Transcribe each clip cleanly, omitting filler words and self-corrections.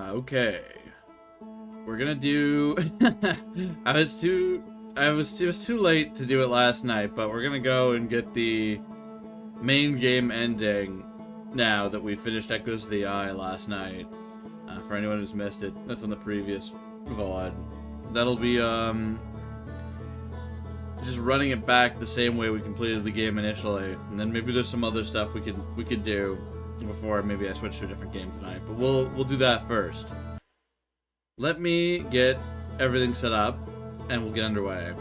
Okay. We're gonna do... It was too late to do it last night, but we're gonna go and get the main game ending now that we finished Echoes of the Eye last night. For anyone who's missed it, that's on the previous VOD. That'll be, just running it back the same way we completed the game initially, and then maybe there's some other stuff we could do before maybe I switch to a different game tonight. But we'll do that first. Let me get everything set up, and we'll get underway.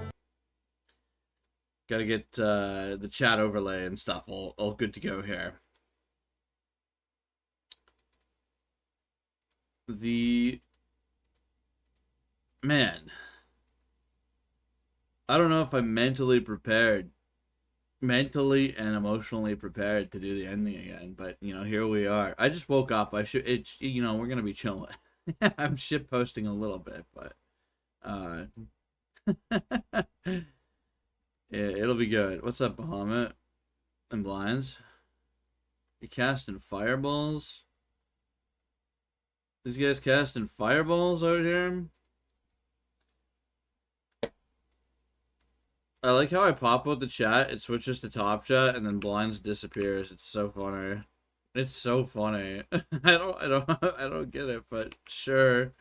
Gotta get the chat overlay and stuff all good to go here. Man, I don't know if I'm mentally and emotionally prepared to do the ending again, but you know, here we are. I just woke up. You know, we're gonna be chilling. I'm shit posting a little bit, but yeah, it'll be good. What's up, Bahamut and Blinds? You casting fireballs? These guys casting fireballs out here? I like how I pop out the chat, it switches to top chat, and then Blinds disappears. It's so funny. It's so funny. I don't get it, but sure.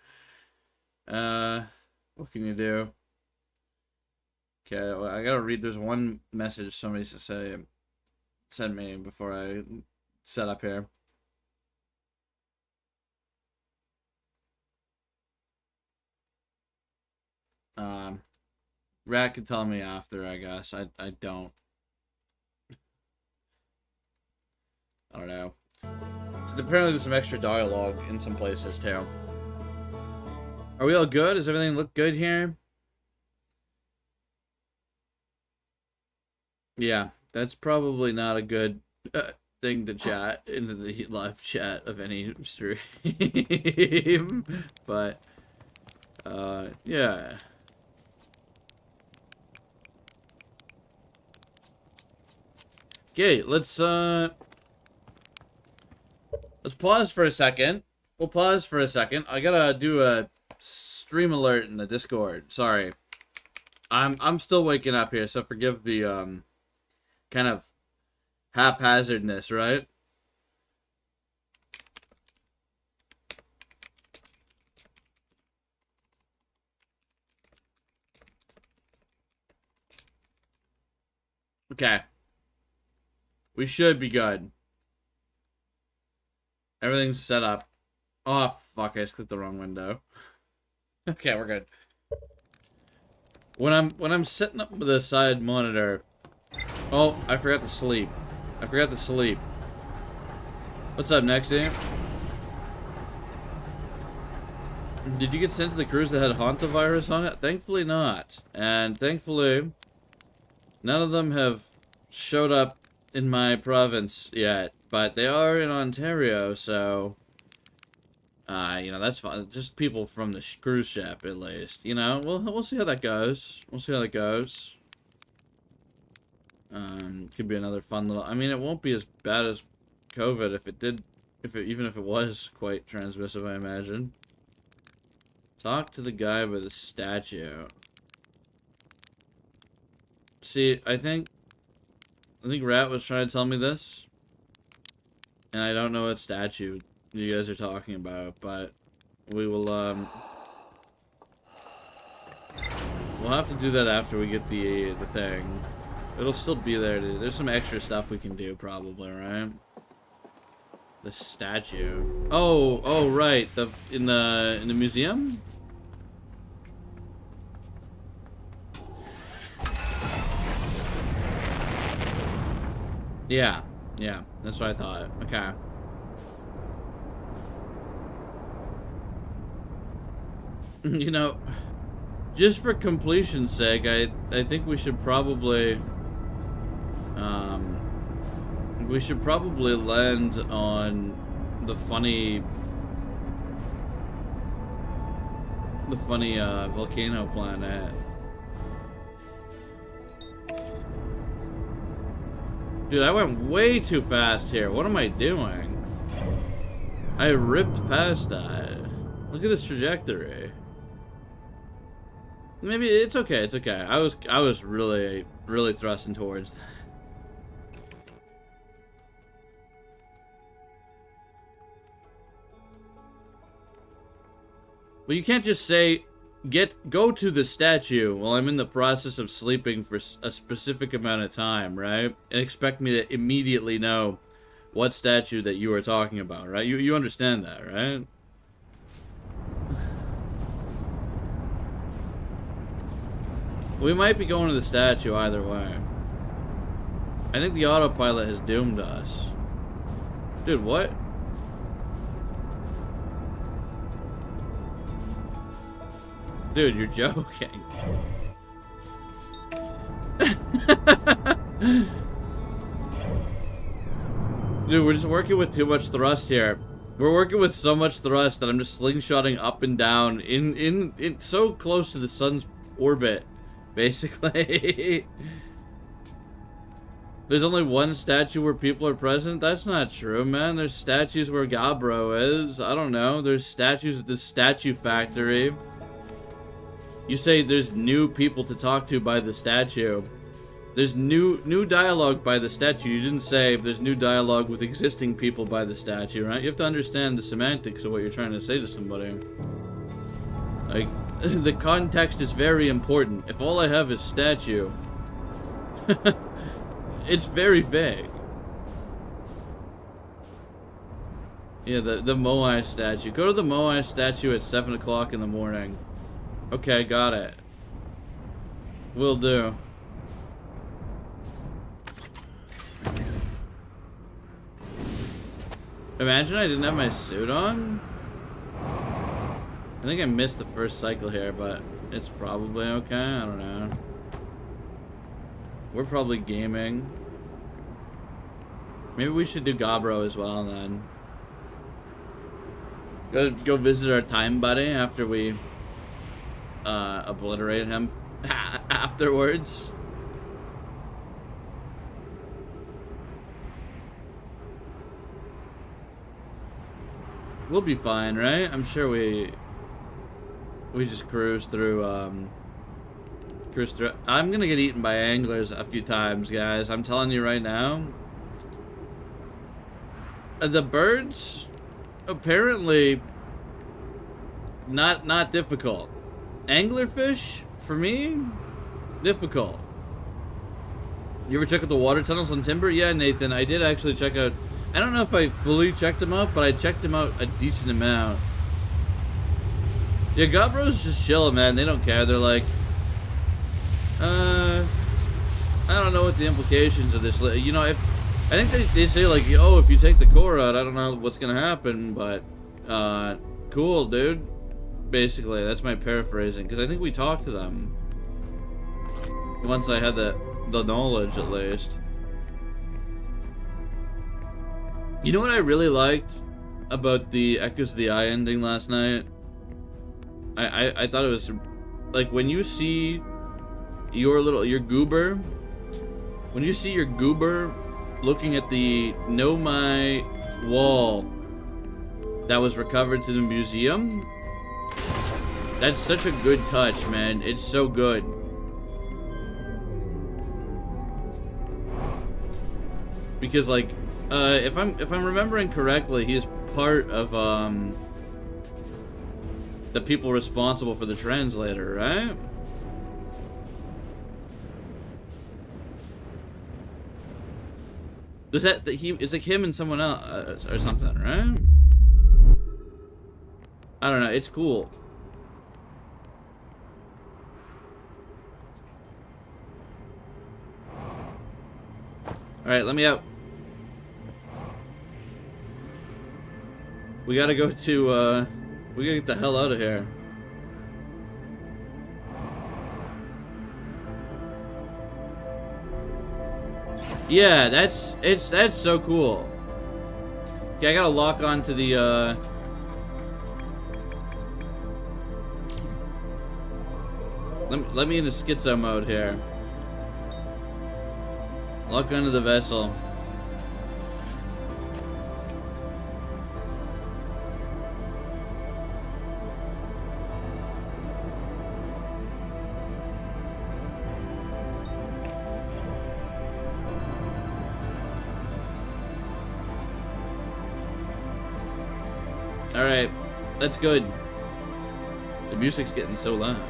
What can you do? Okay, well, I gotta read. There's one message somebody send me before I set up here. Rat can tell me after, I guess. I don't. I don't know. So apparently there's some extra dialogue in some places too. Are we all good? Does everything look good here? Yeah, that's probably not a good thing to chat into the live chat of any stream. But, yeah. Okay, let's pause for a second. We'll pause for a second. I gotta do a stream alert in the Discord. Sorry. I'm still waking up here, so forgive the kind of haphazardness, right? Okay. We should be good. Everything's set up. Oh, fuck, I just clicked the wrong window. Okay, we're good. When I'm setting up the side monitor... Oh, I forgot to sleep. What's up, Nexie? Did you get sent to the cruise that had hantavirus on it? Thankfully not. And thankfully, none of them have showed up in my province yet. But they are in Ontario, so... you know, that's fine. Just people from the cruise ship, at least. You know, we'll see how that goes. Could be another fun little... I mean, it won't be as bad as COVID even if it was quite transmissive, I imagine. Talk to the guy by the statue. See, I think Rat was trying to tell me this. And I don't know what statue you guys are talking about, but we will, we'll have to do that after we get the thing. It'll still be there. There's some extra stuff we can do, probably, right? The statue. Oh, right. In the museum? Yeah, that's what I thought. Okay. You know, just for completion's sake, I think we should probably land on the funny volcano planet. Dude, I went way too fast here. What am I doing? I ripped past that. Look at this trajectory. Maybe it's okay. It's okay. I was really thrusting towards that. But you can't just say, go to the statue while I'm in the process of sleeping for a specific amount of time, right? And expect me to immediately know what statue that you are talking about, right? You understand that, right? We might be going to the statue either way. I think the autopilot has doomed us. Dude, what? Dude, you're joking. Dude, we're just working with too much thrust here. We're working with so much thrust that I'm just slingshotting up and down in so close to the sun's orbit, basically. There's only one statue where people are present? That's not true, man. There's statues where Gabbro is. I don't know. There's statues at the statue factory. You say there's new people to talk to by the statue. There's new dialogue by the statue. You didn't say there's new dialogue with existing people by the statue, right? You have to understand the semantics of what you're trying to say to somebody. Like, the context is very important. If all I have is statue, it's very vague. Yeah, the Moai statue. Go to the Moai statue at 7 o'clock in the morning. Okay, got it. Will do. Imagine I didn't have my suit on. I think I missed the first cycle here, but it's probably okay. I don't know. We're probably gaming. Maybe we should do Gabbro as well then. Go visit our time buddy after we obliterate him afterwards. We'll be fine, right? I'm sure we just cruise through. I'm gonna get eaten by anglers a few times, guys. I'm telling you right now. The birds, apparently, not difficult. Anglerfish, for me, difficult. You ever check out the water tunnels on Timber? Yeah, Nathan, I did actually check out. I don't know if I fully checked them out, but I checked them out a decent amount. Yeah, Gabbro's just chilling, man. They don't care. They're like, I don't know what the implications of this. You know, if I think they say like, oh, if you take the core out, I don't know what's gonna happen, but cool, dude. Basically, that's my paraphrasing, because I think we talked to them once I had the knowledge, at least. You know what I really liked about the Echoes of the Eye ending last night? I thought it was like when you see your goober, when you see your goober looking at the Nomai wall that was recovered to the museum. That's such a good touch, man. It's so good. Because like, if I'm remembering correctly, he is part of the people responsible for the translator, right? Is that it's like him and someone else or something, right? I don't know. It's cool. Alright, let me out. We gotta go to, we gotta get the hell out of here. Yeah, that's so cool. Okay, I gotta lock onto the, let me into schizo mode here. Lock onto the vessel. Alright, that's good. The music's getting so loud.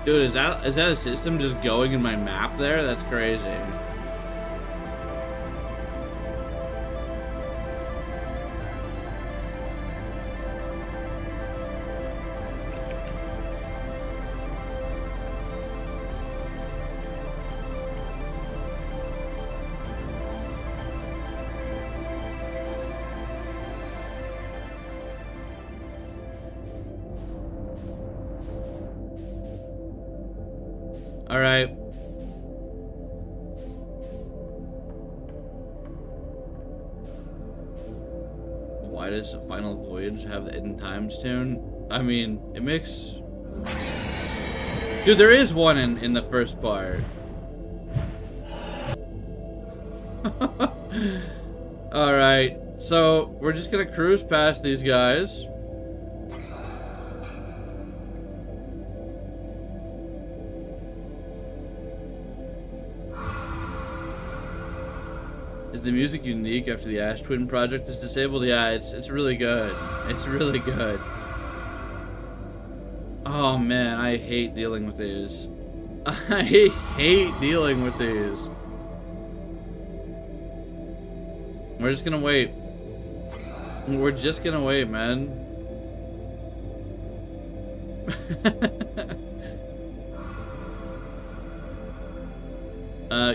Dude, is that a system just going in my map there? That's crazy. All right. Why does a Final Voyage have the End Times tune? I mean, it makes... Dude, there is one in the first part. Alright, so we're just gonna cruise past these guys. Is the music unique after the Ash Twin project is disabled? Yeah, it's really good. It's really good. Oh man, I hate dealing with these. I hate dealing with these. We're just gonna wait. We're just gonna wait, man.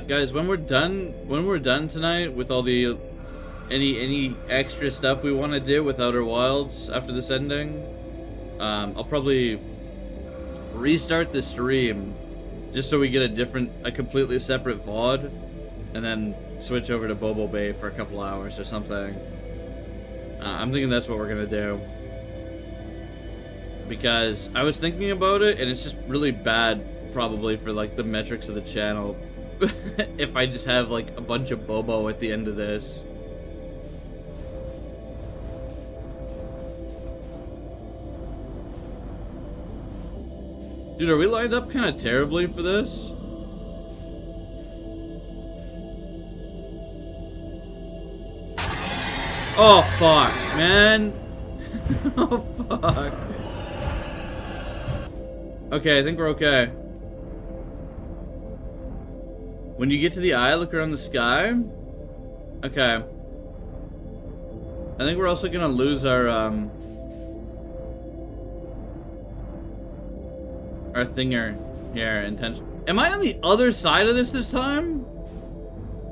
Guys, when we're done tonight with all the any extra stuff we want to do with Outer Wilds after this ending, I'll probably restart the stream just so we get a completely separate VOD, and then switch over to Bobo Bay for a couple hours or something. I'm thinking that's what we're gonna do, because I was thinking about it and it's just really bad probably for like the metrics of the channel if I just have like a bunch of Bobo at the end of this. Dude, are we lined up kind of terribly for this? Oh fuck, man. Oh fuck. Okay, I think we're okay. When you get to the eye, look around the sky. Okay. I think we're also gonna lose our thinger here, intention. Am I on the other side of this time?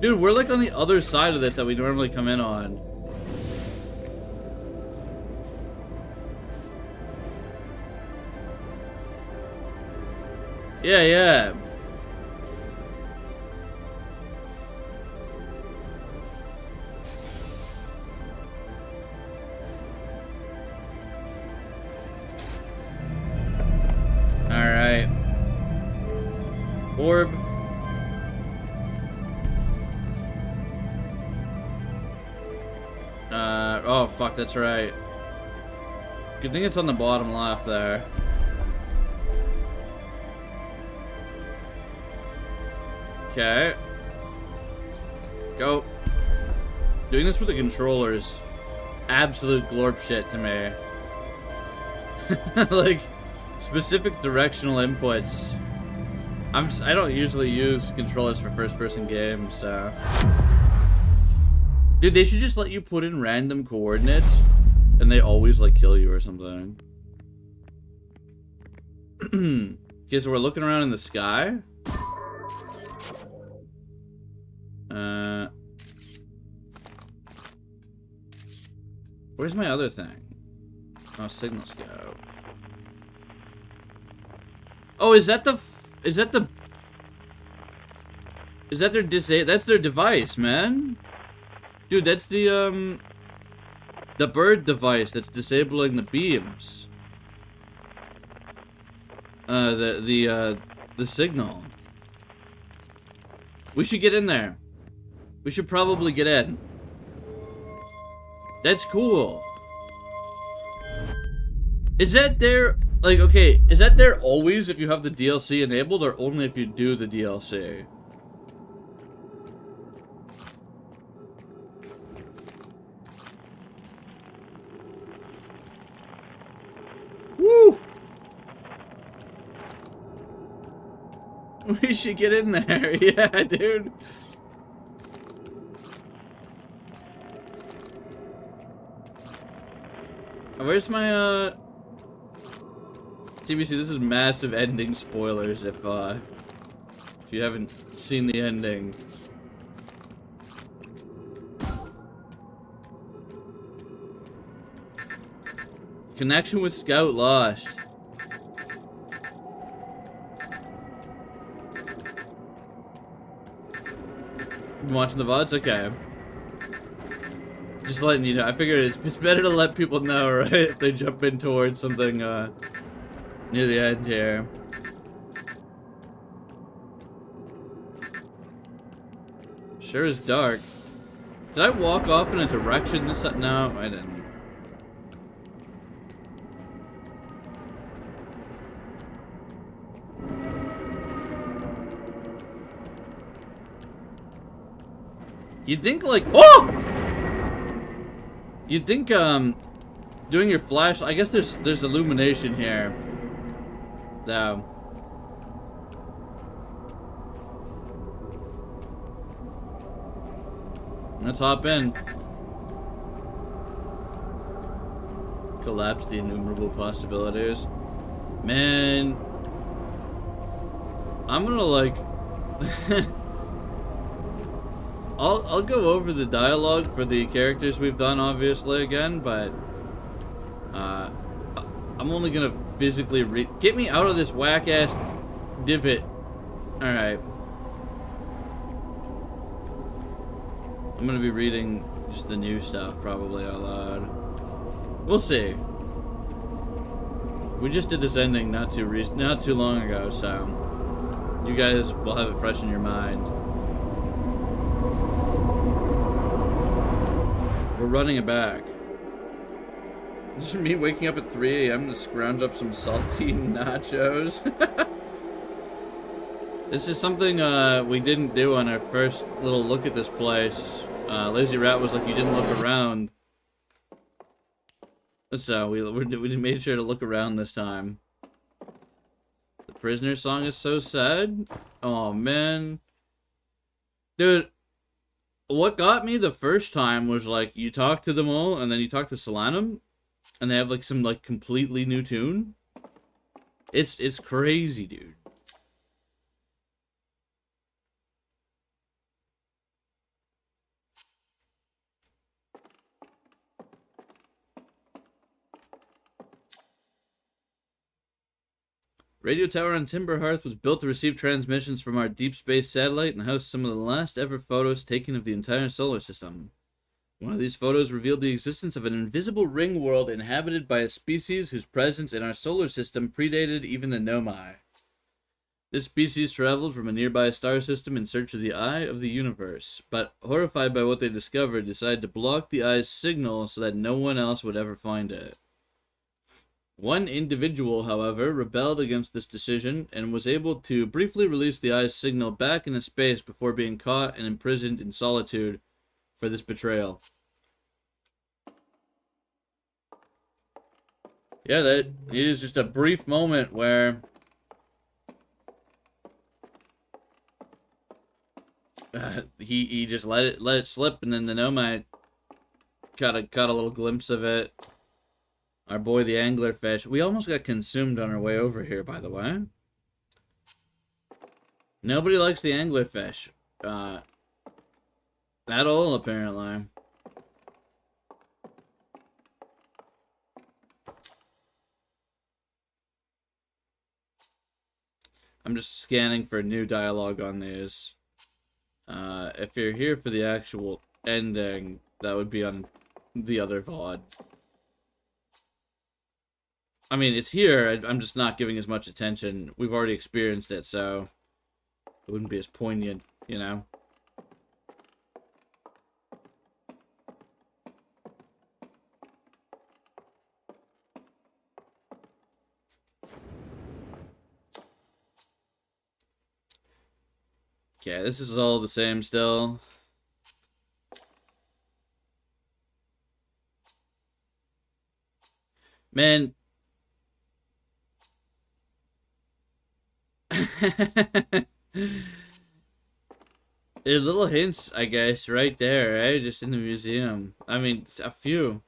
Dude, we're like on the other side of this that we normally come in on. Yeah, yeah. Alright. Orb. Oh fuck, that's right. Good thing it's on the bottom left there. Okay. Go. Doing this with the controllers, absolute glorp shit to me. Like, specific directional inputs. I don't usually use controllers for first-person games, so. Dude, they should just let you put in random coordinates, and they always, like, kill you or something. Okay, so we're looking around in the sky. Where's my other thing? Oh, signal scope. Oh, is that that's their device, man? Dude, that's the bird device that's disabling the beams. The signal. We should get in there. We should probably get in. That's cool. Is that their... Like, okay, is that there always if you have the DLC enabled, or only if you do the DLC? Woo! We should get in there. Yeah, dude. Where's my, TBC, this is massive ending spoilers if you haven't seen the ending. Connection with Scout lost. You watching the VODs? Okay. Just letting you know. I figured it's better to let people know, right? If they jump in towards something, near the end here. Sure is dark. Did I walk off in a direction this time? No, I didn't. You'd think like, oh! You'd think, doing your flash, I guess there's illumination here. Though. Let's hop in. Collapse the innumerable possibilities. Man. I'm gonna like... I'll go over the dialogue for the characters we've done, obviously, again, but... I'm only gonna physically get me out of this whack-ass divot. Alright. I'm gonna be reading just the new stuff, probably, out loud. We'll see. We just did this ending not too long ago, so... You guys will have it fresh in your mind. We're running it back. This is me waking up at 3 AM to scrounge up some salty nachos. This is something we didn't do on our first little look at this place. Lazy Rat was like, you didn't look around. So we made sure to look around this time. The Prisoner song is so sad. Oh man. Dude, what got me the first time was like, you talk to them all, and then you talk to Solanum, and they have like some like completely new tune. It's crazy, dude. Radio tower on Timberhearth was built to receive transmissions from our deep space satellite and house some of the last ever photos taken of the entire solar system. One of these photos revealed the existence of an invisible ring world inhabited by a species whose presence in our solar system predated even the Nomai. This species traveled from a nearby star system in search of the eye of the universe, but horrified by what they discovered, decided to block the eye's signal so that no one else would ever find it. One individual, however, rebelled against this decision and was able to briefly release the eye's signal back into space before being caught and imprisoned in solitude for this betrayal. Yeah, that is just a brief moment where he just let it slip, and then the Nomad caught a little glimpse of it. Our boy, the anglerfish. We almost got consumed on our way over here, by the way. Nobody likes the anglerfish. At all, apparently. I'm just scanning for new dialogue on these. If you're here for the actual ending, that would be on the other VOD. I mean, it's here, I'm just not giving as much attention. We've already experienced it, so it wouldn't be as poignant, you know? Okay, this is all the same still. Man. There's little hints, I guess, right there, right? Just in the museum. I mean, a few.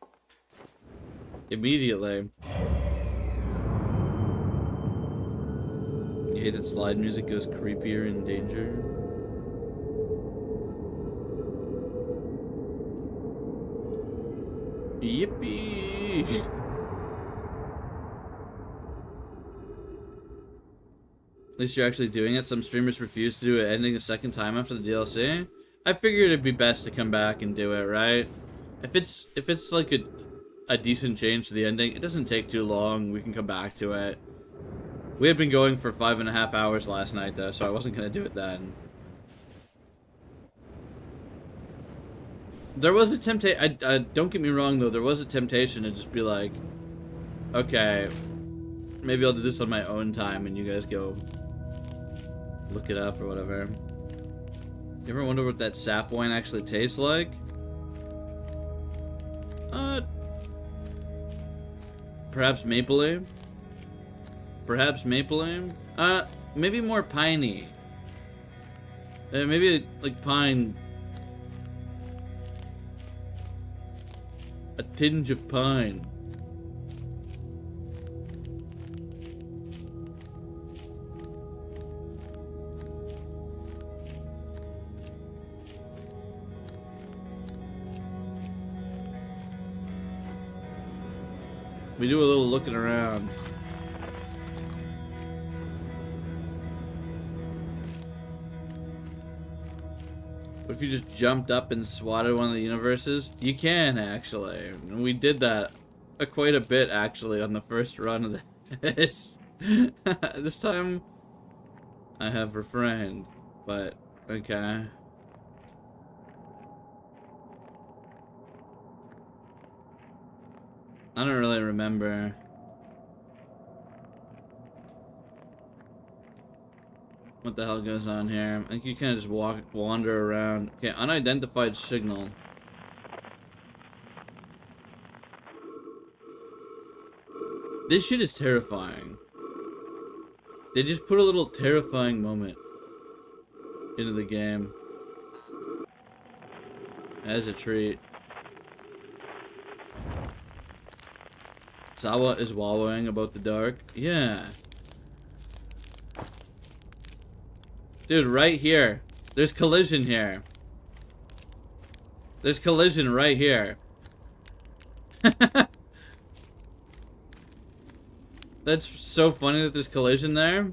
Immediately. You hate that slide music goes creepier in danger? Yippee! At least you're actually doing it. Some streamers refuse to do it ending a second time after the DLC. I figured it'd be best to come back and do it, right? If it's like a decent change to the ending, it doesn't take too long. We can come back to it. We had been going for 5.5 hours last night, though, so I wasn't gonna do it then. There was a temptation. Don't get me wrong, though. There was a temptation to just be like, okay, maybe I'll do this on my own time, and you guys go look it up or whatever. You ever wonder what that sap wine actually tastes like? Perhaps mapley? Perhaps mapley? Maybe more piney. Maybe like pine. A tinge of pine. We do a little looking around. What if you just jumped up and swatted one of the universes? You can, actually. We did that quite a bit, actually, on the first run of this. This time, I have refrained, but okay. I don't really remember. What the hell goes on here? I think you kind of just wander around. Okay, unidentified signal. This shit is terrifying. They just put a little terrifying moment into the game. As a treat. ZAWA is wallowing about the dark. Yeah. Dude, right here. There's collision here. There's collision right here. That's so funny that there's collision there.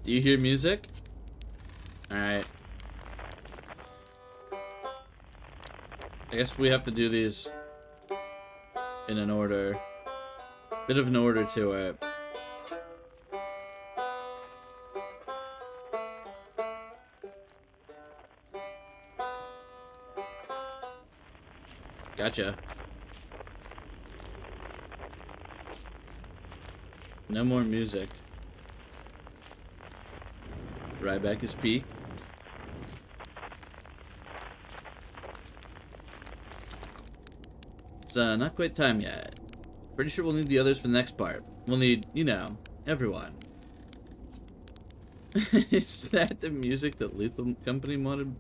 Do you hear music? Alright. I guess we have to do these in an order. Bit of an order to it. Gotcha. No more music. Ryback is peak. It's not quite time yet. Pretty sure we'll need the others for the next part. We'll need, you know, everyone. Is that the music that Lethal Company wanted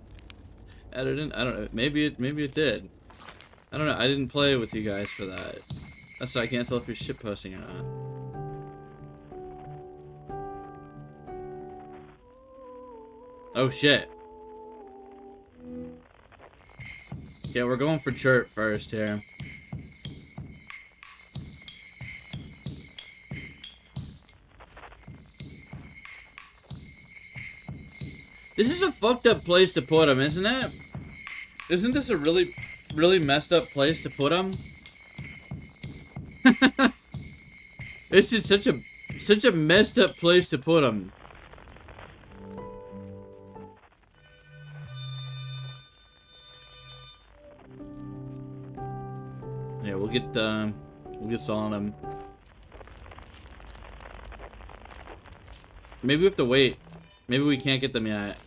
added in? I don't know. Maybe it did. I don't know. I didn't play with you guys for that. That's why I can't tell if you're shitposting or not. Oh shit. Yeah, we're going for chirp first here. This is a fucked up place to put him, isn't it? Isn't this a really messed up place to put him? This is such a messed up place to put him. Yeah, we'll get Saul on him. Maybe we have to wait. Maybe we can't get them yet.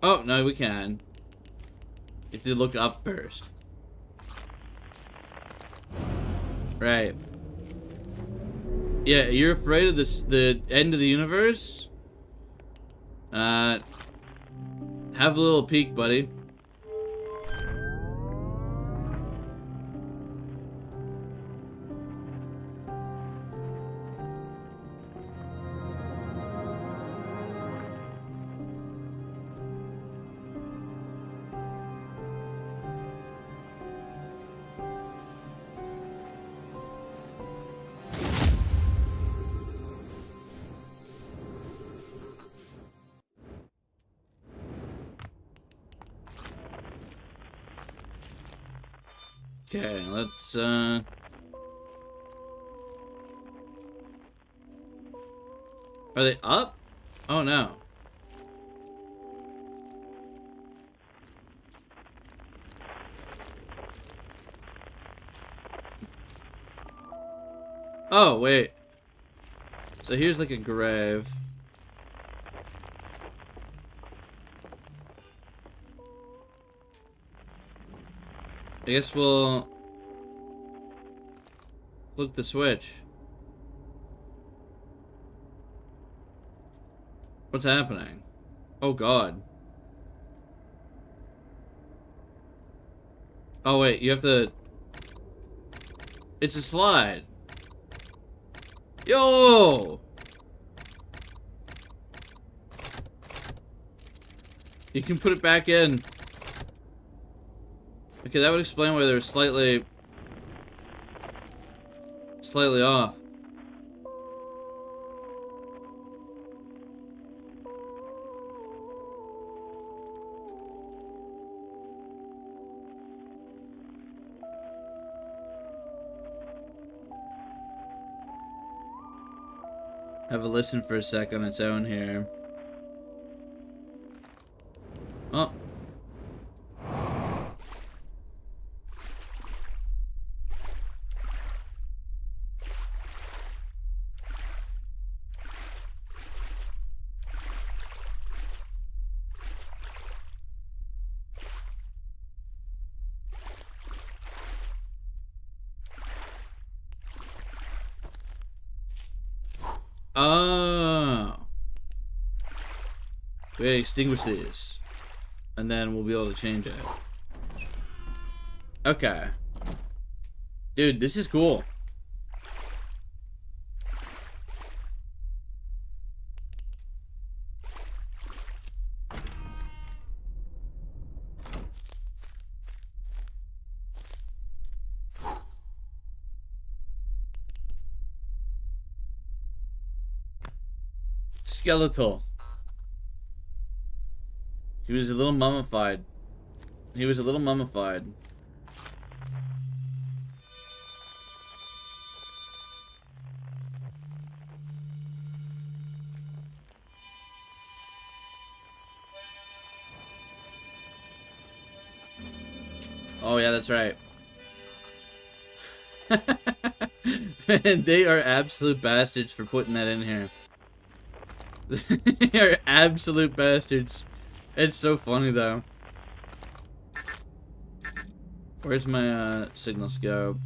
Oh, no, we can. You have to look up first. Right. Yeah, you're afraid of this, the end of the universe? Have a little peek, buddy. Okay, let's, Are they up? Oh, no. Oh, wait. So here's like a grave. I guess we'll flip the switch. What's happening? Oh god. Oh wait, you have to... It's a slide. Yo! You can put it back in. Okay, that would explain why they're slightly off. Have a listen for a sec on its own here. Oh. Oh. We extinguish these. And then we'll be able to change it. Okay. Dude, this is cool. Skeletal. He was a little mummified. He was a little mummified. Oh yeah, that's right. Man, they are absolute bastards for putting that in here. They are absolute bastards. It's so funny though. Where's my signal scope?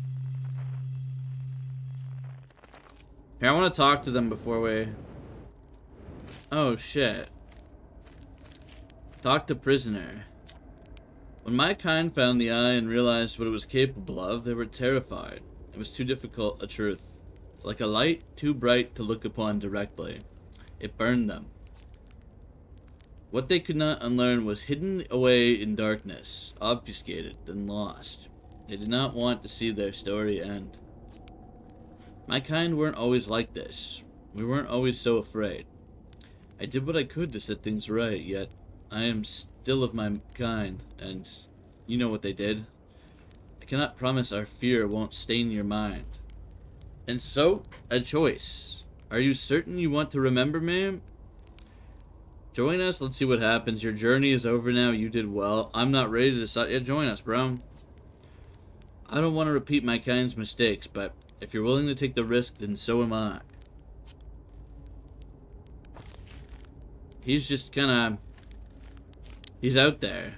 Here, I want to talk to them before we... Oh shit. Talk to prisoner. When my kind found the eye and realized what it was capable of, they were terrified. It was too difficult a truth. Like a light too bright to look upon directly. It burned them. What they could not unlearn was hidden away in darkness, obfuscated, then lost. They did not want to see their story end. My kind weren't always like this. We weren't always so afraid. I did what I could to set things right, yet I am still of my kind, and you know what they did. I cannot promise our fear won't stain your mind. And so, a choice. Are you certain you want to remember me? Join us, let's see what happens. Your journey is over now, you did well. I'm not ready to decide. Yeah, join us, bro. I don't want to repeat my kind's mistakes, but if you're willing to take the risk, then so am I. He's just kinda... He's out there.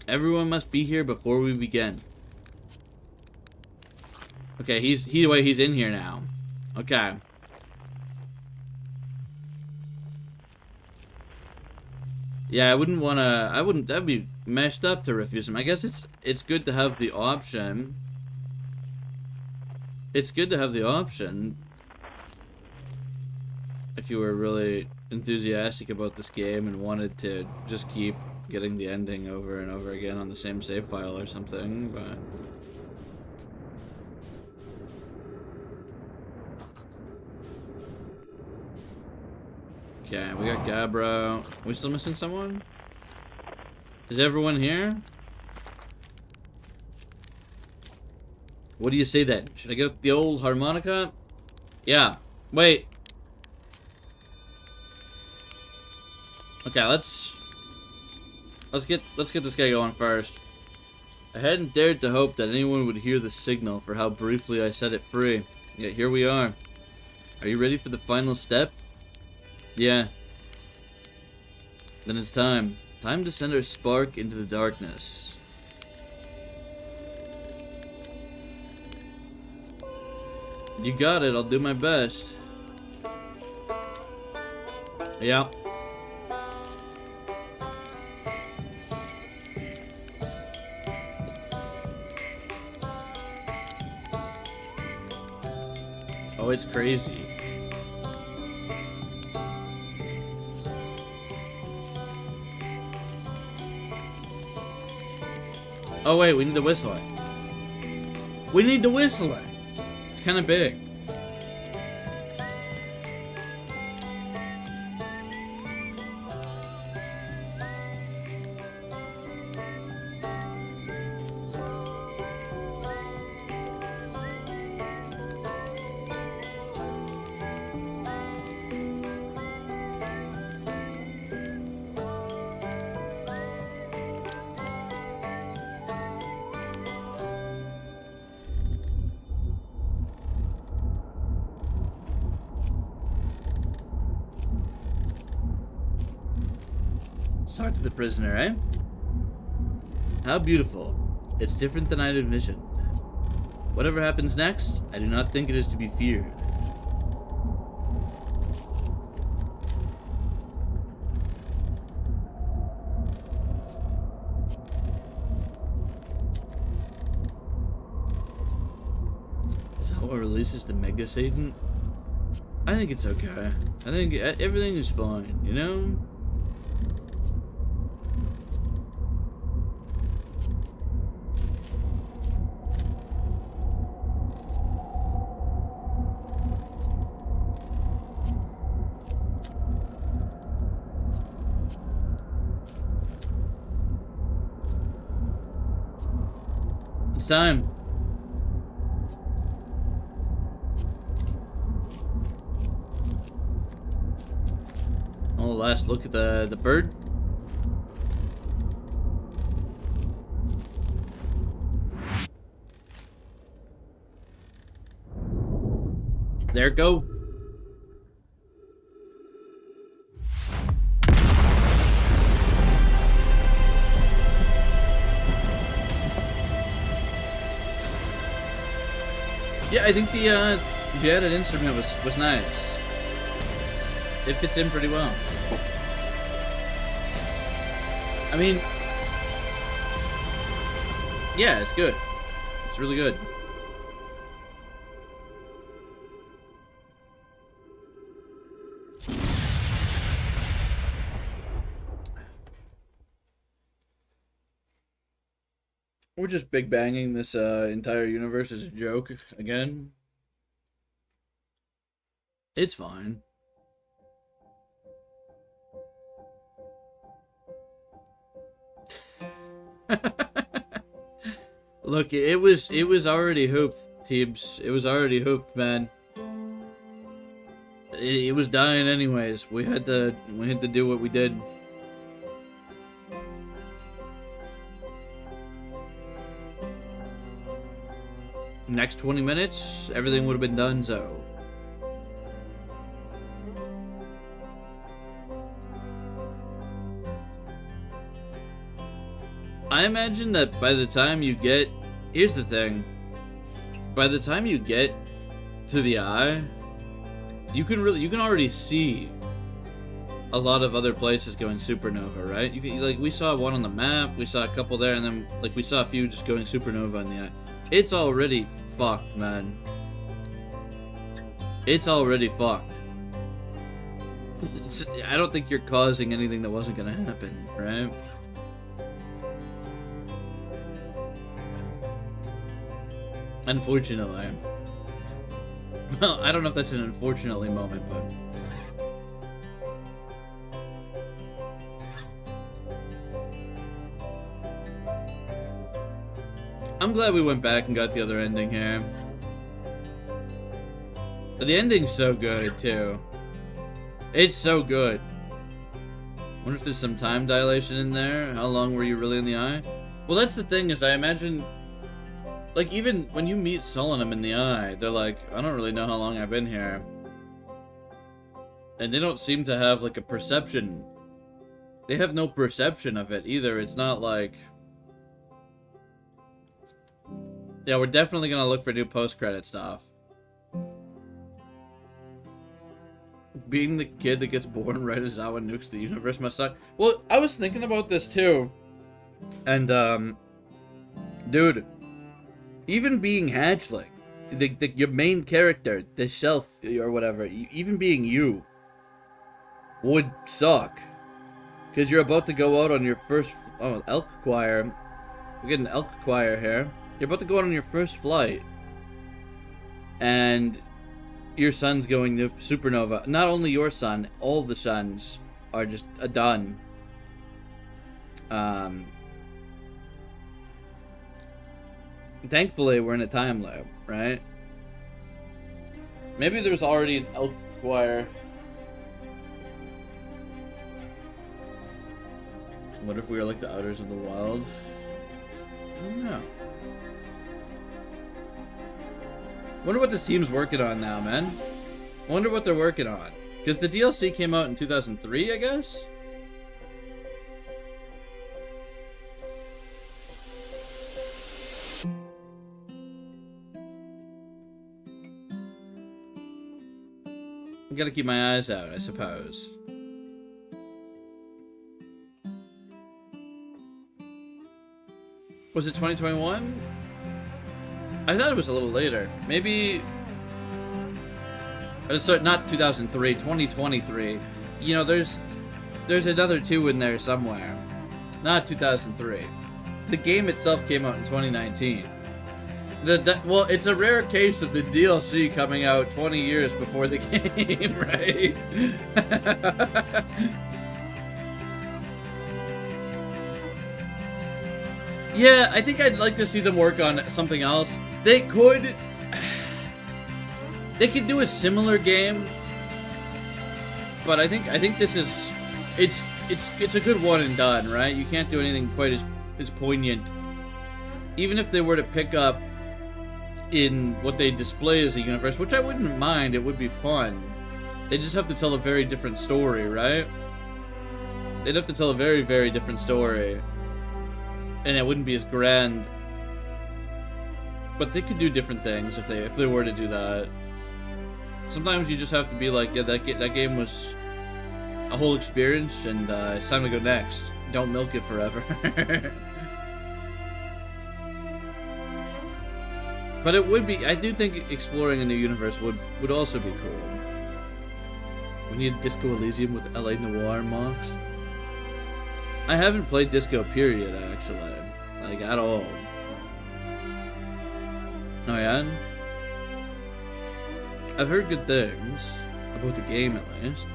Everyone must be here before we begin. Okay, he's in here now. Okay. Yeah, that'd be messed up to refuse him. I guess it's good to have the option. It's good to have the option. If you were really enthusiastic about this game and wanted to just keep getting the ending over and over again on the same save file or something, but... Okay, we got Gabbro. Are we still missing someone? Is everyone here? What do you say then? Should I get the old harmonica? Yeah. Wait. Okay, let's get this guy going first. I hadn't dared to hope that anyone would hear the signal for how briefly I set it free. Yet here we are. Are you ready for the final step? Yeah. Then it's time. Time to send our spark into the darkness. You got it, I'll do my best. Yeah. Oh, it's crazy. Oh wait, we need the whistler. We need the whistler. It's kind of big. Talk to the prisoner, eh? How beautiful. It's different than I'd envisioned. Whatever happens next, I do not think it is to be feared. ZAWA releases the Mega Satan? I think it's okay. I think everything is fine, you know? It's time. Oh, last look at the bird. There it go. Yeah, I think the added instrument was nice. It fits in pretty well. I mean, yeah, it's good. It's really good. We're just big banging this entire universe as a joke again. It's fine. Look, it was already hooped, Teebs. It was already hooped, man. It was dying anyways. We had to do what we did. Next 20 minutes, everything would have been done so. I imagine that by the time you get... Here's the thing. By the time you get to the eye, you can already see a lot of other places going supernova, right? You can, like, we saw one on the map, we saw a couple there, and then like we saw a few just going supernova in the eye. It's already fucked, man. It's already fucked. I don't think you're causing anything that wasn't gonna happen, right? Unfortunately. Well, I don't know if that's an unfortunately moment, but... I'm glad we went back and got the other ending here. The ending's so good, too. It's so good. Wonder if there's some time dilation in there? How long were you really in the eye? Well, that's the thing, is I imagine... Like, even when you meet Solanum in the eye, they're like, I don't really know how long I've been here. And they don't seem to have, like, a perception. They have no perception of it, either. It's not like... Yeah, we're definitely gonna look for new post-credit stuff. Being the kid that gets born right as ZAWA nukes the universe must suck. Well, I was thinking about this, too. And, dude... Even being Hatchling, your main character, the shelf or whatever, even being you, would suck. Because you're about to go out on your first... Oh, elk choir. We're getting elk choir here. You're about to go out on your first flight. And your son's going to supernova. Not only your son, all the sons are just done. Thankfully, we're in a time loop, right? Maybe there's already an elk choir. What if we were like the outers of the wild? I don't know. Wonder what this team's working on now, man. Wonder what they're working on. Because the DLC came out in 2003, I guess? Gotta keep my eyes out, I suppose. Was it 2021? I thought it was a little later. Maybe... Sorry, not 2003, 2023. You know, there's another 2 in there somewhere. Not 2003. The game itself came out in 2019. Well, it's a rare case of the DLC coming out 20 years before the game, right? Yeah, I think I'd like to see them work on something else. They could do a similar game, but I think this is it's a good one and done, right? You can't do anything quite as poignant. Even if they were to pick up in what they display as a universe, which I wouldn't mind, it would be fun. They just have to tell a very different story, right? They'd have to tell a very, very different story. And it wouldn't be as grand. But they could do different things if they were to do that. Sometimes you just have to be like, yeah, that game was a whole experience, and it's time to go next. Don't milk it forever. But it would be, I do think exploring a new universe would also be cool. We need Disco Elysium with LA Noir mocks. I haven't played Disco period, actually. Like, at all. Oh yeah? I've heard good things. About the game, at least.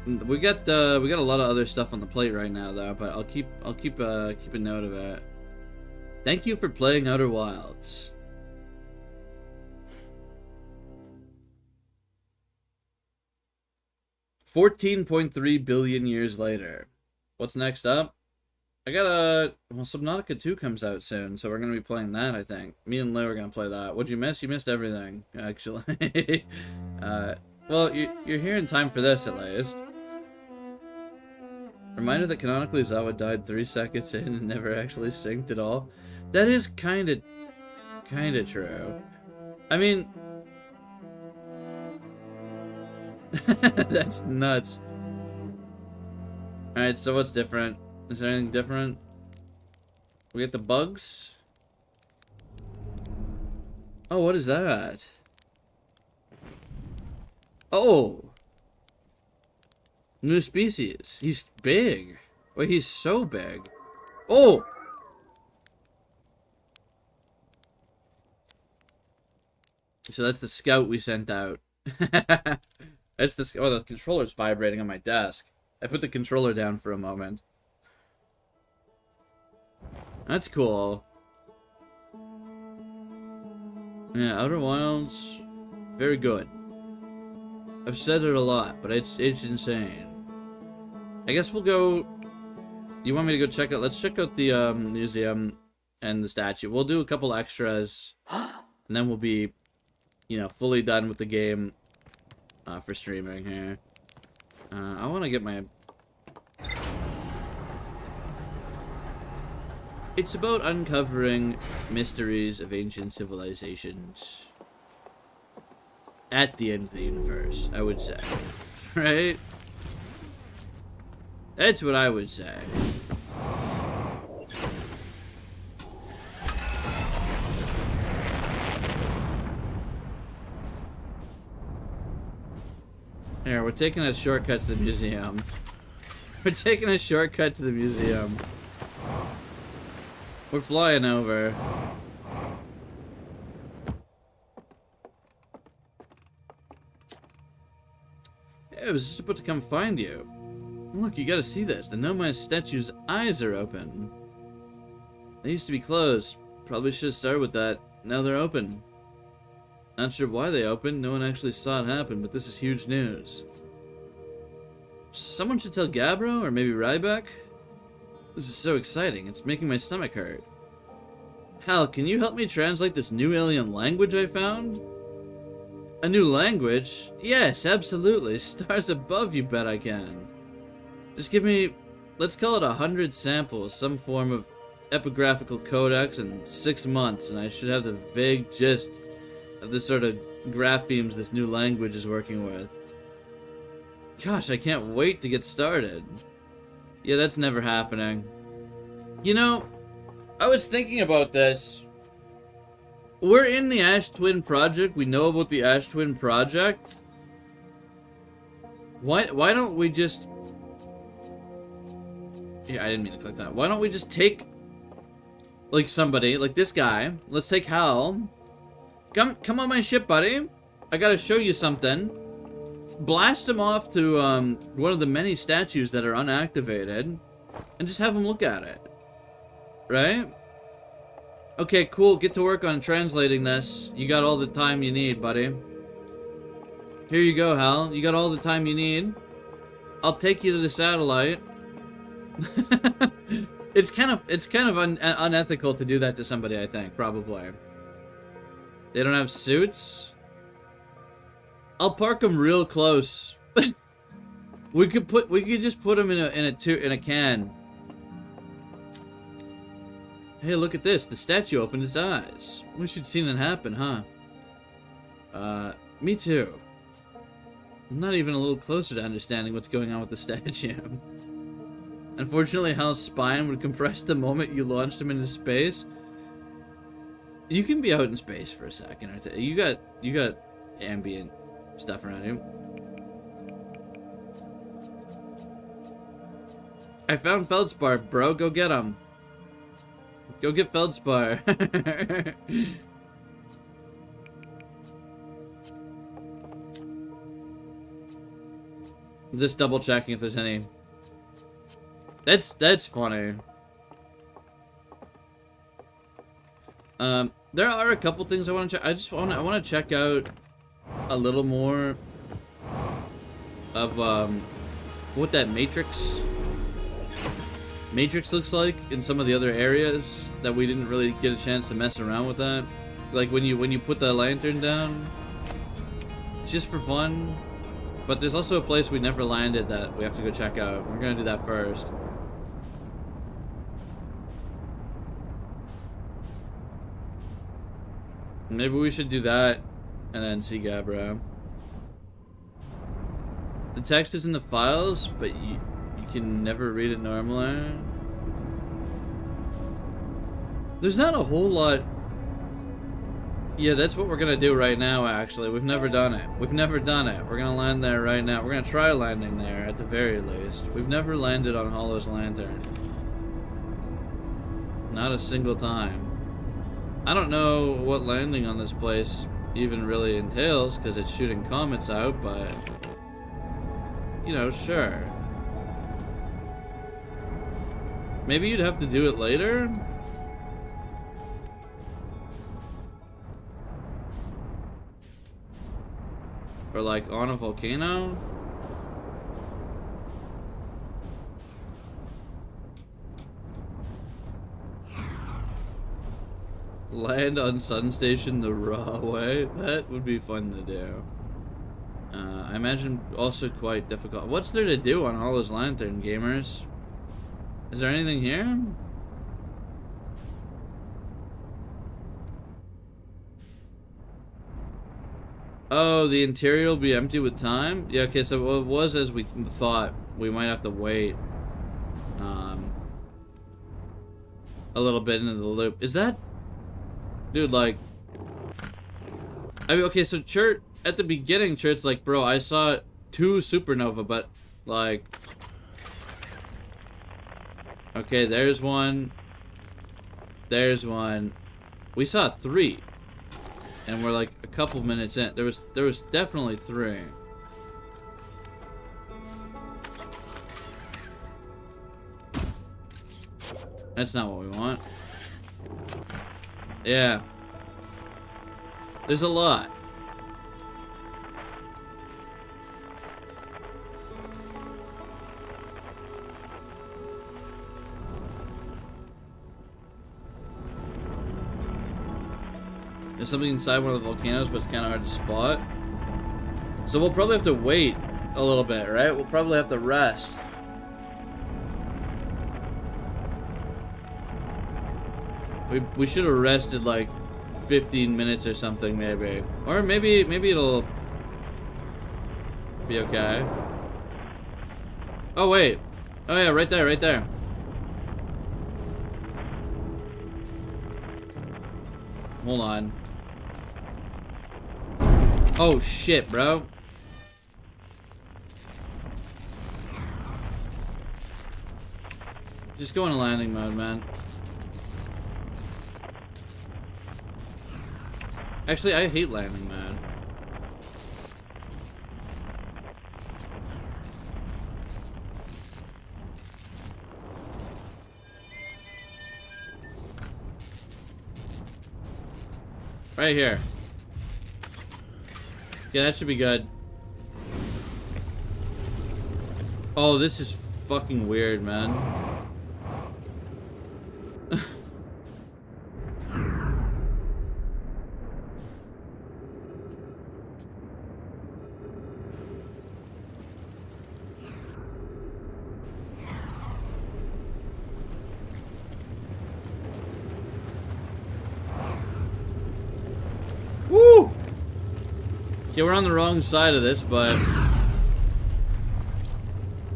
We got a lot of other stuff on the plate right now, though, but I'll keep a note of it. Thank you for playing Outer Wilds. $14.3 billion years later. What's next up? I got a... Well, Subnautica 2 comes out soon, so we're going to be playing that, I think. Me and Lou are going to play that. What'd you miss? You missed everything, actually. Well, you're here in time for this, at least. Reminder that canonically ZAWA died 3 seconds in and never actually synced at all. That is kinda true. I mean... That's nuts. Alright, so what's different? Is there anything different? We get the bugs? Oh, what is that? Oh! New species. He's big. Wait, he's so big. Oh! So that's the scout we sent out. That's the... Oh, the controller's vibrating on my desk. I put the controller down for a moment. That's cool. Yeah, Outer Wilds, very good. I've said it a lot, but it's insane. I guess we'll go... You want me to go check out... Let's check out the museum and the statue. We'll do a couple extras, and then we'll be, you know, fully done with the game for streaming here. I want to get my... It's about uncovering mysteries of ancient civilizations at the end of the universe, I would say. Right? That's what I would say. Here, we're taking a shortcut to the museum. We're taking a shortcut to the museum. We're flying over. Yeah, I was just about to come find you. Look, you gotta see this. The Nomai statue's eyes are open. They used to be closed. Probably should have started with that. Now they're open. Not sure why they opened. No one actually saw it happen, but this is huge news. Someone should tell Gabbro, or maybe Ryback? This is so exciting, it's making my stomach hurt. Hal, can you help me translate this new alien language I found? A new language? Yes, absolutely. Stars above, you bet I can. Just give me, let's call it 100 samples, some form of epigraphical codex in 6 months, and I should have the vague gist of the sort of graphemes this new language is working with. Gosh, I can't wait to get started. Yeah, that's never happening. You know, I was thinking about this. We're in the Ash Twin Project. We know about the Ash Twin Project. Why don't we just... Yeah, I didn't mean to click that. Why don't we just take, like, somebody, like this guy. Let's take Hal. Come on my ship, buddy. I gotta show you something. Blast him off to one of the many statues that are unactivated, and just have him look at it. Right? Okay, cool. Get to work on translating this. You got all the time you need, buddy. Here you go, Hal. You got all the time you need. I'll take you to the satellite. It's kind of unethical to do that to somebody, I think, probably. They don't have suits. I'll park them real close. we could just put them in a can. Hey, look at this. The statue opened its eyes. Wish you'd seen it happen, huh? Me too. I'm not even a little closer to understanding what's going on with the statue. Unfortunately, Hal's spine would compress the moment you launched him into space. You can be out in space for a second or two. You got ambient stuff around you. I found Feldspar, bro. Go get him. Go get Feldspar. Just double checking if there's any. That's funny. There are a couple things I want to check. I want to check out a little more of what that matrix Matrix looks like in some of the other areas that we didn't really get a chance to mess around with that. Like when you put the lantern down, it's just for fun. But there's also a place we never landed that we have to go check out. We're gonna do that first. Maybe we should do that and then see Gabra. The text is in the files, but you can never read it normally. There's not a whole lot. Yeah, that's what we're gonna do right now, actually. We've never done it. We've never done it. We're gonna land there right now. We're gonna try landing there, at the very least. We've never landed on Hollow's Lantern. Not a single time. I don't know what landing on this place even really entails, because it's shooting comets out, but... You know, sure. Maybe you'd have to do it later? Or like on a volcano? Land on Sun Station the raw way? That would be fun to do. I imagine also quite difficult. What's there to do on Hollow's Lantern, gamers? Is there anything here? Oh, the interior will be empty with time? Yeah, okay, so it was as we thought. We might have to wait a little bit into the loop. Is that... Dude, like... I mean, okay, so Chert, at the beginning, Chert's like, bro, I saw 2 supernova, but, like... Okay, there's one. There's one. We saw 3. And we're like a couple minutes in. There was definitely 3. That's not what we want. Yeah. There's a lot. There's something inside one of the volcanoes, but it's kind of hard to spot. So we'll probably have to wait a little bit, right? We'll probably have to rest. We should have rested like 15 minutes or something, maybe. Or maybe it'll be okay. Oh, wait. Oh, yeah, right there, right there. Hold on. Oh, shit, bro. Just go into landing mode, man. Actually, I hate landing mode. Right here. Yeah, that should be good. Oh, this is fucking weird, man. Woo! Okay, we're on the wrong side of this, but...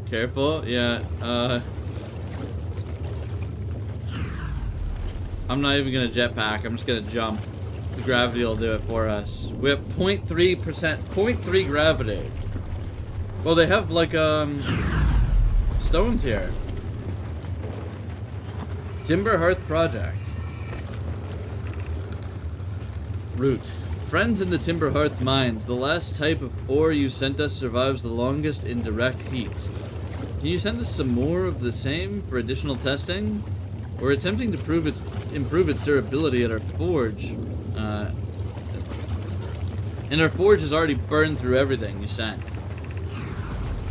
Careful, yeah, I'm not even gonna jetpack, I'm just gonna jump. The gravity will do it for us. We have 0.3%, 0.3 gravity. Well, they have, like, stones here. Timber Hearth Project. Root. Friends in the Timber Hearth mines, the last type of ore you sent us survives the longest in direct heat. Can you send us some more of the same for additional testing? We're attempting to improve its durability at our forge. And our forge has already burned through everything you sent.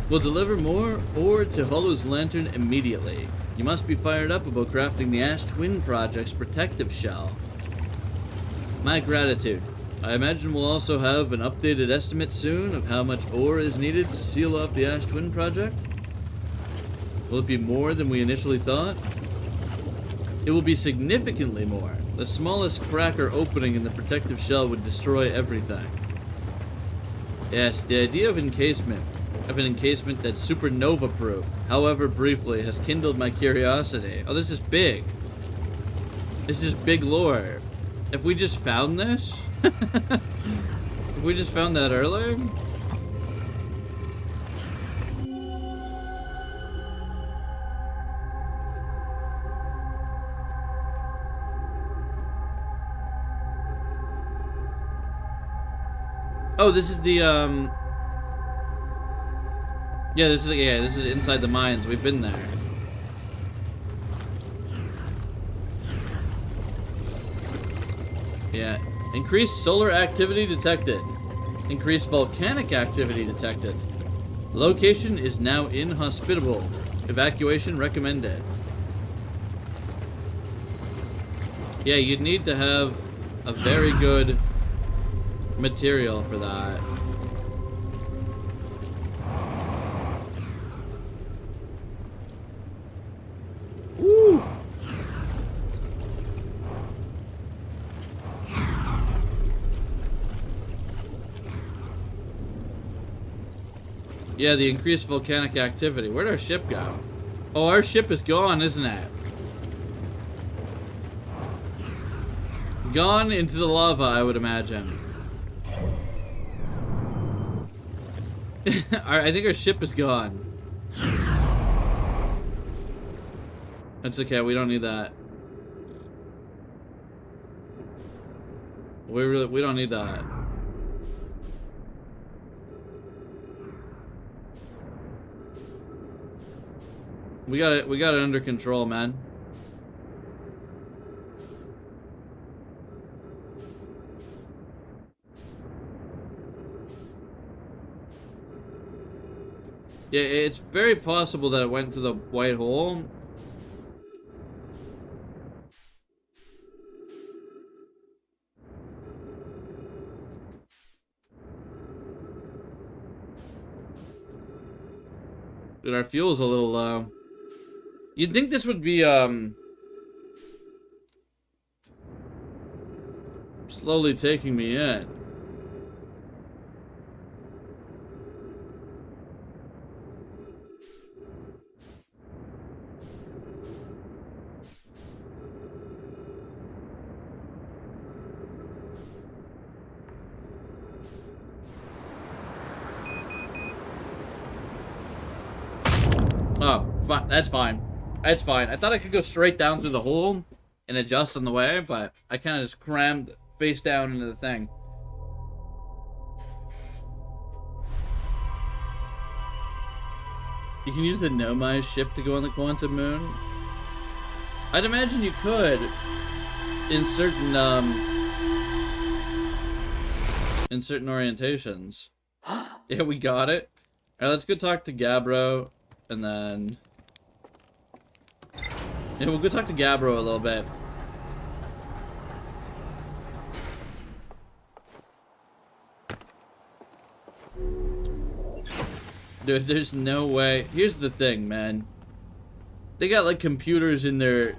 We'll deliver more ore to Hollow's Lantern immediately. You must be fired up about crafting the Ash Twin Project's protective shell. My gratitude. I imagine we'll also have an updated estimate soon of how much ore is needed to seal off the Ash Twin Project. Will it be more than we initially thought? It will be significantly more. The smallest crack or opening in the protective shell would destroy everything. Yes, the idea of an encasement that's supernova-proof, however briefly, has kindled my curiosity. Oh, this is big. This is big lore. If we just found this? If we just found that earlier? Oh, this is the, yeah, this is inside the mines. We've been there. Yeah. Increased solar activity detected. Increased volcanic activity detected. Location is now inhospitable. Evacuation recommended. Yeah, you'd need to have a very good material for that. Woo! Yeah, the increased volcanic activity. Where'd our ship go? Oh, our ship is gone, isn't it? Gone into the lava, I would imagine. I think our ship is gone. That's okay, we don't need that. We don't need that. We got it under control, man. Yeah, it's very possible that it went through the white hole. Dude, our fuel's a little low. You'd think this would be, slowly taking me in. Oh, fine. That's fine. That's fine. I thought I could go straight down through the hole and adjust on the way, but I kind of just crammed face down into the thing. You can use the Nomai ship to go on the Quantum Moon? I'd imagine you could in certain orientations. Yeah, we got it. Alright, let's go talk to Gabbro. And then... yeah, we'll go talk to Gabbro a little bit. Dude, there's no way. Here's the thing, man. They got like computers in their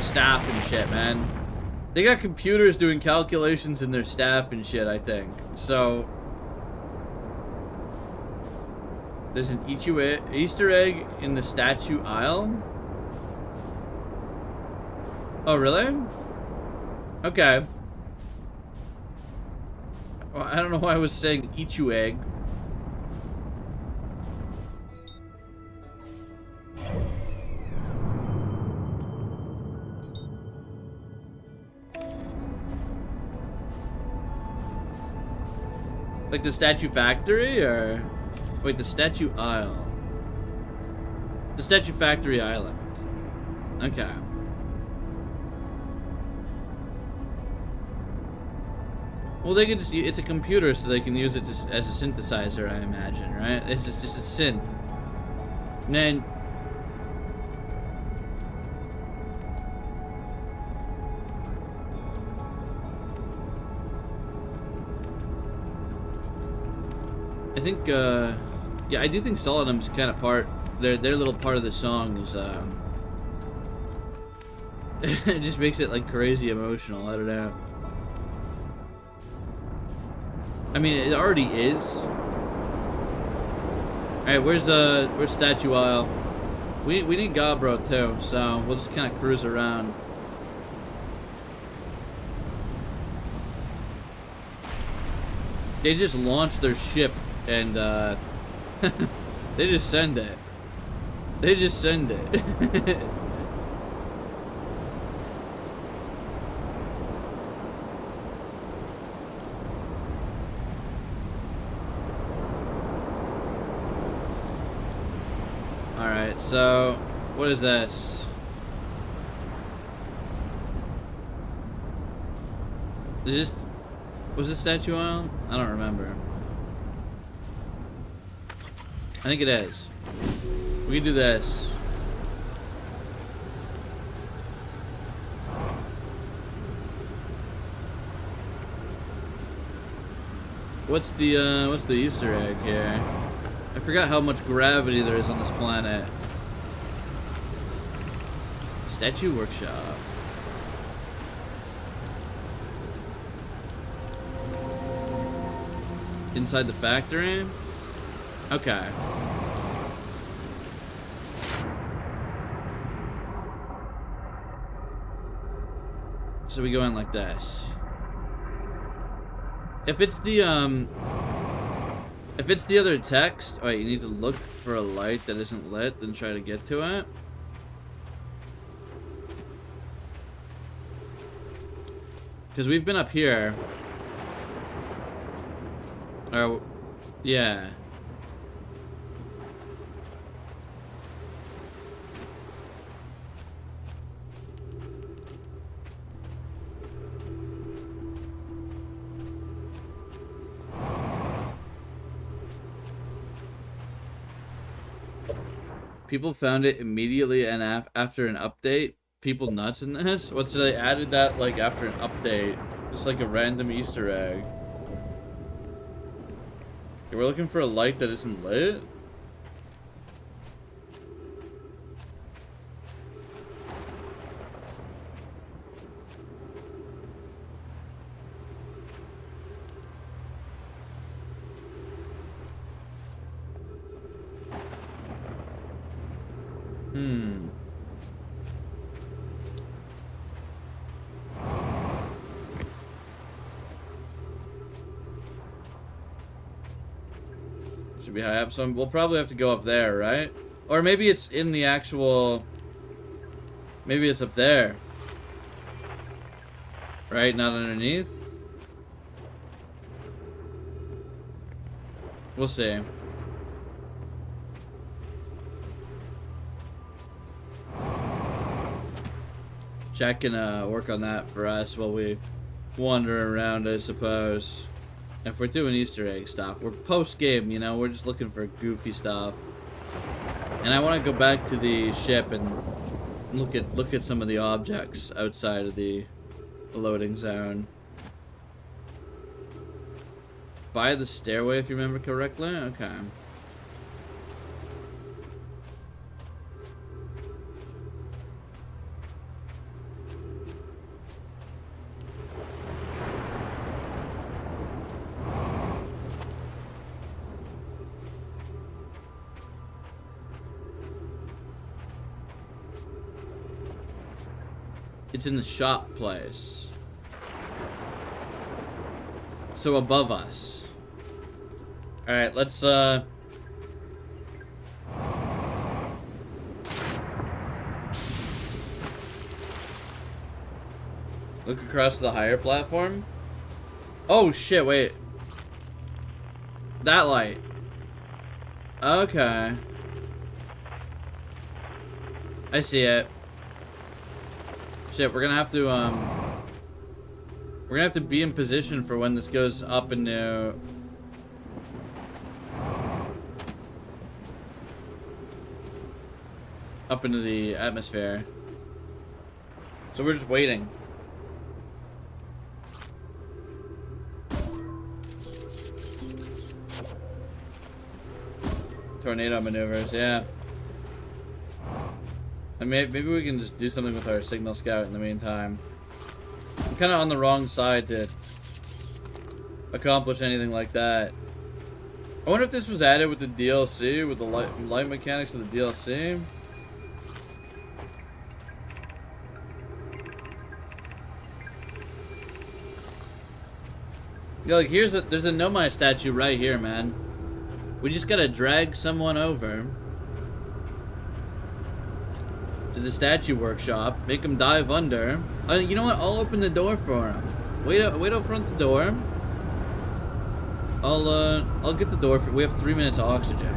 staff and shit, man. They got computers doing calculations in their staff and shit, I think. So there's an Easter egg in the statue aisle? Oh, really? Okay. Well, I don't know why I was saying Ichu egg. Like the statue factory, or... wait, the statue aisle. The statue factory island. Okay. Well, they could just, it's a computer, so they can use it as a synthesizer, I imagine, right? It's just a synth. Man. I think, yeah, I do think Solemnum's kind of part, their little part of the song is, it just makes it, like, crazy emotional, I don't know. I mean, it already is. Alright, where's Statue Isle? We need Gabro, too, so we'll just kind of cruise around. They just launch their ship and they just send it. They just send it. Alright, so what is this? Is this, was this Statue Island? I don't remember. I think it is. We can do this. What's the Easter egg here? I forgot how much gravity there is on this planet. Statue Workshop. Inside the factory? Okay. So we go in like this. If it's the other text, oh wait, you need to look for a light that isn't lit, then try to get to it. Because we've been up here. Oh, yeah. People found it immediately and after an update. People nuts in this? What's they added that like after an update? Just like a random Easter egg. Okay, we're looking for a light that isn't lit? Should be high up, so we'll probably have to go up there, right? Or maybe it's in the actual... Maybe it's up there. Right? Not underneath? We'll see. Jack can work on that for us while we wander around, I suppose. If we're doing Easter egg stuff, we're post-game, you know, we're just looking for goofy stuff. And I want to go back to the ship and look at some of the objects outside of the loading zone. By the stairway, if you remember correctly? Okay. It's in the shop place. So above us. Alright, let's look across the higher platform. Oh shit, wait. That light. Okay. I see it. Shit, we're gonna have to be in position for when this goes up into... up into the atmosphere. So we're just waiting. Tornado maneuvers, yeah. And maybe we can just do something with our signal scout in the meantime. I'm kind of on the wrong side to accomplish anything like that. I wonder if this was added with the DLC, with the light mechanics of the DLC. Yeah, like there's a Nomai statue right here, man. We just gotta drag someone over to the statue workshop, make him dive under. You know what? I'll open the door for him. Wait out front the door. I'll get the door for. We have 3 minutes of oxygen.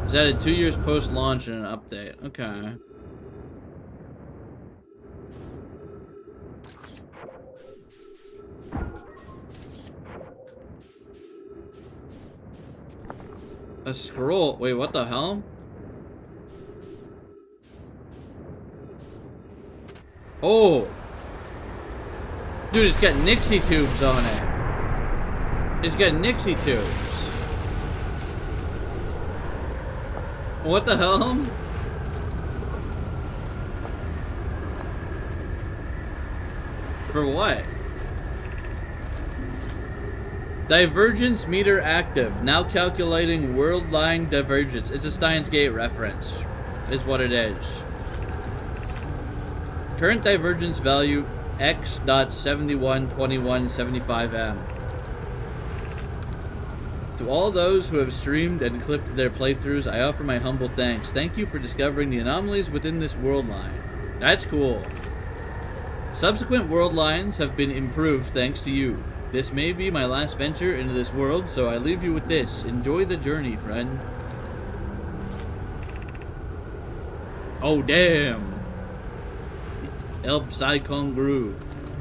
It's added 2 years post-launch and an update. Okay. A scroll. Wait, what the hell? Oh. Dude, it's got Nixie tubes on it. It's got Nixie tubes. What the hell? For what? Divergence meter active. Now calculating world line divergence. It's a Steins Gate reference, is what it is. Current divergence value x.712175m. To all those who have streamed and clipped their playthroughs, I offer my humble thanks. Thank you for discovering the anomalies within this world line. That's cool. Subsequent world lines have been improved thanks to you. This may be my last venture into this world, so I leave you with this. Enjoy the journey, friend. Oh, damn. El Psychon Gru.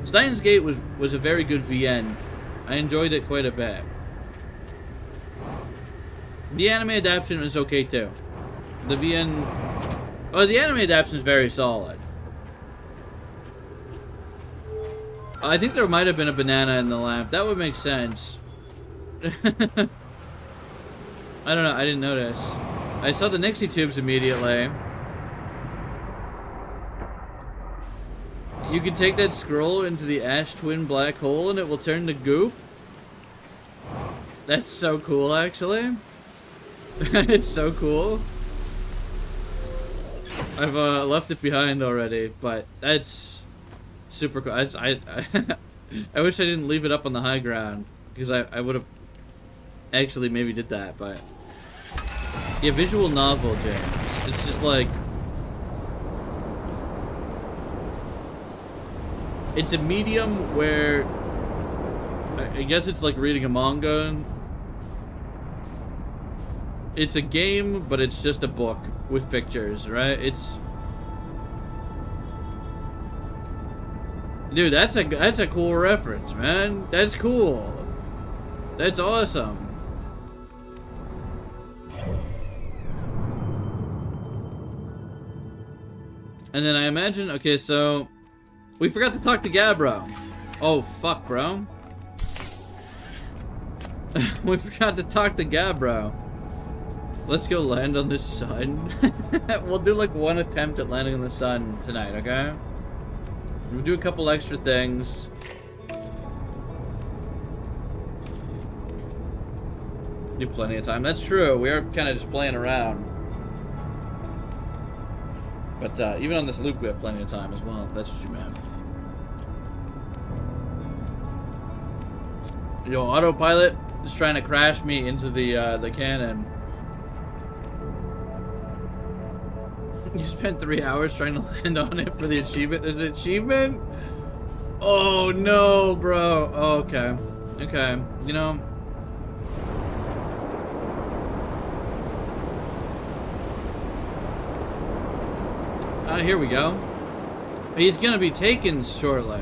Steins Gate was a very good VN. I enjoyed it quite a bit. The anime adaptation was okay, too. The VN... Oh, the anime adaptation is very solid. I think there might have been a banana in the lamp. That would make sense. I don't know. I didn't notice. I saw the Nixie tubes immediately. You can take that scroll into the ash twin black hole and it will turn to goop. That's so cool, actually. It's so cool. I've left it behind already, but that's... super cool. I wish I didn't leave it up on the high ground, because I would have actually maybe did that, but yeah, visual novel, James. It's just like it's a medium where I guess it's like reading a manga. It's a game, but it's just a book with pictures, right? Dude, that's a cool reference, man. That's cool. That's awesome. And then I imagine, okay, so we forgot to talk to Gabbro. Oh fuck, bro. We forgot to talk to Gabbro. Let's go land on this sun. We'll do like one attempt at landing on the sun tonight, okay? We'll do a couple extra things. You have plenty of time. That's true. We are kind of just playing around. But even on this loop, we have plenty of time as well, if that's what you meant. Yo, autopilot is trying to crash me into the cannon. You spent 3 hours trying to land on it for the achievement. There's an achievement? Oh no, bro. Oh, okay. Okay. You know. Here we go. He's gonna be taken shortly.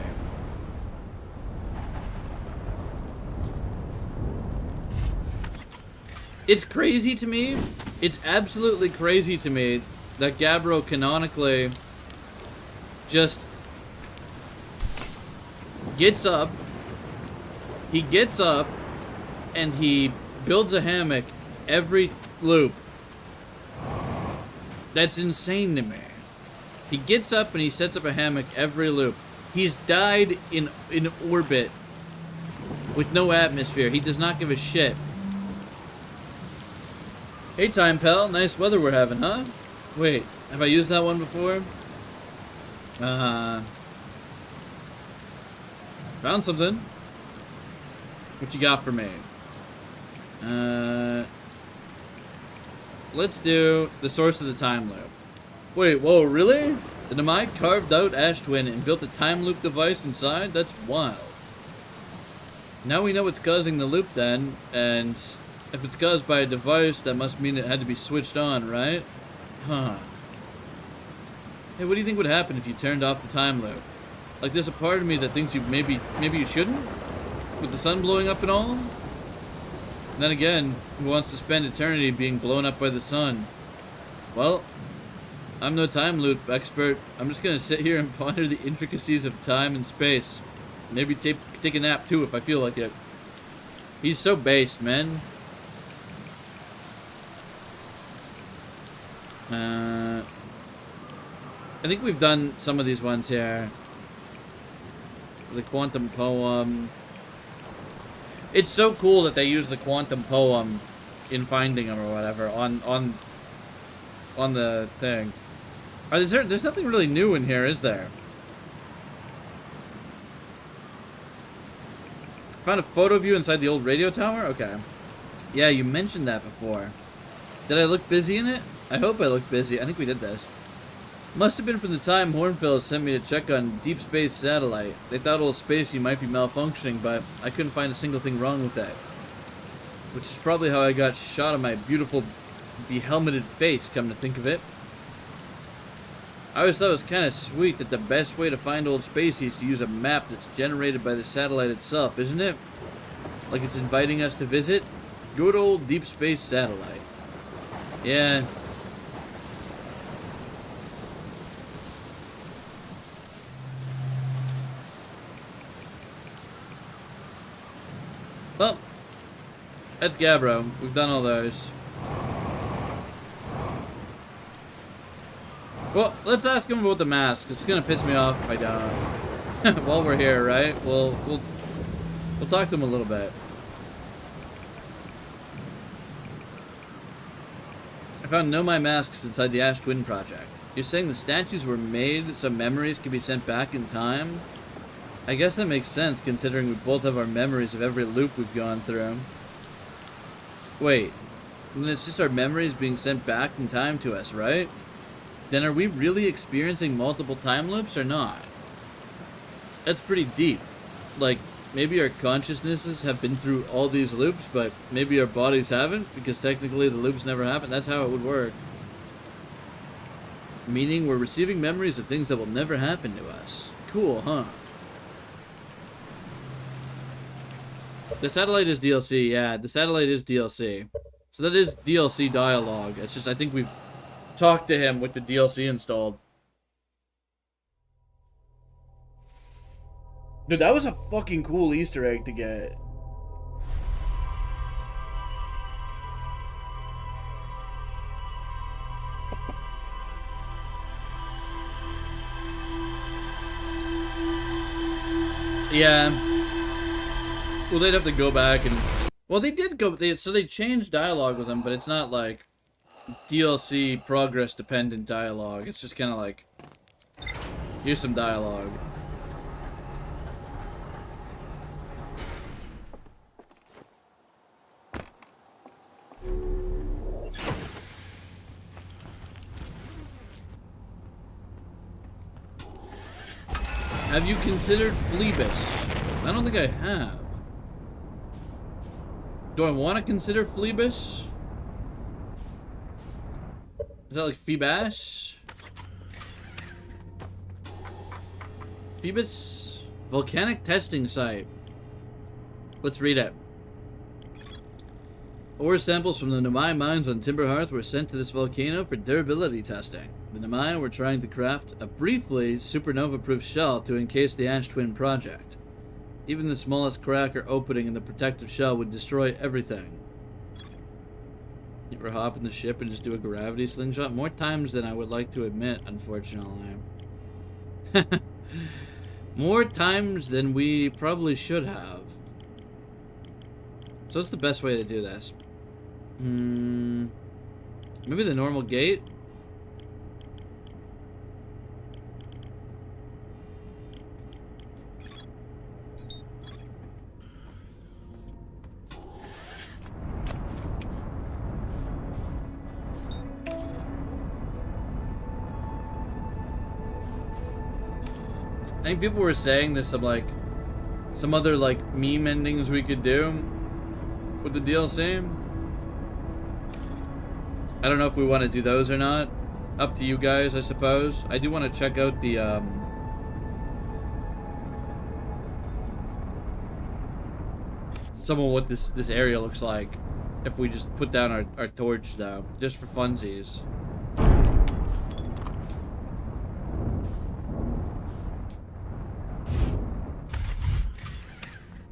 It's crazy to me. It's absolutely crazy to me that Gabbro canonically just gets up. He gets up and he builds a hammock every loop. That's insane to me. He gets up and he sets up a hammock every loop. He's died in orbit with no atmosphere. He does not give a shit. Hey, Time Pal. Nice weather we're having, huh? Wait, have I used that one before? Found something. What you got for me? Let's do the source of the time loop. Wait, whoa, really? The Namai carved out Ash Twin and built a time loop device inside? That's wild. Now we know what's causing the loop then, and if it's caused by a device, that must mean it had to be switched on, right? Huh. Hey, what do you think would happen if you turned off the time loop? Like, there's a part of me that thinks you maybe you shouldn't? With the sun blowing up and all? And then again, who wants to spend eternity being blown up by the sun? Well, I'm no time loop expert. I'm just gonna sit here and ponder the intricacies of time and space. Maybe take a nap too if I feel like it. He's so based, man. I think we've done some of these ones here. The quantum poem. It's so cool that they use the quantum poem in finding them or whatever on the thing. There's nothing really new in here, is there? Found a photo of you inside the old radio tower? Okay. Yeah, you mentioned that before. Did I look busy in it? I hope I looked busy. I think we did this. Must have been from the time Hornfels sent me to check on Deep Space Satellite. They thought old Spacey might be malfunctioning, but I couldn't find a single thing wrong with that. Which is probably how I got shot of my beautiful behelmeted face, come to think of it. I always thought it was kind of sweet that the best way to find old Spacey is to use a map that's generated by the satellite itself, isn't it? Like it's inviting us to visit? Good old Deep Space Satellite. Yeah. Well, that's Gabbro. We've done all those. Well, let's ask him about the mask. It's gonna piss me off if I don't. While we're here, right? We'll talk to him a little bit. I found No My Masks inside the Ash Twin project. You're saying the statues were made so memories can be sent back in time? I guess that makes sense, considering we both have our memories of every loop we've gone through. Wait, then it's just our memories being sent back in time to us, right? Then are we really experiencing multiple time loops or not? That's pretty deep. Like, maybe our consciousnesses have been through all these loops, but maybe our bodies haven't, because technically the loops never happened. That's how it would work. Meaning we're receiving memories of things that will never happen to us. Cool, huh? The satellite is DLC, yeah, the satellite is DLC. So that is DLC dialogue. It's just, I think we've talked to him with the DLC installed. Dude, that was a fucking cool Easter egg to get. Yeah. Well, they'd have to go back and... Well, they did go... So they changed dialogue with him, but it's not like DLC progress-dependent dialogue. It's just kind of like... Here's some dialogue. Have you considered Phoebus? I don't think I have. Do I want to consider Phoebus? Is that like Phoebus? Phoebus? Volcanic testing site. Let's read it. Ore samples from the Namai mines on Timber Hearth were sent to this volcano for durability testing. The Namai were trying to craft a briefly supernova-proof shell to encase the Ash Twin project. Even the smallest crack or opening in the protective shell would destroy everything. You ever hop in the ship and just do a gravity slingshot? More times than I would like to admit, unfortunately. More times than we probably should have. So what's the best way to do this? Maybe the normal gate? I think people were saying there's some other like meme endings we could do with the DLC. I don't know if we want to do those or not. Up to you guys, I suppose. I do want to check out the some of what this area looks like if we just put down our torch though, just for funsies.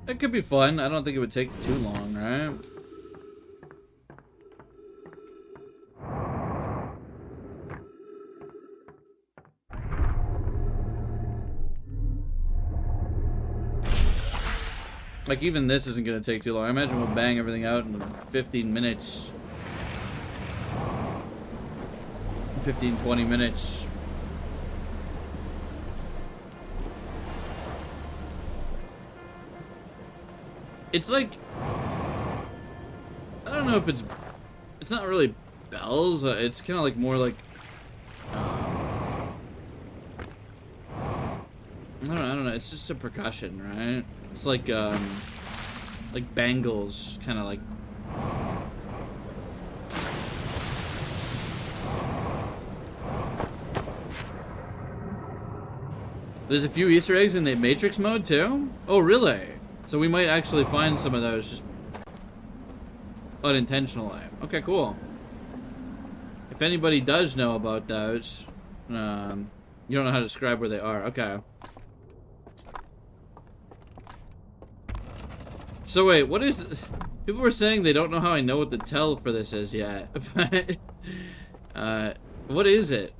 It could be fun. I don't think it would take too long, right? Like, even this isn't gonna take too long. I imagine we'll bang everything out in 15 minutes. 15, 20 minutes. It's like, I don't know if it's not really bells. It's kind of like more like, I don't know. It's just a percussion, right? It's like bangles, kind of like. There's a few Easter eggs in the Matrix mode too. Oh, really? So we might actually find some of those just unintentionally. Okay, cool. If anybody does know about those, you don't know how to describe where they are. Okay. So wait, what is this? People were saying they don't know how I know what the tell for this is yet. What is it?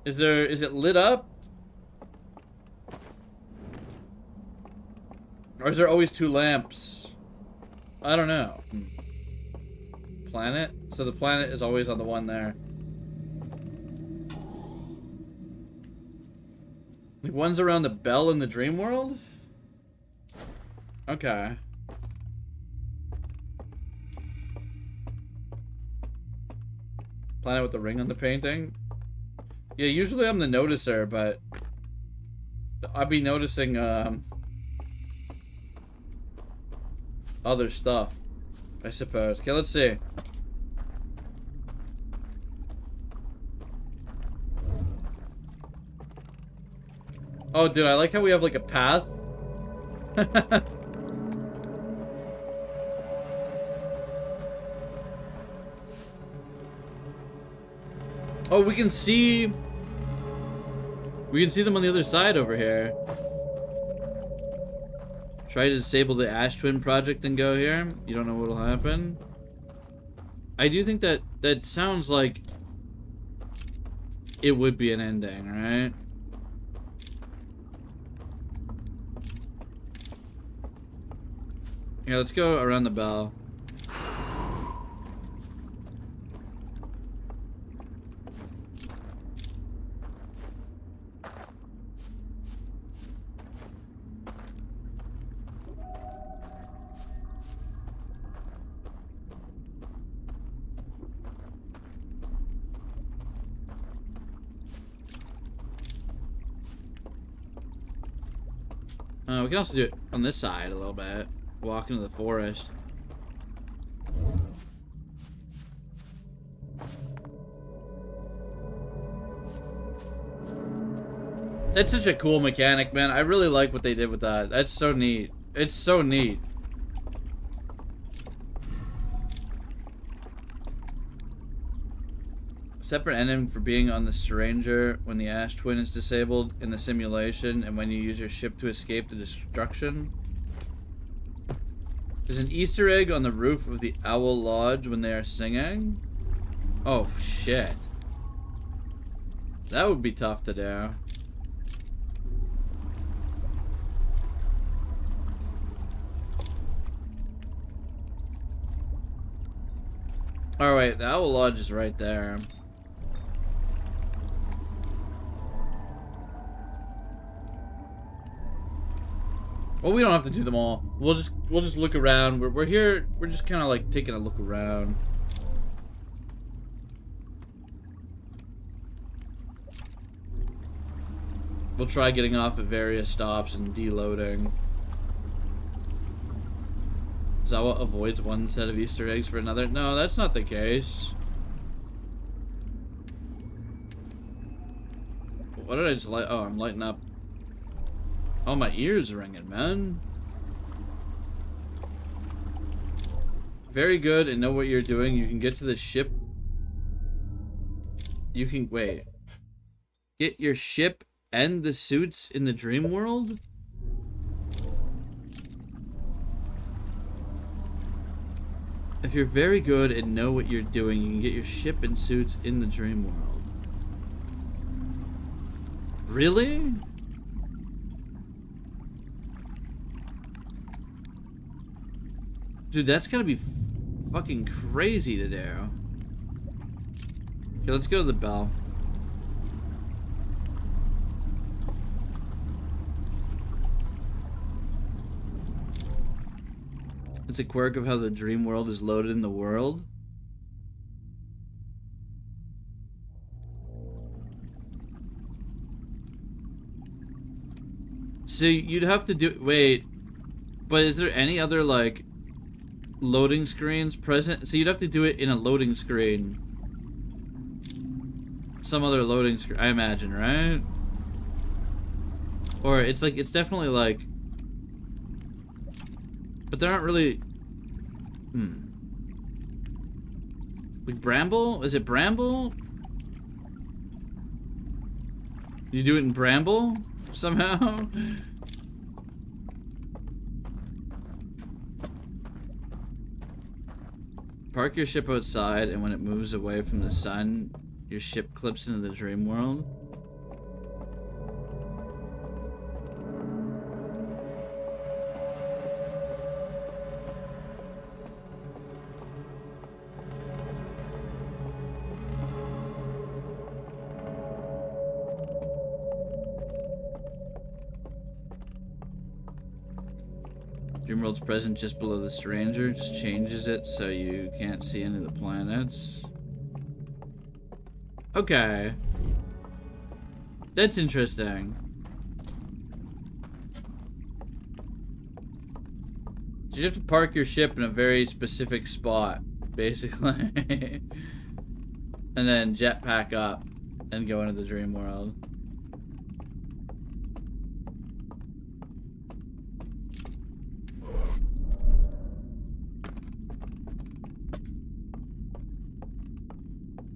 Is it lit up? Or is there always two lamps? I don't know. Planet? So the planet is always on the one there. Like one's around the bell in the dream world? Okay. Planet with the ring on the painting? Yeah, usually I'm the noticer, but I'll be noticing, other stuff, I suppose. Okay, let's see. Oh, dude, I like how we have like a path. Oh, we can see them on the other side over here. Try to disable the Ash Twin project and go here. You don't know what'll happen. I do think that sounds like it would be an ending, right? Yeah, let's go around the bell. We can also do it on this side a little bit. Walk into the forest. That's such a cool mechanic, man. I really like what they did with that. That's so neat. It's so neat. Separate ending for being on the Stranger when the Ash Twin is disabled in the simulation and when you use your ship to escape the destruction. There's an Easter egg on the roof of the Owl Lodge when they are singing. Oh, shit. That would be tough to do. Alright, the Owl Lodge is right there. Well, we don't have to do them all. We'll just look around. We're here. We're just kind of like taking a look around. We'll try getting off at various stops and deloading. ZAWA avoids one set of Easter eggs for another. No, that's not the case. What did I just light? Oh, I'm lighting up. Oh, my ears are ringing, man. Very good and know what you're doing. You can get to the ship. You can, wait. Get your ship and the suits in the dream world? If you're very good and know what you're doing, you can get your ship and suits in the dream world. Really? Dude, that's gotta be fucking crazy to do. Okay, let's go to the bell. It's a quirk of how the dream world is loaded in the world. So you'd have to do, wait, but is there any other like loading screens present? So you'd have to do it in a loading screen. Some other loading screen, I imagine, right? Or it's like, it's definitely like, but there aren't really, like Bramble? Is it Bramble? You do it in Bramble somehow? Park your ship outside, and when it moves away from the sun, your ship clips into the dream world. Dreamworld's present just below the Stranger, just changes it so you can't see any of the planets. Okay. That's interesting. So you have to park your ship in a very specific spot, basically. And then jetpack up and go into the dream world.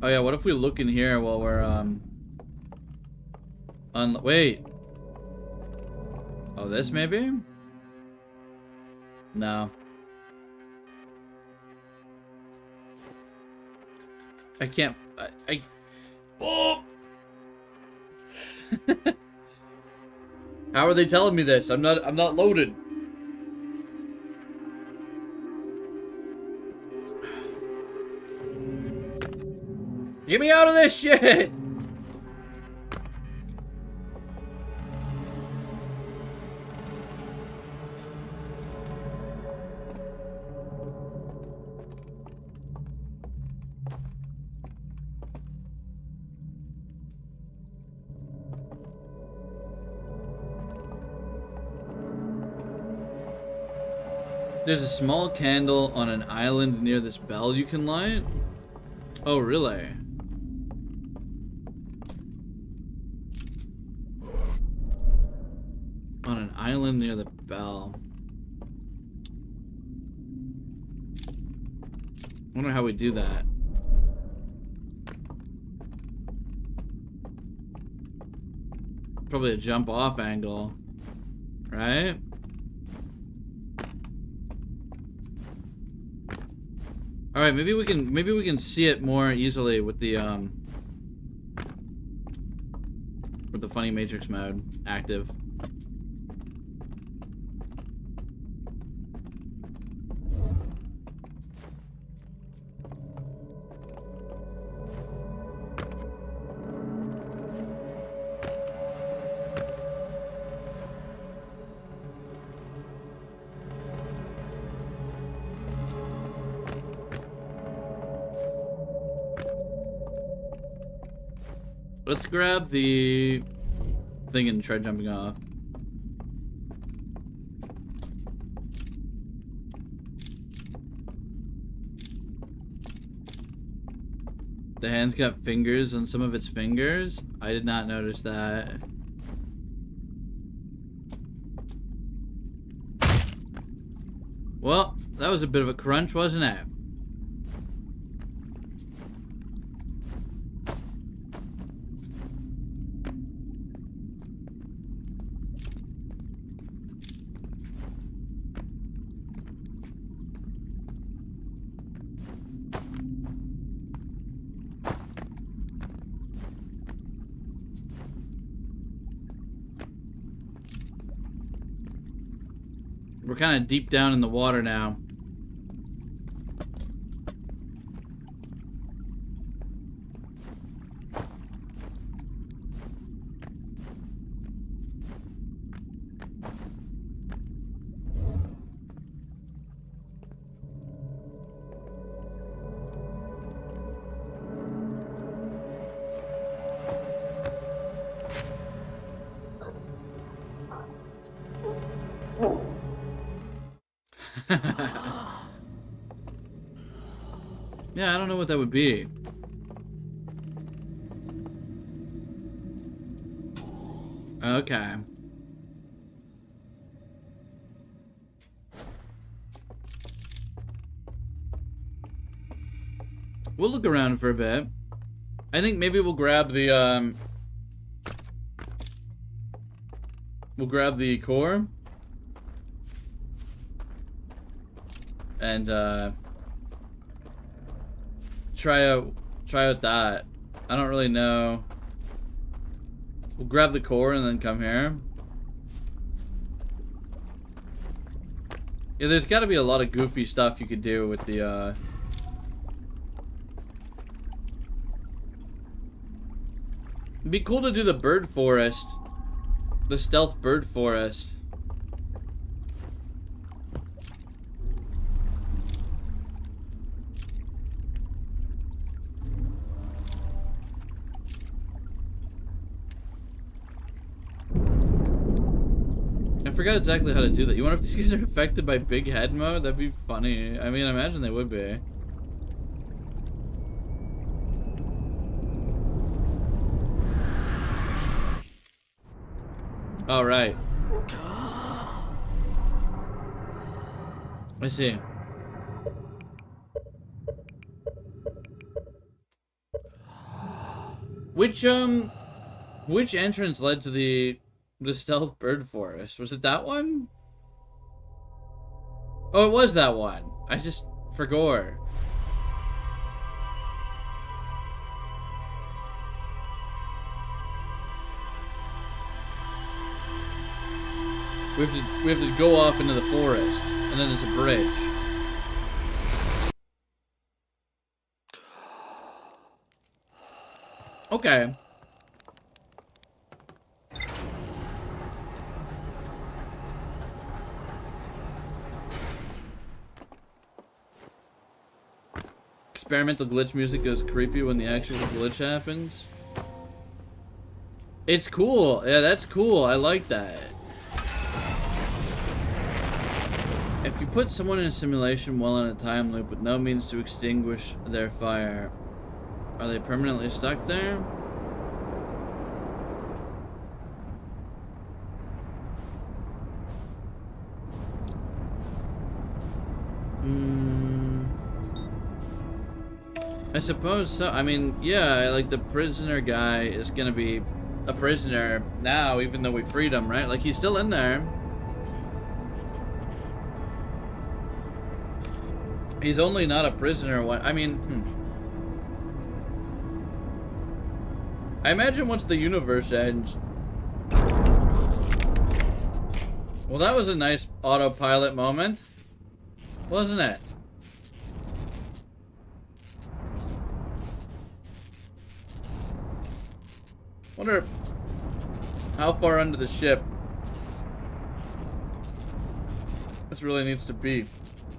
Oh yeah, what if we look in here while we're, wait. Oh, this maybe? No. I can't, oh! How are they telling me this? I'm not loaded. Get me out of this shit! There's a small candle on an island near this bell you can light. Oh, really? On an island near the bell. I wonder how we do that. Probably a jump off angle, right? All right, maybe we can see it more easily with the funny matrix mode active. Let's grab the thing and try jumping off. The hand's got fingers on some of its fingers. I did not notice that. Well, that was a bit of a crunch, wasn't it? We're kind of deep down in the water now. Yeah, I don't know what that would be. Okay. We'll look around for a bit. I think maybe we'll grab the core. And try out that. I don't really know. We'll grab the core and then come here. Yeah, there's got to be a lot of goofy stuff you could do with the It'd be cool to do the bird forest. The stealth bird forest. I forgot exactly how to do that. You wonder if these guys are affected by big head mode? That'd be funny. I mean, I imagine they would be. All right. I see. Which entrance led to the stealth bird forest? Was it that one? Oh, it was that one. I just forgot. We have to go off into the forest, and then there's a bridge. Okay. Experimental glitch music goes creepy when the actual glitch happens. It's cool. Yeah, that's cool. I like that. If you put someone in a simulation while in a time loop with no means to extinguish their fire, are they permanently stuck there? I suppose so. I mean, yeah, like the prisoner guy is gonna be a prisoner now, even though we freed him, right? Like, he's still in there. He's only not a prisoner when, I mean, I imagine once the universe ends. Well, that was a nice autopilot moment, wasn't it? Wonder how far under the ship this really needs to be.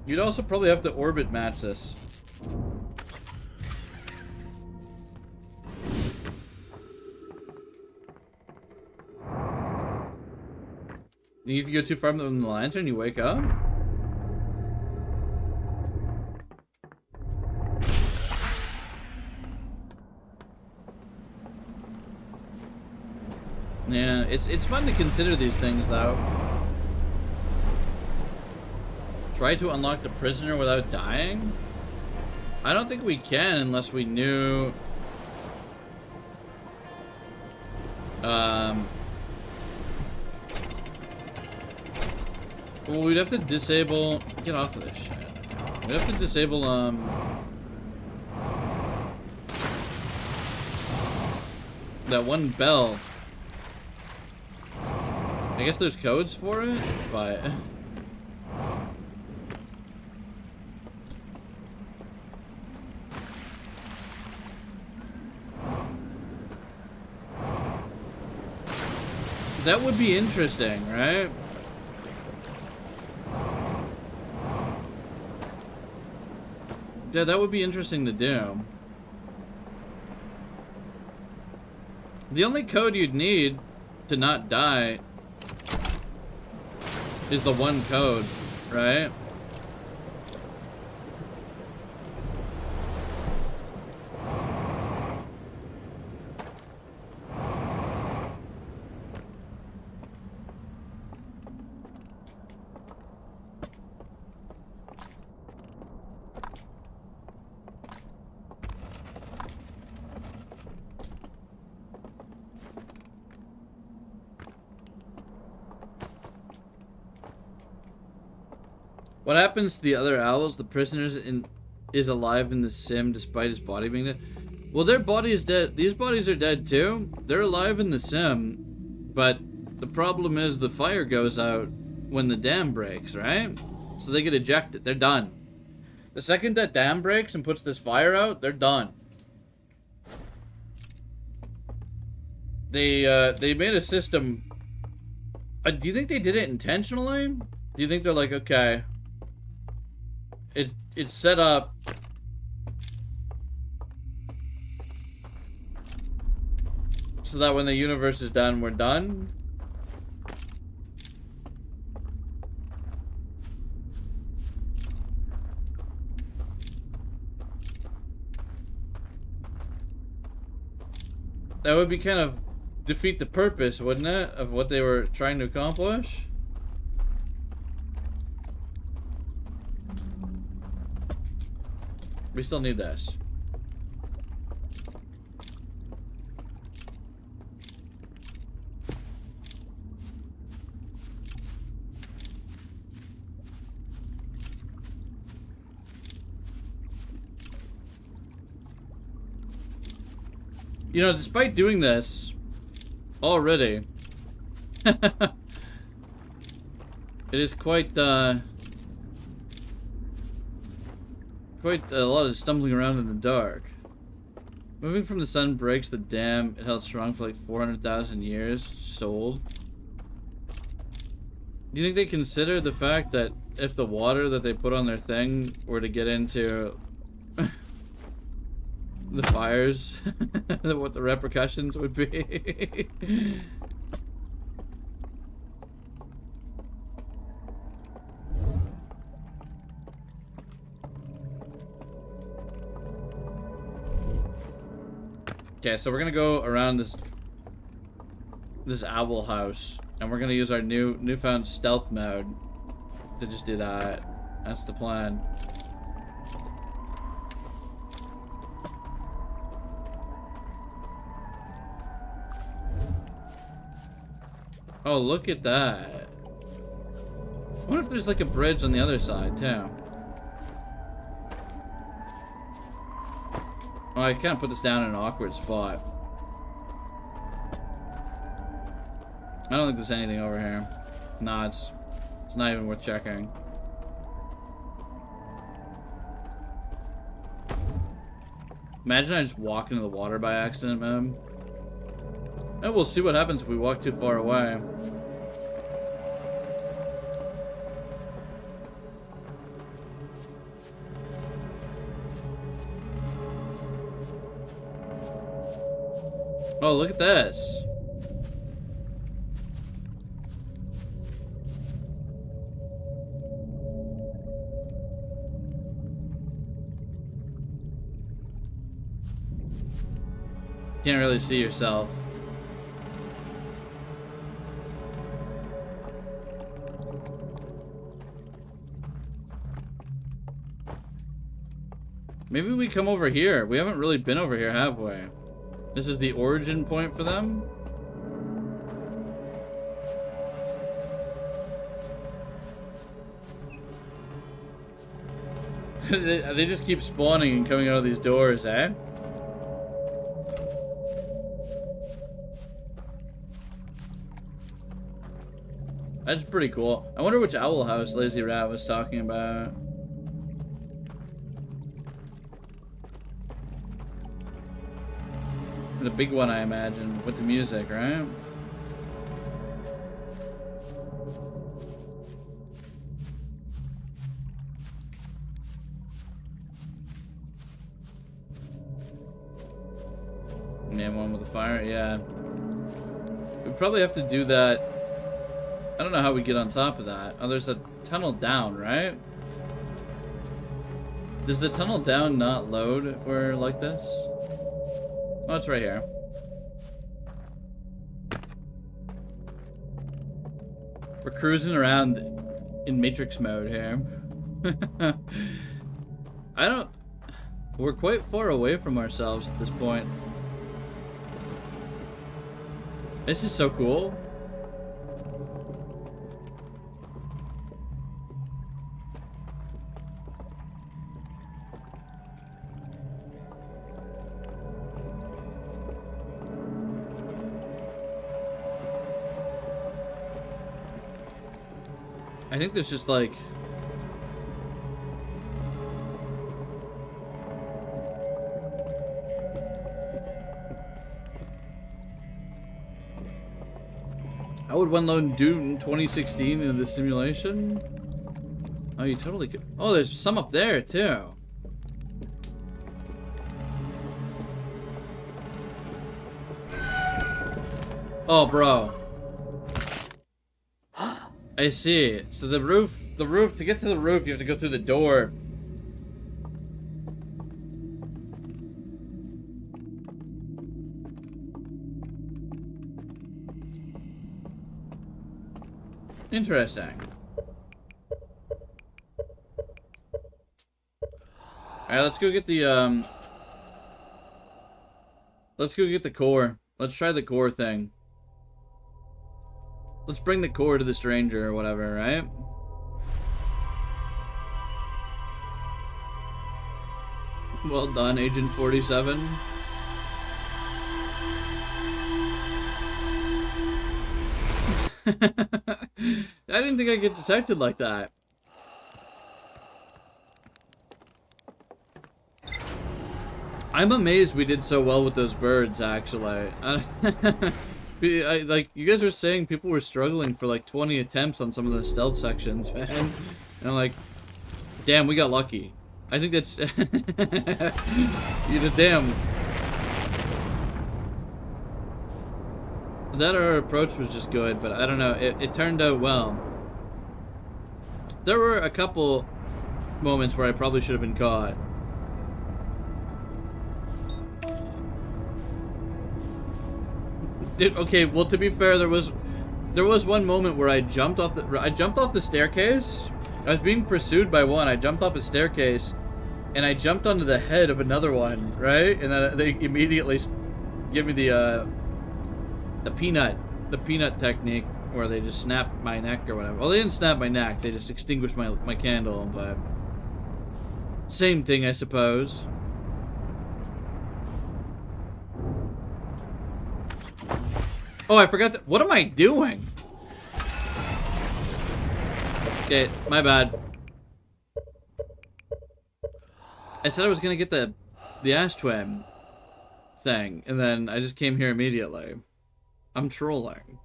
You'd also probably have to orbit match this. If you go too far from the lantern, you wake up? Yeah, it's fun to consider these things, though. Try to unlock the prisoner without dying? I don't think we can unless we knew... Well, we'd have to disable... Get off of this shit. We'd have to disable, that one bell. I guess there's codes for it, but... That would be interesting, right? Yeah, that would be interesting to do. The only code you'd need to not die is the one code, right? What happens to the other owls? The prisoners is alive in the sim despite his body being dead. Well, their body is dead. These bodies are dead too. They're alive in the sim, but the problem is the fire goes out when the dam breaks, right? So they get ejected. They're done. The second that dam breaks and puts this fire out, they're done. They made a system. Do you think they did it intentionally? Do you think they're like, okay, it's set up so that when the universe is done, we're done? That would be kind of defeat the purpose, wouldn't it, of what they were trying to accomplish? We still need this. You know, despite doing this already, it is quite a lot of stumbling around in the dark. Moving from the sun breaks the dam. It held strong for like 400,000 years. It's just old. Do you think they consider the fact that if the water that they put on their thing were to get into the fires, what the repercussions would be? Okay, so we're gonna go around this owl house, and we're gonna use our newfound stealth mode to just do that. That's the plan. Oh, look at that. I wonder if there's like a bridge on the other side, too. Oh, I can't put this down in an awkward spot. I don't think there's anything over here. Nah, it's not even worth checking. Imagine I just walk into the water by accident, man. And we'll see what happens if we walk too far away. Oh, look at this. Can't really see yourself. Maybe we come over here. We haven't really been over here, have we? This is the origin point for them? They just keep spawning and coming out of these doors, eh? That's pretty cool. I wonder which owl house Lazy Rat was talking about. The big one, I imagine, with the music, right? Yeah, one with the fire, yeah. We probably have to do that. I don't know how we get on top of that. Oh, there's a tunnel down, right? Does the tunnel down not load if we're like this? Oh, it's right here. We're cruising around in Matrix mode here. We're quite far away from ourselves at this point. This is so cool. I think there's just like... How would one load Dune 2016 in the simulation? Oh, you totally could. Oh, there's some up there too. Oh, bro. I see. So the roof, to get to the roof, you have to go through the door. Interesting. Alright, let's go get the, let's go get the core. Let's try the core thing. Let's bring the core to the stranger or whatever, right? Well done, Agent 47. I didn't think I'd get detected like that. I'm amazed we did so well with those birds, actually. Like, you guys were saying people were struggling for like 20 attempts on some of the stealth sections, man. And I'm like, damn, we got lucky. I think that's... you know, damn. That our approach was just good, but I don't know. It turned out well. There were a couple moments where I probably should have been caught. Okay, well, to be fair, there was one moment where I jumped off the staircase. I was being pursued by one. I jumped off a staircase, and I jumped onto the head of another one, right? And then they immediately give me the peanut technique. Or they just snap my neck or whatever. Well, they didn't snap my neck. They just extinguished my candle, but... Same thing, I suppose. Oh, I forgot to... What am I doing? Okay, my bad. I said I was gonna get the ash twin thing, and then I just came here immediately. I'm trolling.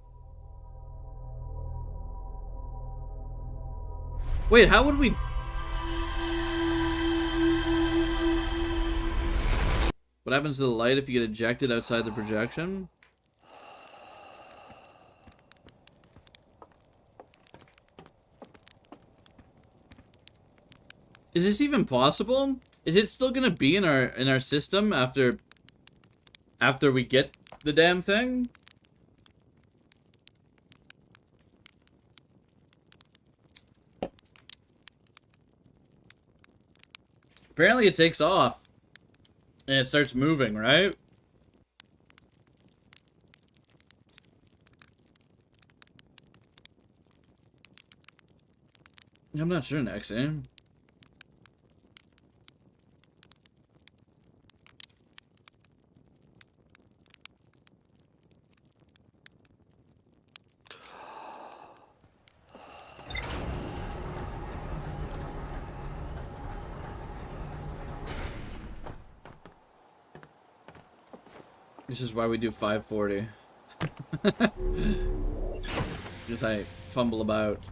Wait, how would we... What happens to the light if you get ejected outside the projection? Is this even possible? Is it still gonna be in our system after we get the damn thing? Apparently it takes off and it starts moving, right? I'm not sure, Nexie. This is why we do 540. Because I fumble about.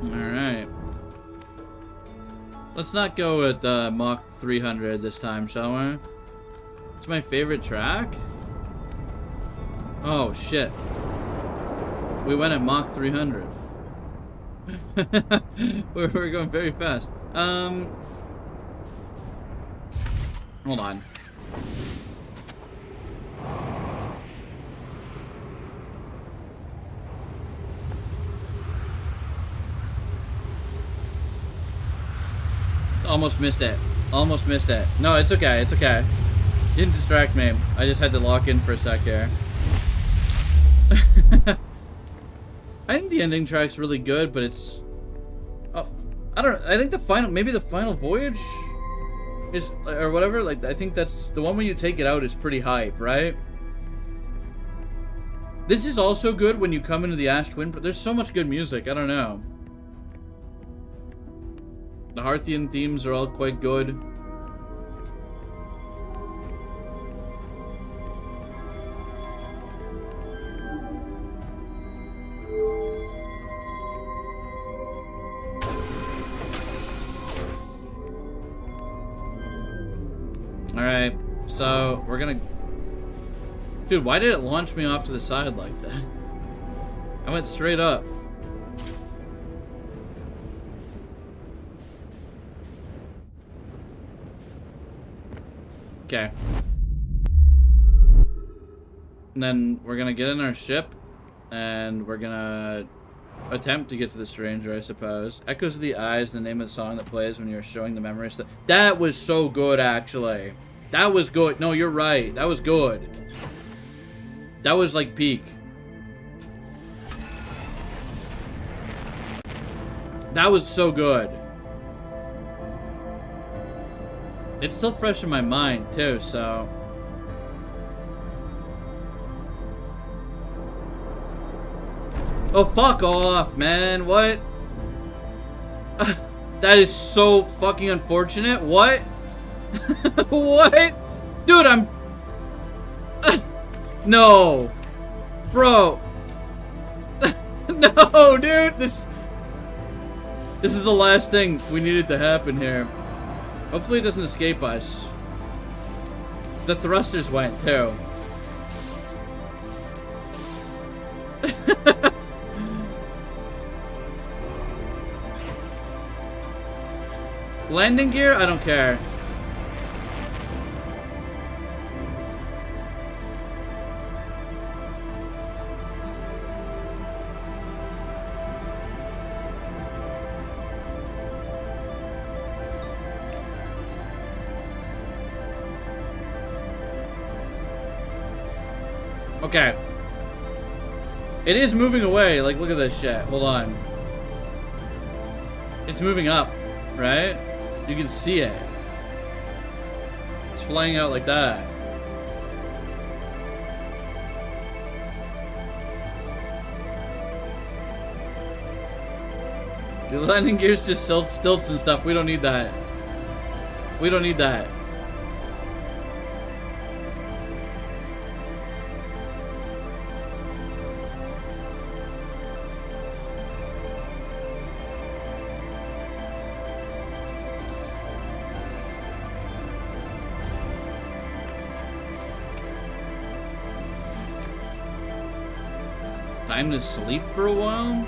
Alright. Let's not go with Mach 300 this time, shall we? It's my favorite track? Oh, shit. We went at Mach 300. We're going very fast. Hold on. Almost missed it. Almost missed it. No, it's okay. It's okay. Didn't distract me. I just had to lock in for a sec here. I think the ending track's really good, but it's... Oh, I don't know. I think the final... Maybe the final voyage is... Or whatever. Like, I think that's... The one when you take it out is pretty hype, right? This is also good when you come into the Ash Twin, but there's so much good music. I don't know. The Hearthian themes are all quite good. Alright, so we're gonna... Dude, why did it launch me off to the side like that? I went straight up. Okay. And then we're gonna get in our ship, and we're gonna attempt to get to the stranger, I suppose. Echoes of the Eyes, the name of the song that plays when you're showing the memories. That was so good, actually. That was good. No, you're right. That was good. That was like peak. That was so good. It's still fresh in my mind, too, so... Oh, fuck off, man. What? That is so fucking unfortunate. What? What? Dude, I'm... No. Bro. No, dude. This is the last thing we needed to happen here. Hopefully it doesn't escape us. The thrusters went, too. Landing gear? I don't care. Okay. It is moving away. Like, look at this shit. Hold on. It's moving up, right? You can see it. It's flying out like that. The landing gear's just stilts and stuff. We don't need that. We don't need that. Time to sleep for a while?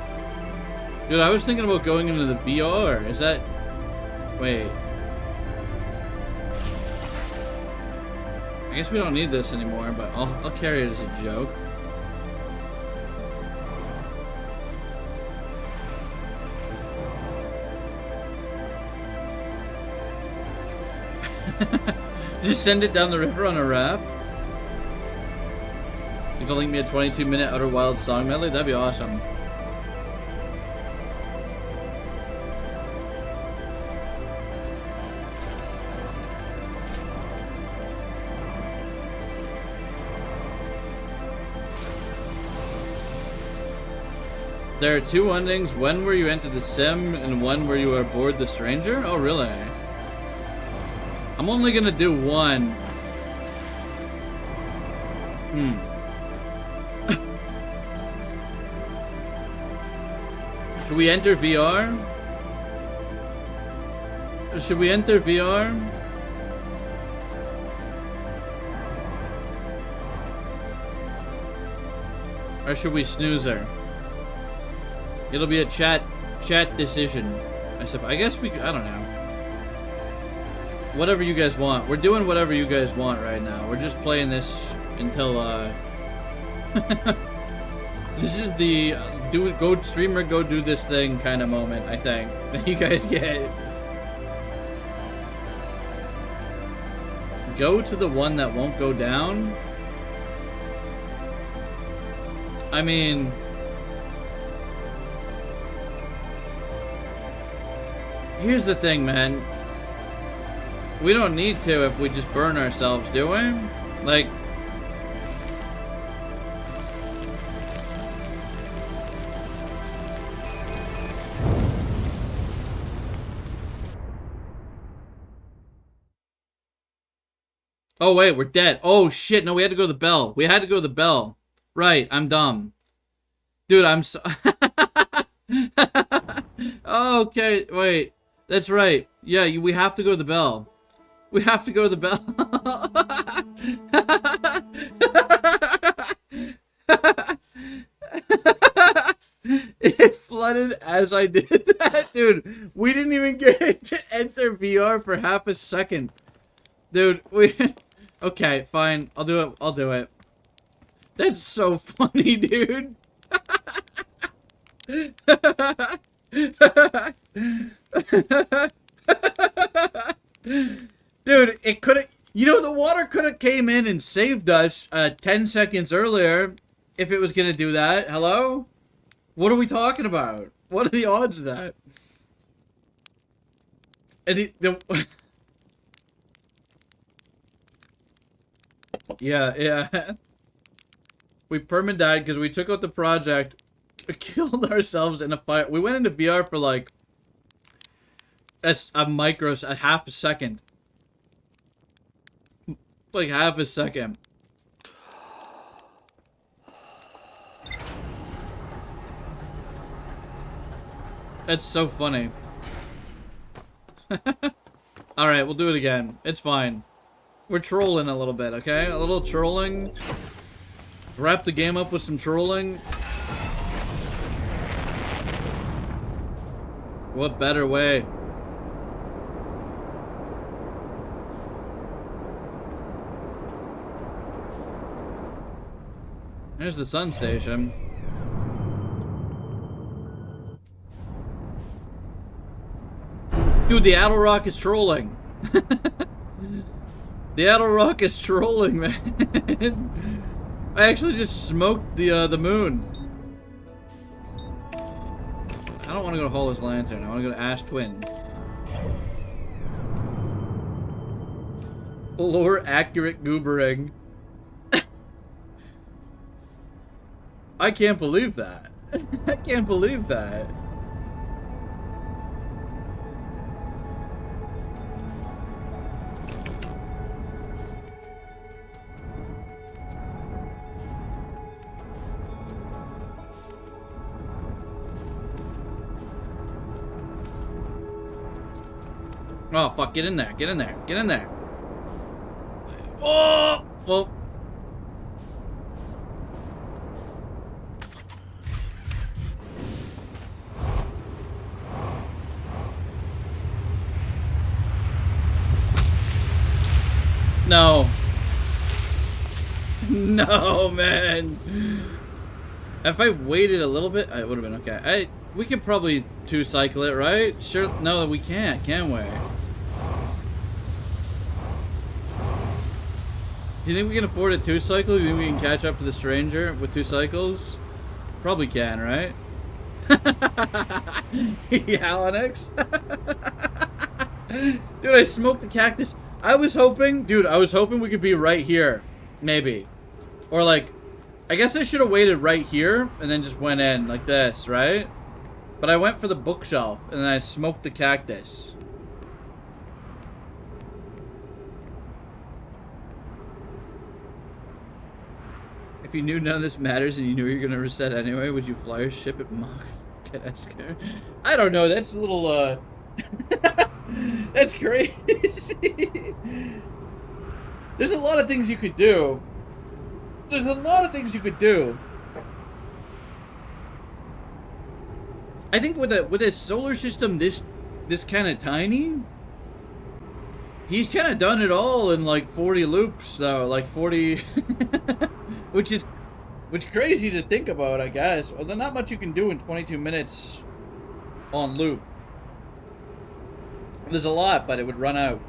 Dude, I was thinking about going into the VR. Is that... Wait. I guess we don't need this anymore, but I'll carry it as a joke. Just send it down the river on a raft? You can link me a 22-minute Outer Wilds song medley? That'd be awesome. There are two endings. One where you enter the sim and one where you are aboard the stranger? Oh, really? I'm only gonna do one. Should we enter VR? Should we enter VR? Or should we snooze her? It'll be a chat decision. I guess we could, I don't know. Whatever you guys want. We're doing whatever you guys want right now. We're just playing this until this is the go streamer go do this thing kind of moment, I think. That you guys get. Go to the one that won't go down? I mean, here's the thing, man. We don't need to if we just burn ourselves, do we? Like... Oh, wait, we're dead. Oh, shit. No, we had to go to the bell. We had to go to the bell. Right, I'm dumb. Dude, I'm so... Okay, wait. That's right. Yeah, we have to go to the bell. We have to go to the bell. It flooded as I did that. Dude, we didn't even get to enter VR for half a second. Dude, we... Okay, fine. I'll do it. I'll do it. That's so funny, dude. Dude, it could've... You know, the water could've came in and saved us 10 seconds earlier if it was gonna do that. Hello? What are we talking about? What are the odds of that? And yeah. We perma-died because we took out the project killed ourselves in a fire. We went into VR for like a half a second. Like half a second. That's so funny. Alright, we'll do it again. It's fine. We're trolling a little bit, okay? A little trolling. Wrap the game up with some trolling. What better way? There's the sun station. Dude, the Adel Rock is trolling. The Adel Rock is trolling, man. I actually just smoked the moon. I don't want to go to Hollis Lantern. I want to go to Ash Twin. Lore accurate goobering. I can't believe that. I can't believe that. Oh, fuck, get in there, get in there, get in there. Oh! Well. No. No, man. If I waited a little bit, it would have been okay. We could probably two-cycle it, right? Sure. No, we can't, can we? Do you think we can afford a two-cycle? Do you think we can catch up to the stranger with 2 cycles? Probably can, right? Yeah, Onyx? Dude, I smoked the cactus. I was hoping we could be right here. Maybe. Or like, I guess I should have waited right here and then just went in like this, right? But I went for the bookshelf and then I smoked the cactus. If you knew none of this matters and you knew you were gonna reset anyway, would you flyer ship it Mach? I don't know, that's a little that's crazy. There's a lot of things you could do. There's a lot of things you could do. I think with a solar system this kind of tiny, he's kind of done it all in like 40 loops though, like 40 which is crazy to think about, I guess. Well, there's not much you can do in 22 minutes on loop. There's a lot, but it would run out.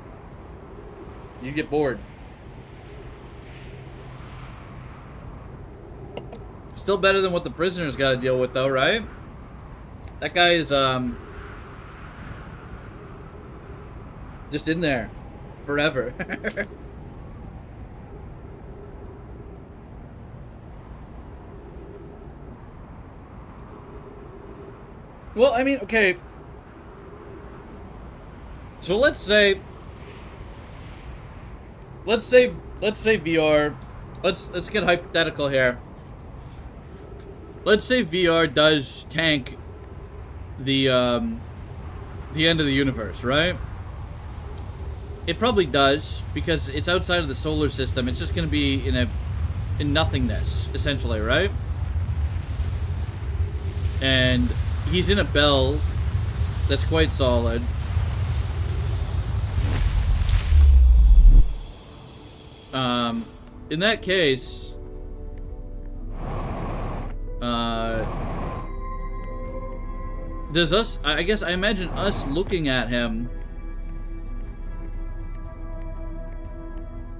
You'd get bored. Still better than what the prisoners got to deal with, though, right? That guy is just in there forever. Well, I mean, okay. So let's say VR. Let's get hypothetical here. Let's say VR does tank the end of the universe, right? It probably does because it's outside of the solar system. It's just going to be in nothingness, essentially, right? And he's in a bell that's quite solid. In that case, does us, I guess I imagine us looking at him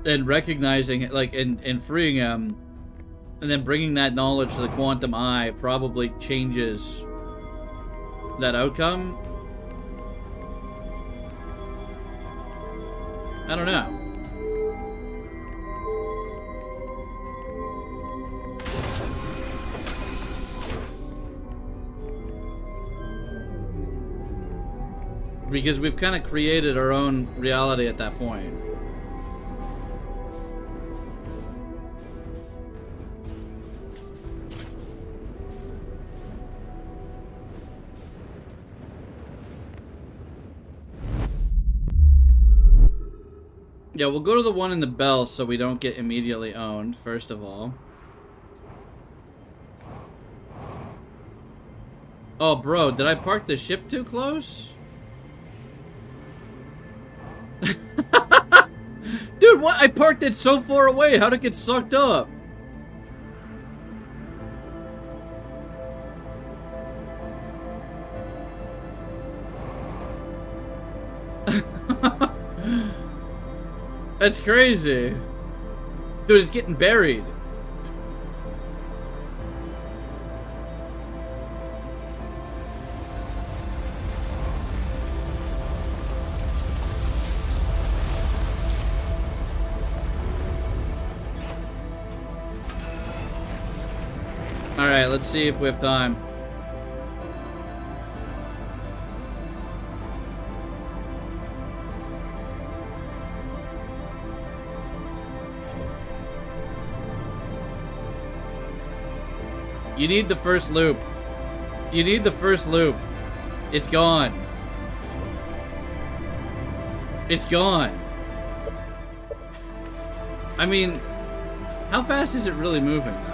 and recognizing it, like, and freeing him, and then bringing that knowledge to the quantum eye probably changes that outcome. I don't know. Because we've kind of created our own reality at that point. Yeah, we'll go to the one in the bell so we don't get immediately owned, first of all. Oh, bro, did I park the ship too close? Dude, what? I parked it so far away. How'd it get sucked up? That's crazy. Dude, it's getting buried. Alright, let's see if we have time. You need the first loop. You need the first loop. It's gone. It's gone. I mean, how fast is it really moving now?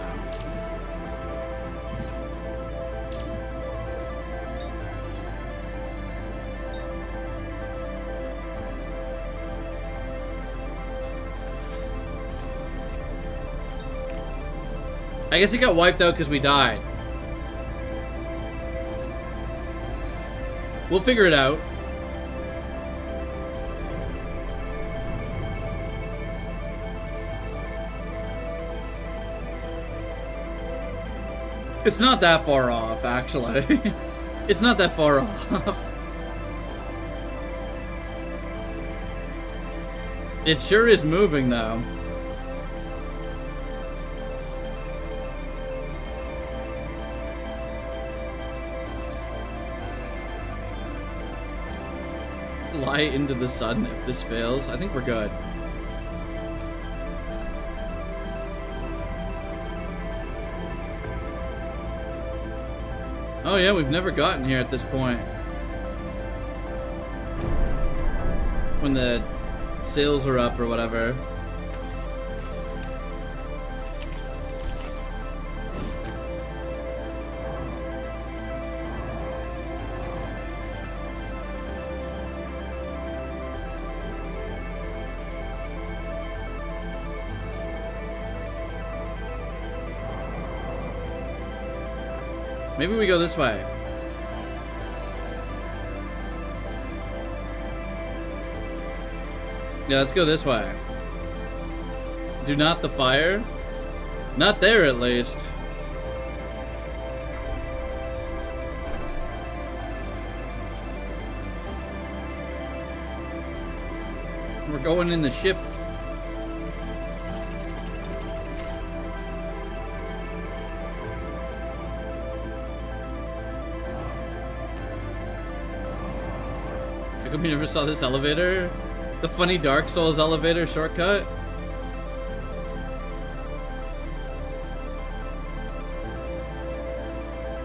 I guess it got wiped out because we died. We'll figure it out. It's not that far off, actually. It's not that far off. It sure is moving, though. Fly into the sun if this fails. I think we're good. Oh yeah, we've never gotten here at this point. When the sails are up or whatever. Maybe we go this way. Yeah, let's go this way. Do not the fire? Not there, at least. We're going in the ship. How come you never saw this elevator? The funny Dark Souls elevator shortcut?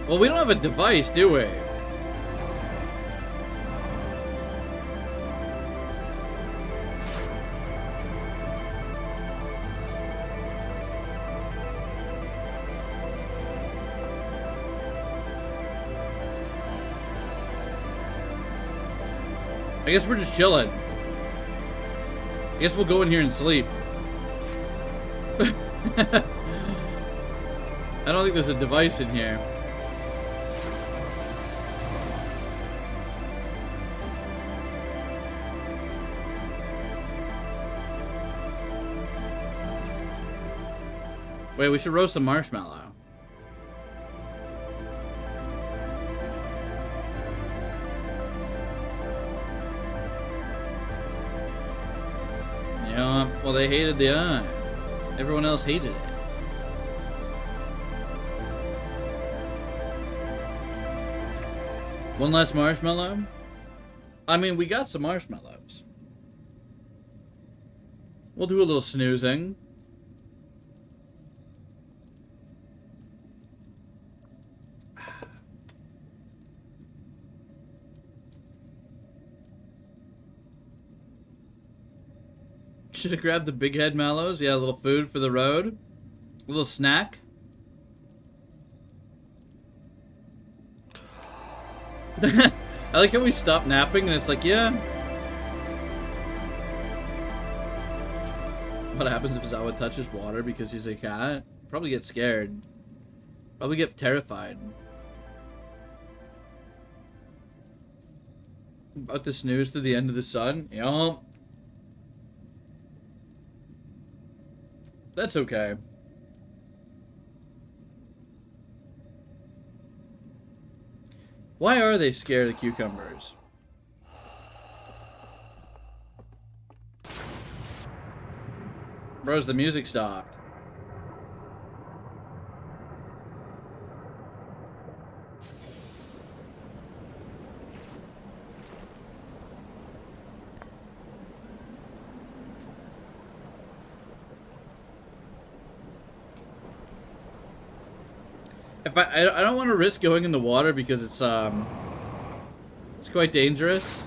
Well, we don't have a device, do we? I guess we're just chilling. I guess we'll go in here and sleep. I don't think there's a device in here. Wait, we should roast a marshmallow. Yeah, well, they hated the eye. Everyone else hated it. One last marshmallow? I mean, we got some marshmallows. We'll do a little snoozing. Should have grabbed the big head mallows. Yeah, a little food for the road. A little snack. I like how we stop napping and it's like, yeah. What happens if ZAWA touches water because he's a cat? Probably get scared. Probably get terrified. About to snooze to the end of the sun? Yup. That's okay. Why are they scared of cucumbers? Bros, the music stopped. If I don't want to risk going in the water because it's quite dangerous.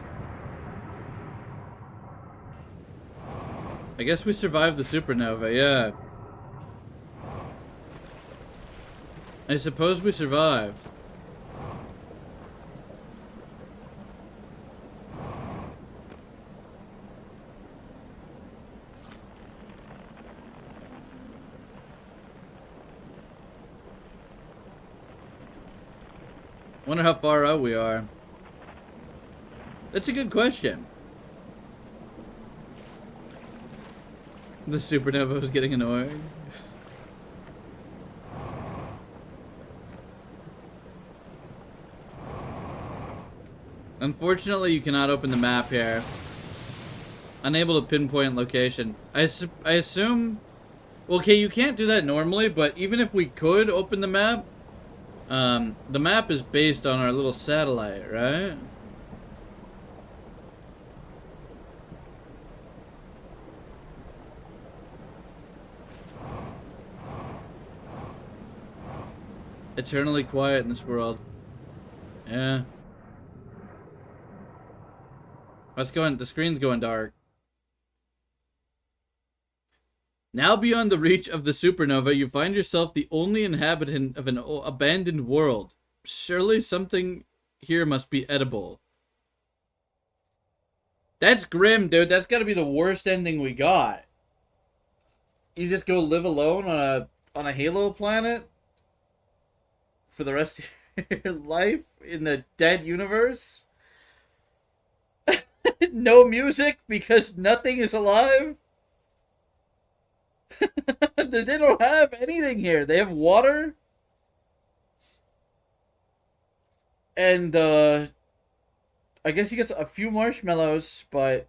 I guess we survived the supernova, yeah. I suppose we survived. Wonder how far out we are. That's a good question. The supernova was getting annoying. Unfortunately, you cannot open the map here. Unable to pinpoint location. I assume... Well, okay, you can't do that normally, but even if we could open the map, the map is based on our little satellite, right? Eternally quiet in this world. Yeah. What's going? The screen's going dark. Now beyond the reach of the supernova, you find yourself the only inhabitant of an abandoned world. Surely something here must be edible. That's grim, dude. That's gotta be the worst ending we got. You just go live alone on a Halo planet for the rest of your life in a dead universe? No music because nothing is alive? They don't have anything here. They have water. And, I guess you get a few marshmallows, but...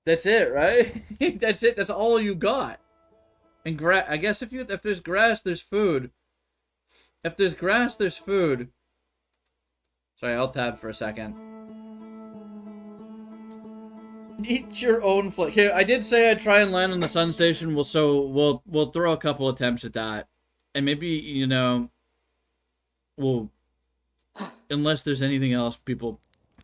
That's it, right? That's it. That's all you got. And I guess if there's grass, there's food. If there's grass, there's food. Sorry, I'll tab for a second. Eat your own flick. Here, I did say I'd try and land on the sun station. We'll throw a couple attempts at that, and maybe, you know, unless there's anything else people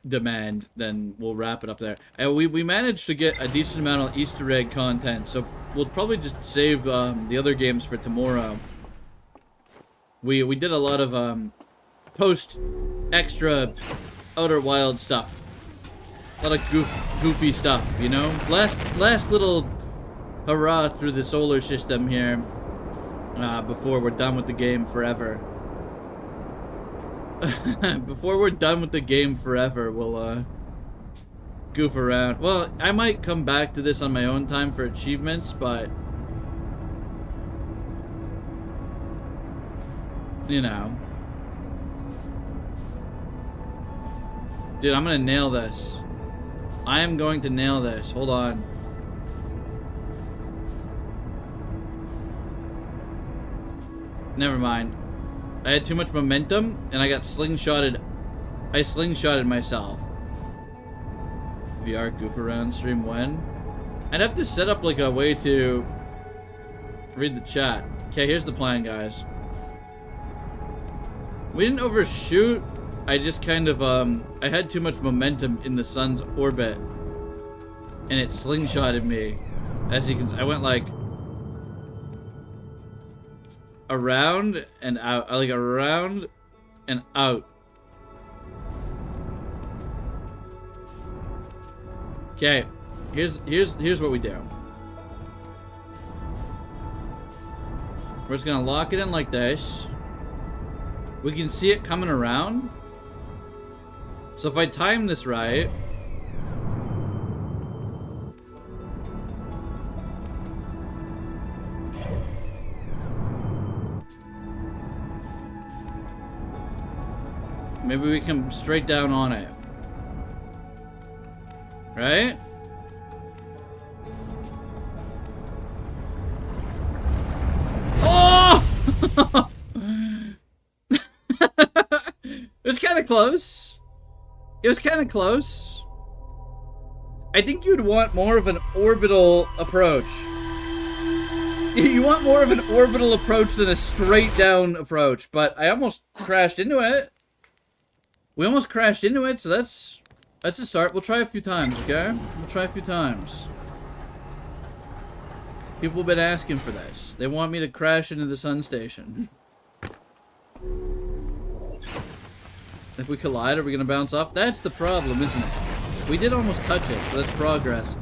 demand, then we'll wrap it up there. We managed to get a decent amount of Easter egg content, so we'll probably just save the other games for tomorrow. We did a lot of post extra Outer Wild stuff. A lot of goofy stuff, you know? Last little hurrah through the solar system here before we're done with the game forever. Before we're done with the game forever, we'll goof around. Well, I might come back to this on my own time for achievements, but you know. Dude, I'm gonna nail this. I am going to nail this. Hold on. Never mind. I had too much momentum, and I got slingshotted I slingshotted myself. VR goof around stream when? I'd have to set up like a way to read the chat. Okay, here's the plan, guys. We didn't overshoot. I just kind of, I had too much momentum in the sun's orbit. And it slingshotted me. As you can see, I went like around and out. Like around and out. Okay, here's what we do. We're just gonna lock it in like this. We can see it coming around. So if I time this right, maybe we can straight down on it. Right? Oh! It was kind of close. It was kind of close. I think you'd want more of an orbital approach. You want more of an orbital approach than a straight down approach, but I almost crashed into it. We almost crashed into it, so that's a start. We'll try a few times, okay? We'll try a few times. People have been asking for this. They want me to crash into the sun station. If we collide, are we gonna bounce off? That's the problem, isn't it? We did almost touch it, so that's progress.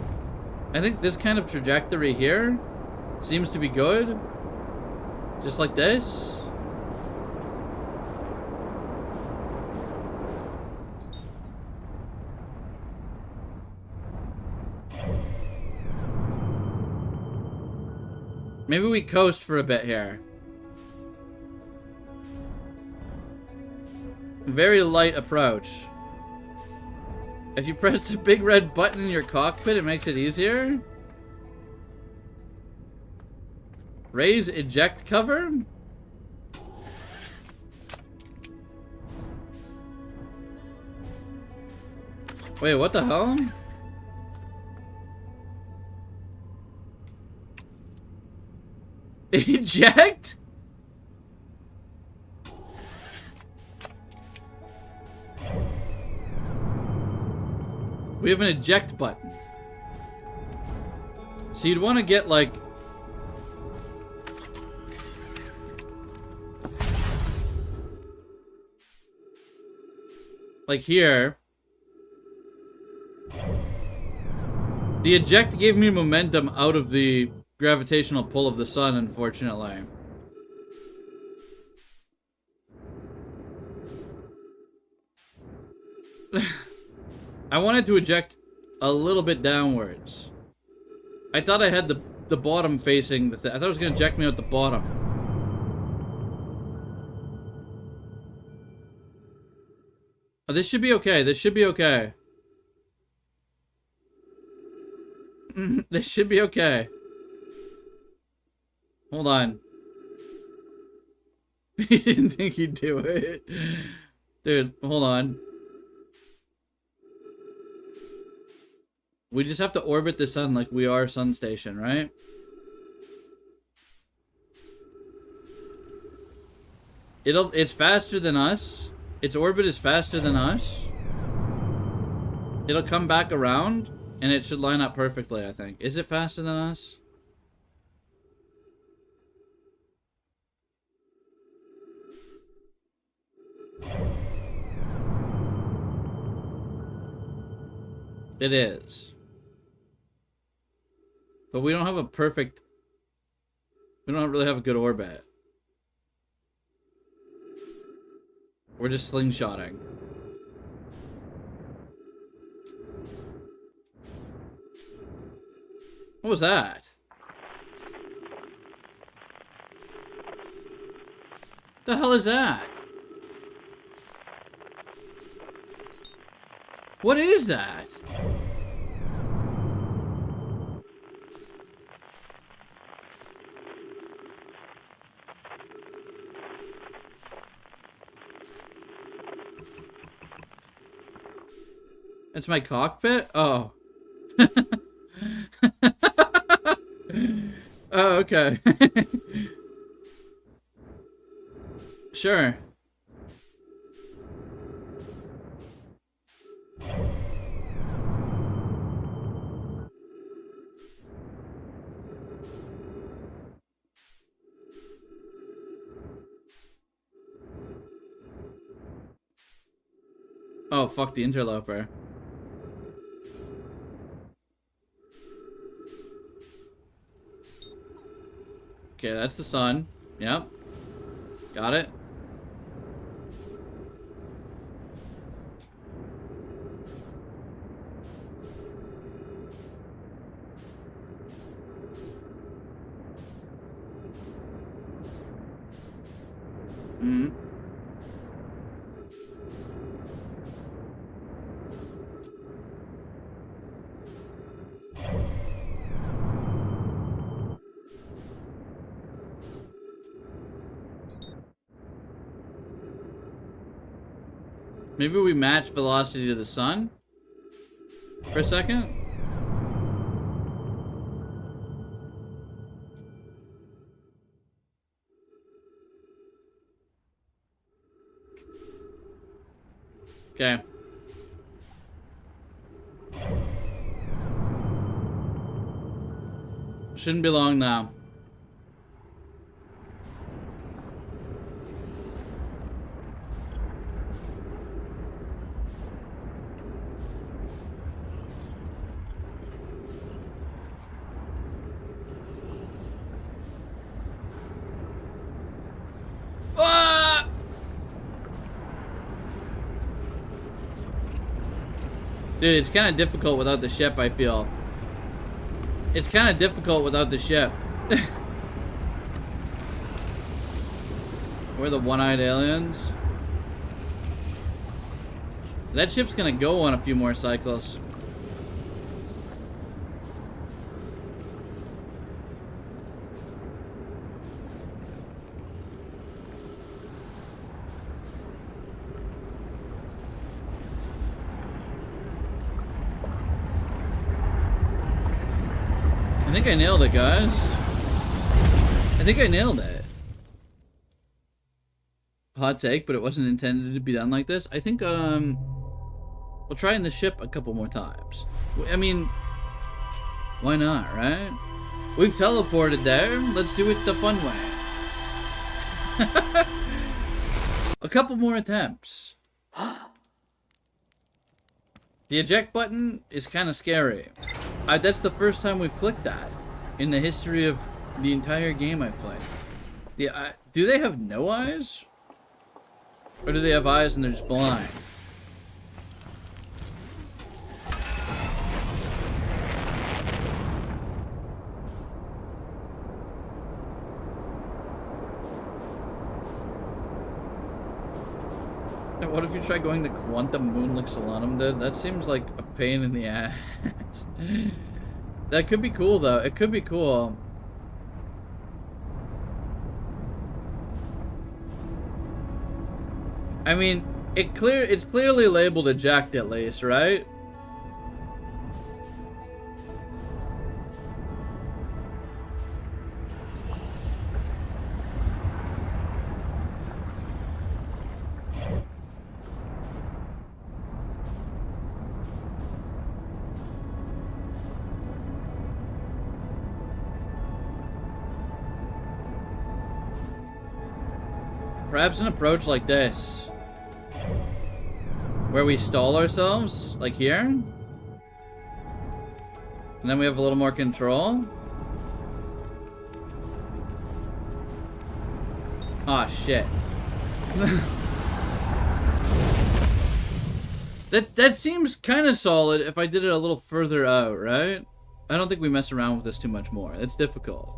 I think this kind of trajectory here seems to be good. Just like this. Maybe we coast for a bit here. Very light approach. If you press the big red button in your cockpit, it makes it easier. Raise eject cover. Wait, what the hell? Eject? We have an eject button. So you'd want to get like here. The eject gave me momentum out of the gravitational pull of the sun, unfortunately. I wanted to eject a little bit downwards. I thought I had the bottom facing the thing. I thought it was going to eject me out the bottom. Oh, this should be okay. This should be okay. This should be okay. Hold on. He didn't think he'd do it. Dude, hold on. We just have to orbit the sun like we are Sun Station, right? It's faster than us. Its orbit is faster than us. It'll come back around, and it should line up perfectly, I think. Is it faster than us? It is. But we don't have a perfect... We don't really have a good orbit. We're just slingshotting. What was that? The hell is that? What is that? It's my cockpit? Oh. Oh, okay. Sure. Oh, fuck the interloper. Okay, that's the sun. Yep. Got it. Mm-hmm. Maybe we match velocity to the sun for a second. Okay. Shouldn't be long now. Ah! Dude, it's kind of difficult without the ship, I feel. It's kind of difficult without the ship. We're the one-eyed aliens. That ship's gonna go on a few more cycles. I think I nailed it, guys. I think I nailed it. Hot take, but it wasn't intended to be done like this. I think, we'll try in the ship a couple more times. I mean, why not, right? We've teleported there. Let's do it the fun way. A couple more attempts. The eject button is kind of scary. That's the first time we've clicked that in the history of the entire game I've played. Yeah, do they have no eyes? Or do they have eyes and they're just blind? What if you try going to Quantum Moonlick Solanum, dude? That seems like a pain in the ass. That could be cool, though. It could be cool. I mean, it's clearly labeled eject at least, right? Perhaps an approach like this, where we stall ourselves, like here, and then we have a little more control. Aw, shit. That seems kind of solid if I did it a little further out, right? I don't think we mess around with this too much more. It's difficult.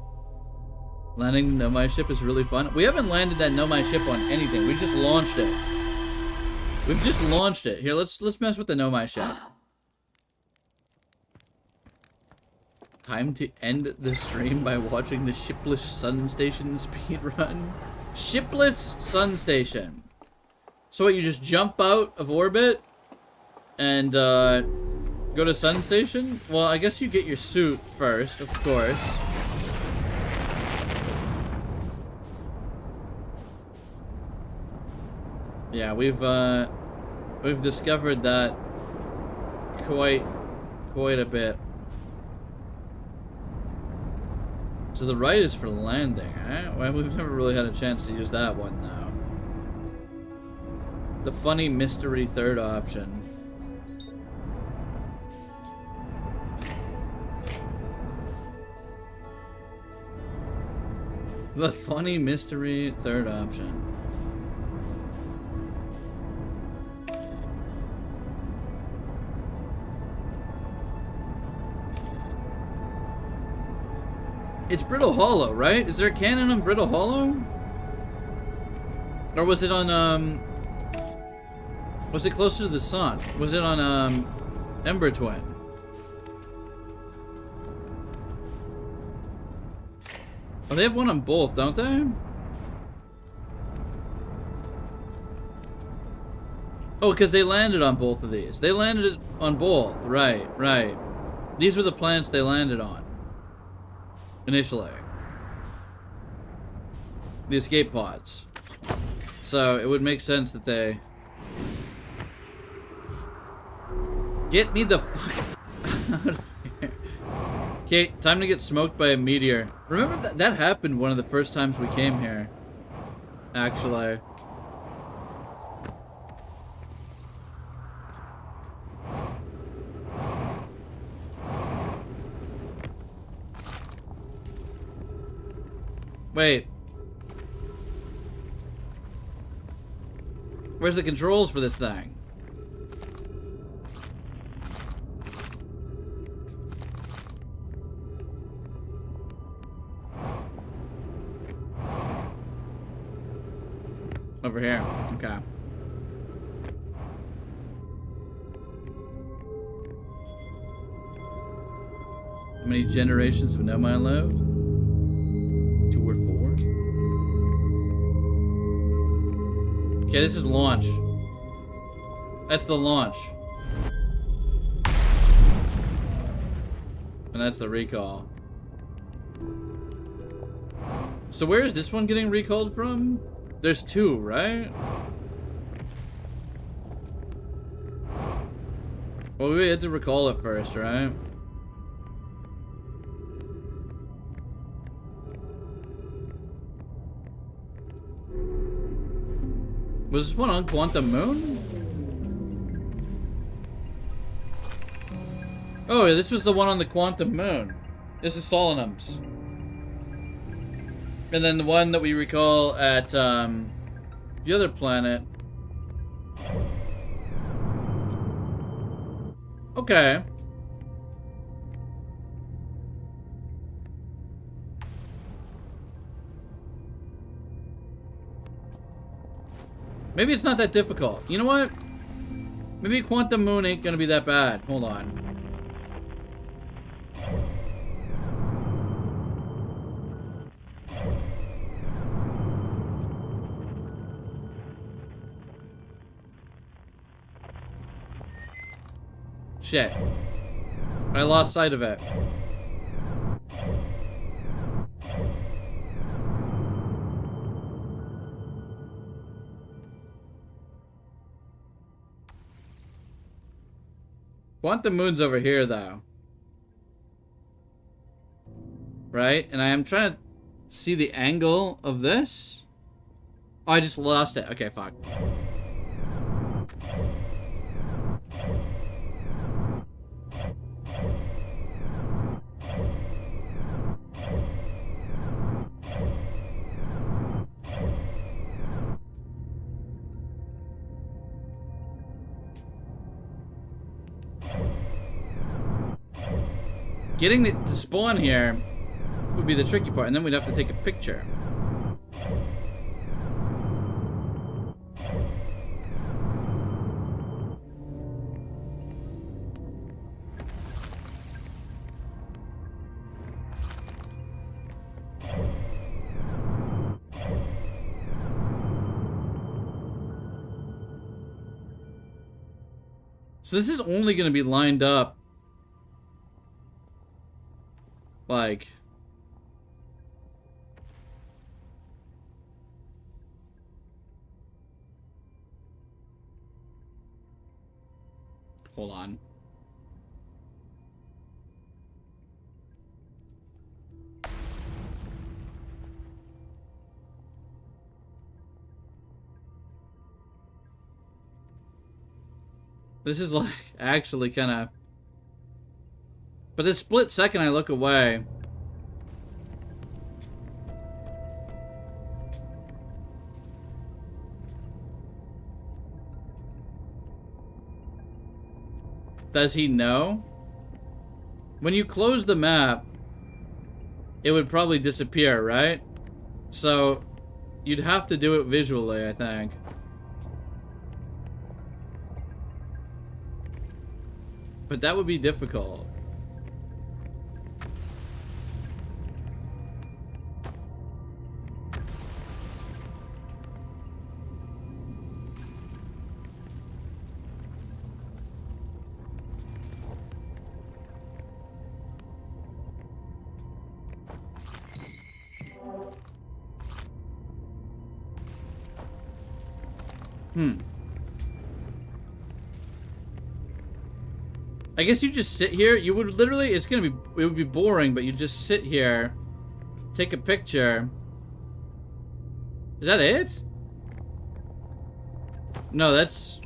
Landing the Nomai ship is really fun. We haven't landed that Nomai ship on anything. We just launched it. We've just launched it. Here, let's mess with the Nomai ship. Time to end the stream by watching the shipless sun station speedrun. Shipless sun station. So what, you just jump out of orbit and go to Sun Station? Well, I guess you get your suit first, of course. Yeah, we've discovered that quite a bit. So the right is for landing, eh? Well, we've never really had a chance to use that one now. The funny mystery third option. The funny mystery third option. It's Brittle Hollow, right? Is there a cannon on Brittle Hollow? Or was it on, was it closer to the sun? Was it on, Ember Twin? Oh, they have one on both, don't they? Oh, because they landed on both of these. They landed on both. Right, right. These were the planets they landed on. Initially. The escape pods. So, it would make sense that they... Get me the fuck out of here. Okay, time to get smoked by a meteor. Remember that happened one of the first times we came here. Actually. Wait. Where's the controls for this thing? Over here. Okay. How many generations of No Man lived? 2 or 4? Okay, this is launch. That's the launch. And that's the recall. So where is this one getting recalled from? There's 2, right? Well, we had to recall it first, right? Was this one on Quantum Moon? Oh, yeah, this was the one on the Quantum Moon. This is Solanum's. And then the one that we recall at the other planet. Okay. Maybe it's not that difficult. You know what? Maybe Quantum Moon ain't gonna be that bad. Hold on. Shit. I lost sight of it. Quantum Moon's over here, though. Right? And I am trying to see the angle of this. Oh, I just lost it. Okay, fuck. Getting the spawn here would be the tricky part, and then we'd have to take a picture. So this is only going to be lined up, like, hold on. This is like actually kind of, but this split second I look away. Does he know? When you close the map, it would probably disappear, right? So you'd have to do it visually, I think. But that would be difficult. I guess you just sit here. You would literally, it would be boring, but you just sit here, take a picture. Is that it? No, that's...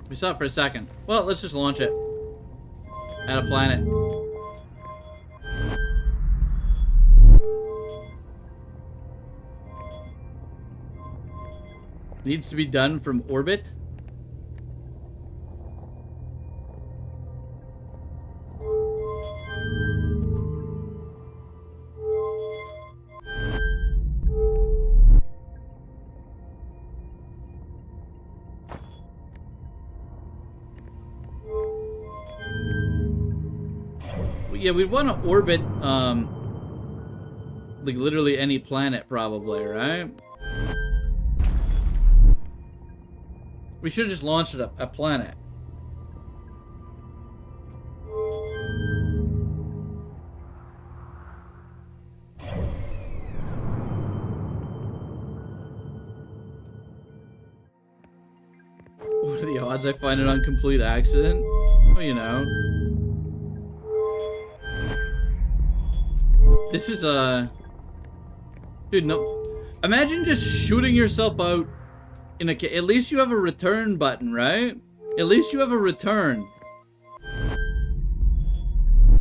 We saw it for a second. Well, let's just launch it. At a planet. Needs to be done from orbit. Yeah, we'd want to orbit, like literally any planet probably, right? We should have just launched it a planet. What are the odds I find it on complete accident? Well, you know. This is dude, no. Imagine just shooting yourself out in a... At least you have a return button, right? At least you have a return.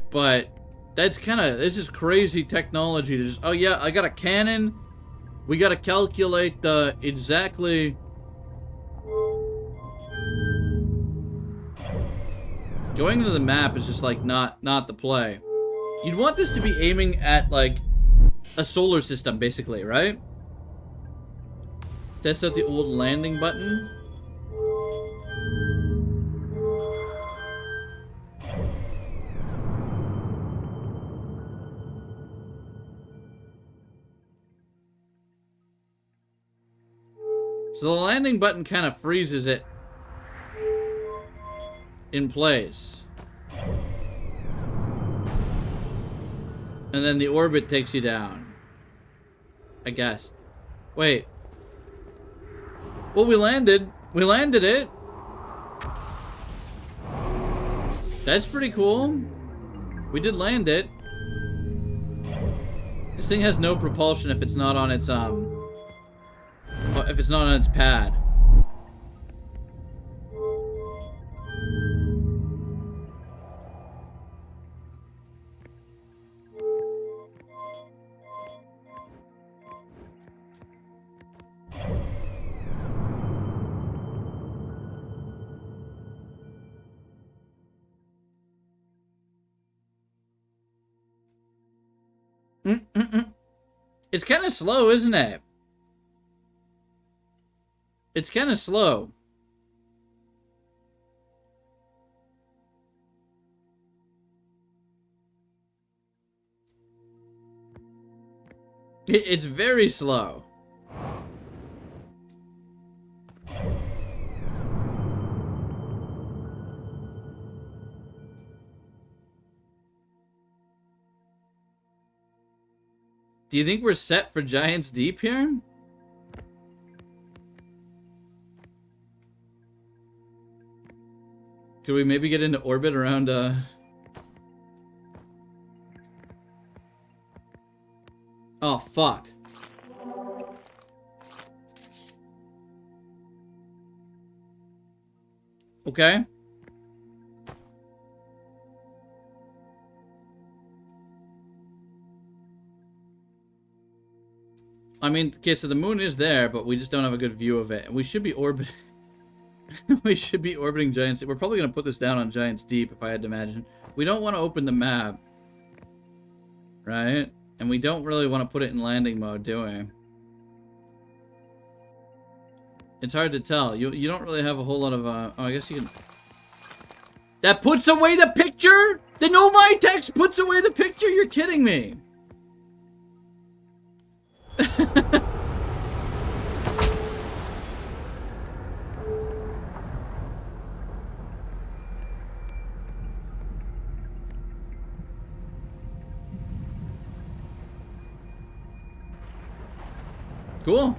But that's kind of... This is crazy technology to just... Oh yeah, I got a cannon. We got to calculate the exactly... Going into the map is just like not the play. You'd want this to be aiming at like a solar system, basically, right? Test out the old landing button. So the landing button kind of freezes it in place. And then the orbit takes you down. I guess. Wait. Well, we landed. We landed it. That's pretty cool. We did land it. This thing has no propulsion if it's not on its, if it's not on its pad. It's kind of slow, isn't it? It's kind of slow. It's very slow. Do you think we're set for Giants Deep here? Could we maybe get into orbit around, Oh, fuck. Okay. I mean, okay, so the moon is there, but we just don't have a good view of it. And we should be orbiting... we should be orbiting Giants. We're probably going to put this down on Giants Deep, if I had to imagine. We don't want to open the map. Right? And we don't really want to put it in landing mode, do we? It's hard to tell. You don't really have a whole lot of... Oh, I guess you can... That puts away the picture? The no my text puts away the picture? You're kidding me. Cool.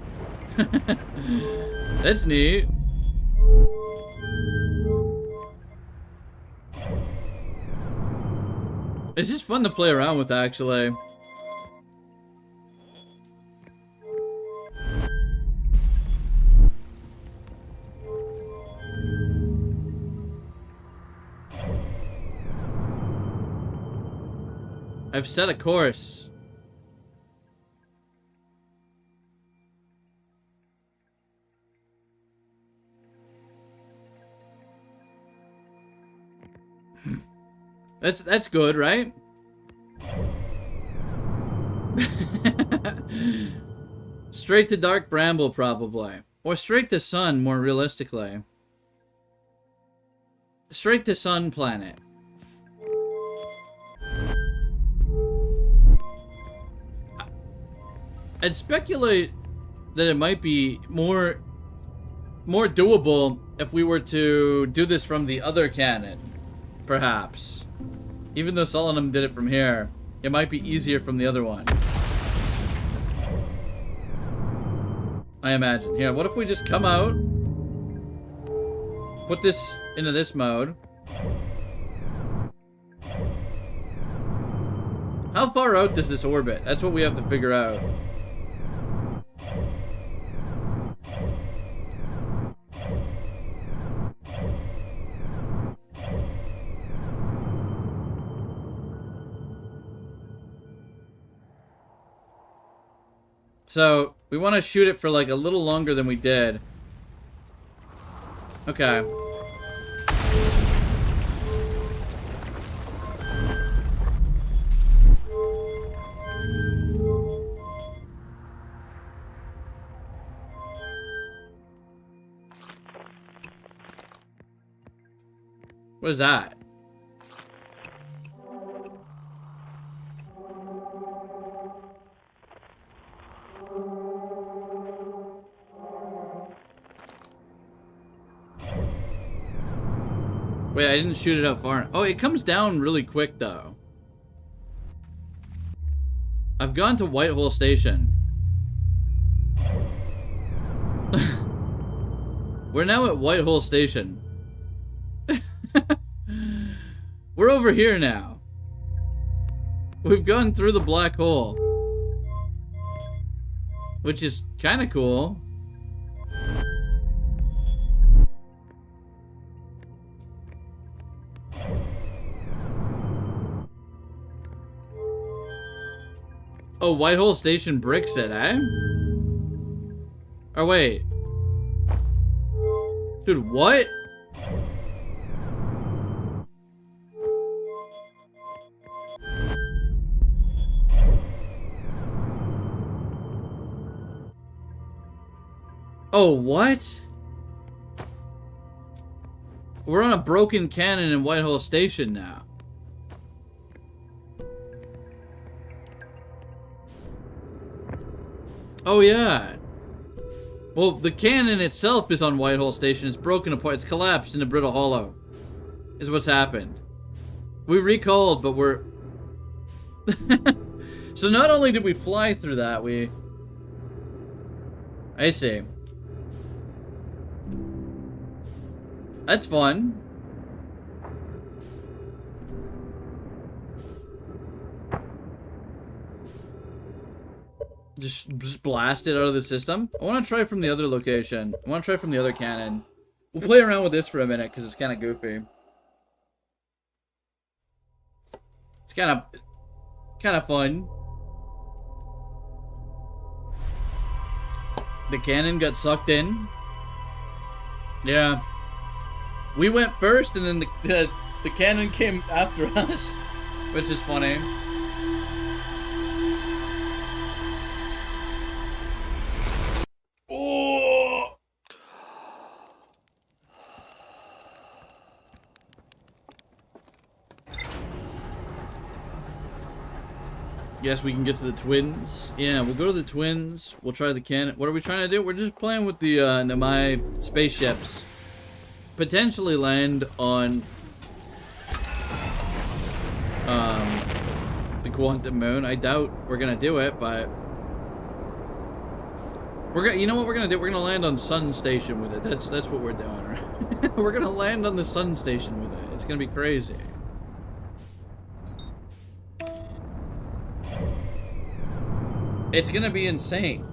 That's neat. It's just fun to play around with, actually. I've set a course. That's good, right? Straight to Dark Bramble, probably. Or straight to Sun, more realistically. Straight to Sun planet. I'd speculate that it might be more doable if we were to do this from the other cannon, perhaps. Even though Solanum did it from here, it might be easier from the other one. I imagine. Here, what if we just come out, put this into this mode. How far out does this orbit? That's what we have to figure out. So, we want to shoot it for like a little longer than we did. Okay. What is that? Wait, I didn't shoot it out far. Oh, it comes down really quick, though. I've gone to Whitehole Station. We're now at Whitehole Station. We're over here now. We've gone through the black hole. Which is kind of cool. Oh, Whitehole Station bricks it, eh? Oh, wait. Dude, what? Oh, what? We're on a broken cannon in Whitehole Station now. Oh, yeah. Well, the cannon itself is on Whitehall Station. It's broken apart. It's collapsed into Brittle Hollow. Is what's happened. We recalled, but we're... So not only did we fly through that, we... I see. That's fun. Just blast it out of the system. I want to try from the other location. I want to try from the other cannon. We'll play around with this for a minute, because it's kind of goofy. It's kind of fun. The cannon got sucked in. Yeah. We went first, and then the cannon came after us, which is funny. Oh! Guess we can get to the twins. Yeah, we'll go to the twins. We'll try the cannon. What are we trying to do? We're just playing with the my spaceships. Potentially land on the quantum moon. I doubt we're gonna do it, but you know what we're gonna do? We're gonna land on Sun Station with it. That's what we're doing, right? We're gonna land on the Sun Station with it. It's gonna be crazy. It's gonna be insane.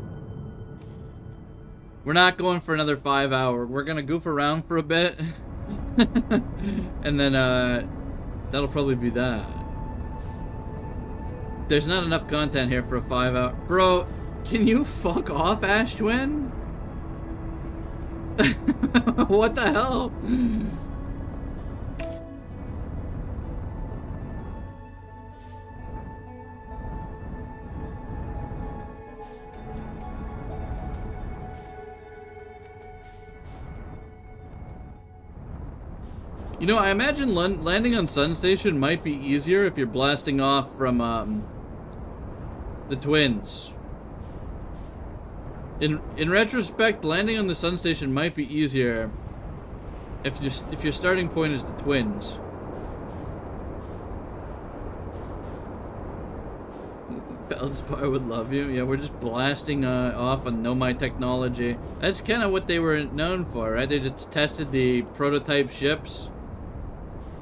We're not going for another 5 hour. We're gonna goof around for a bit. And then that'll probably be that. There's not enough content here for a 5 hour. Bro, can you fuck off, Ash Twin? What the hell? You know, I imagine landing on Sun Station might be easier if you're blasting off from the twins. In retrospect, landing on the Sun Station might be easier if your starting point is the twins. Feldspar would love you. Yeah, we're just blasting off on Nomai technology. That's kind of what they were known for, right? They just tested the prototype ships.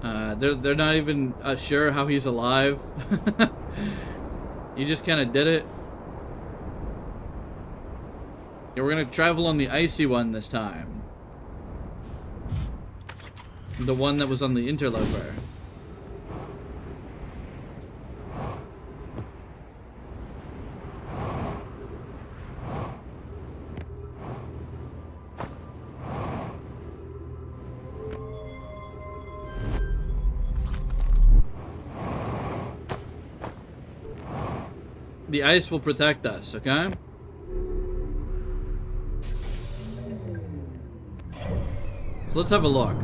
They're not even sure how he's alive. You just kind of did it. Yeah, we're gonna travel on the icy one this time. The one that was on the interloper. The ice will protect us, okay? So let's have a look.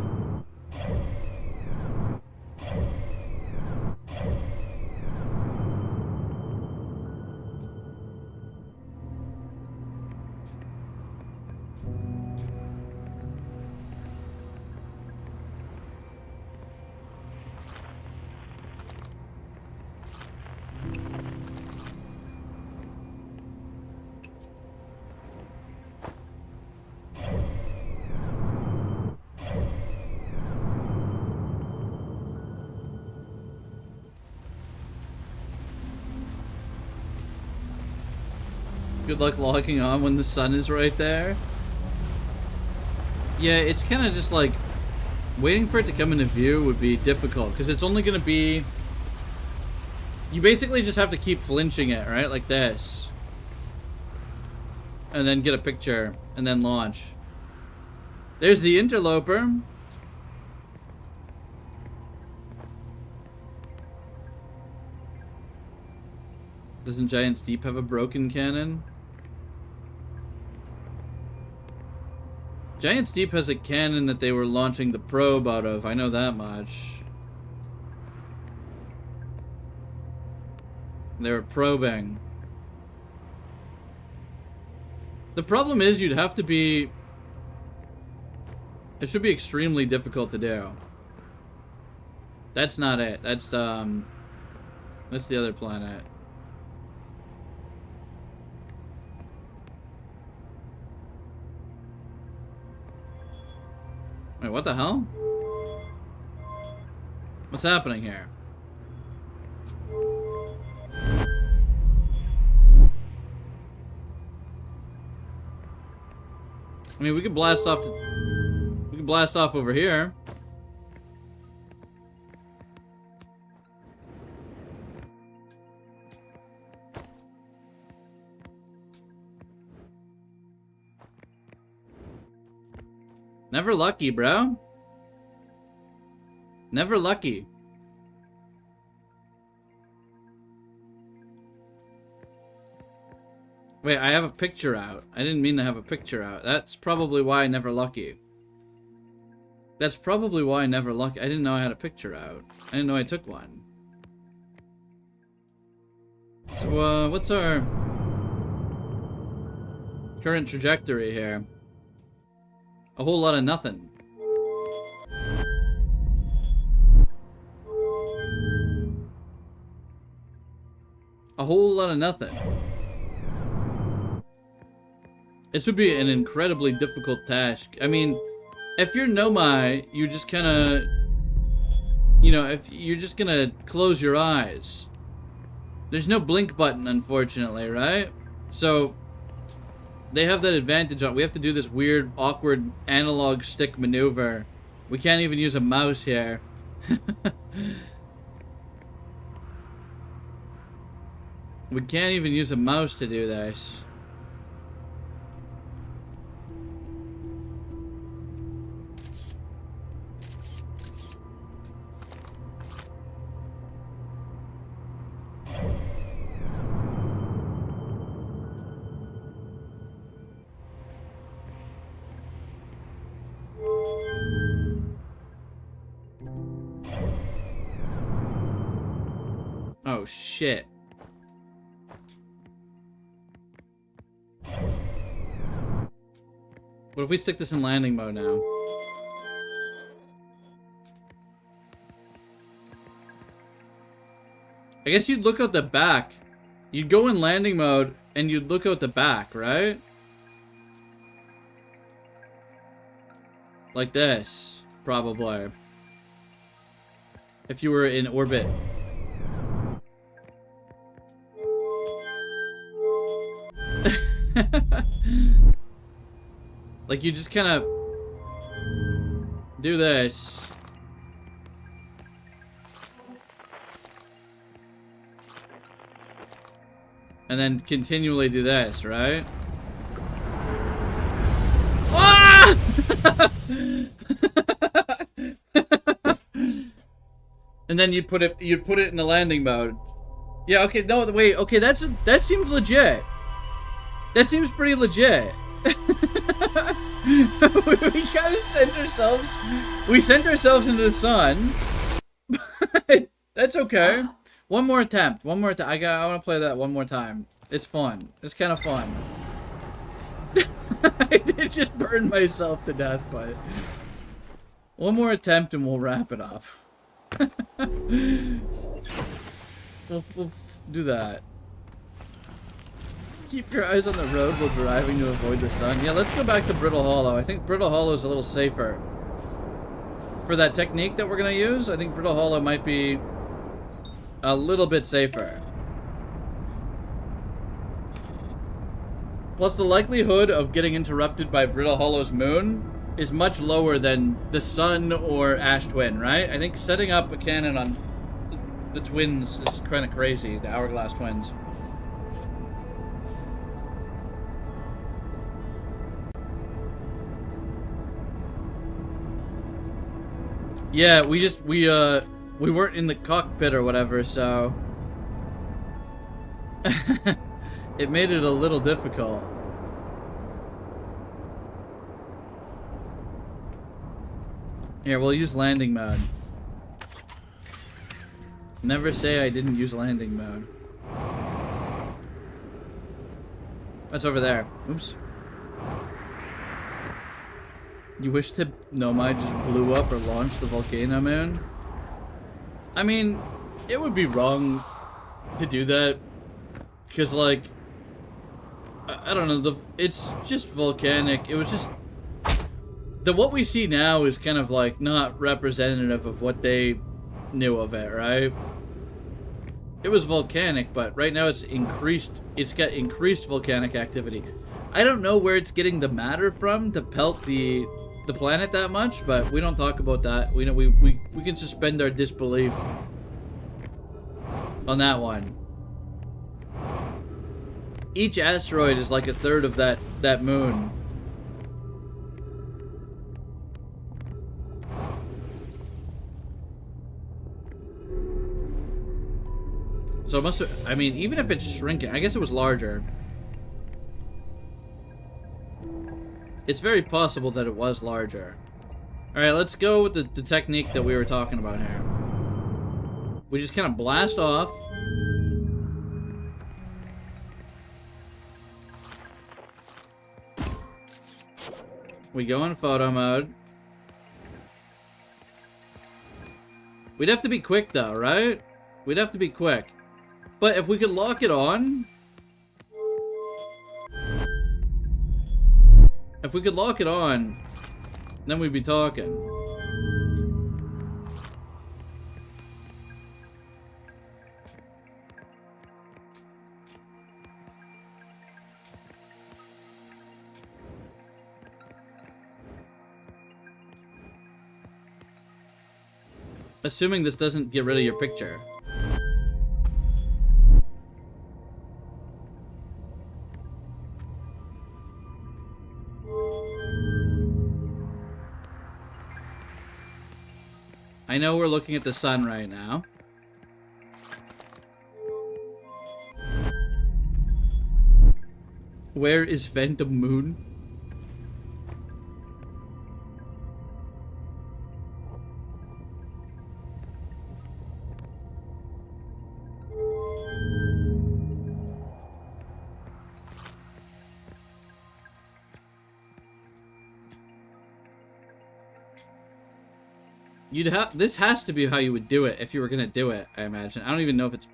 Good luck logging on when the sun is right there. Yeah, it's kind of just like waiting for it to come into view would be difficult because it's only going to be... You basically just have to keep flinching it, right? Like this. And then get a picture and then launch. There's the interloper. Doesn't Giant's Deep have a broken cannon? Giant's Deep has a cannon that they were launching the probe out of. I know that much. They were probing. The problem is you'd have to be... It should be extremely difficult to do. That's not it. That's the other planet. Wait, what the hell? What's happening here? I mean, we could blast off over here. Never lucky, bro. Never lucky. Wait, I have a picture out. I didn't mean to have a picture out. That's probably why I never lucky. That's probably why I never lucky. I didn't know I had a picture out. I didn't know I took one. So, what's our current trajectory here? A whole lot of nothing. A whole lot of nothing. This would be an incredibly difficult task. I mean, if you're Nomai, you just kind of, you know, if you're just gonna close your eyes. There's no blink button, unfortunately, right? So they have that advantage on. We have to do this weird, awkward analog stick maneuver. We can't even use a mouse here. We can't even use a mouse to do this. Oh, shit. What if we stick this in landing mode now? I guess you'd look out the back. You'd go in landing mode and you'd look out the back, right? Like this, probably. If you were in orbit. Like, you just kind of do this. And then continually do this, right? Ah! And then you put it in the landing mode. Yeah, okay, no, wait, okay, that seems legit. That seems pretty legit. We kind of sent ourselves into the sun. That's okay. One more attempt. I want to play that one more time. It's fun. It's kind of fun. I did just burn myself to death, but one more attempt and we'll wrap it up. We'll do that. Keep your eyes on the road while driving to avoid the sun. Yeah, let's go back to Brittle Hollow. I think Brittle Hollow is a little safer. For that technique that we're going to use, I think Brittle Hollow might be a little bit safer. Plus, the likelihood of getting interrupted by Brittle Hollow's moon is much lower than the sun or Ash Twin, right? I think setting up a cannon on the twins is kind of crazy, the Hourglass Twins. Yeah, we weren't in the cockpit or whatever, so it made it a little difficult. Here, we'll use landing mode. Never say I didn't use landing mode. What's over there? Oops. You wish that Nomai just blew up or launched the volcano moon? I mean, it would be wrong to do that. Because, like, I don't know, it's just volcanic. It was just... what we see now is kind of, like, not representative of what they knew of it, right? It was volcanic, but right now it's increased. It's got increased volcanic activity. I don't know where it's getting the matter from to pelt the planet that much, but we don't talk about that. We can suspend our disbelief on that one. Each asteroid is like a third of that moon. So it must have, I mean, even if it's shrinking, I guess it was larger. It's very possible that it was larger. Alright, let's go with the technique that we were talking about here. We just kind of blast off. We go in photo mode. We'd have to be quick though, right? We'd have to be quick. But if we could lock it on... If we could lock it on, then we'd be talking. Assuming this doesn't get rid of your picture. I know we're looking at the sun right now. Where is Phantom Moon? This has to be how you would do it if you were gonna do it, I imagine. I don't even know if it's...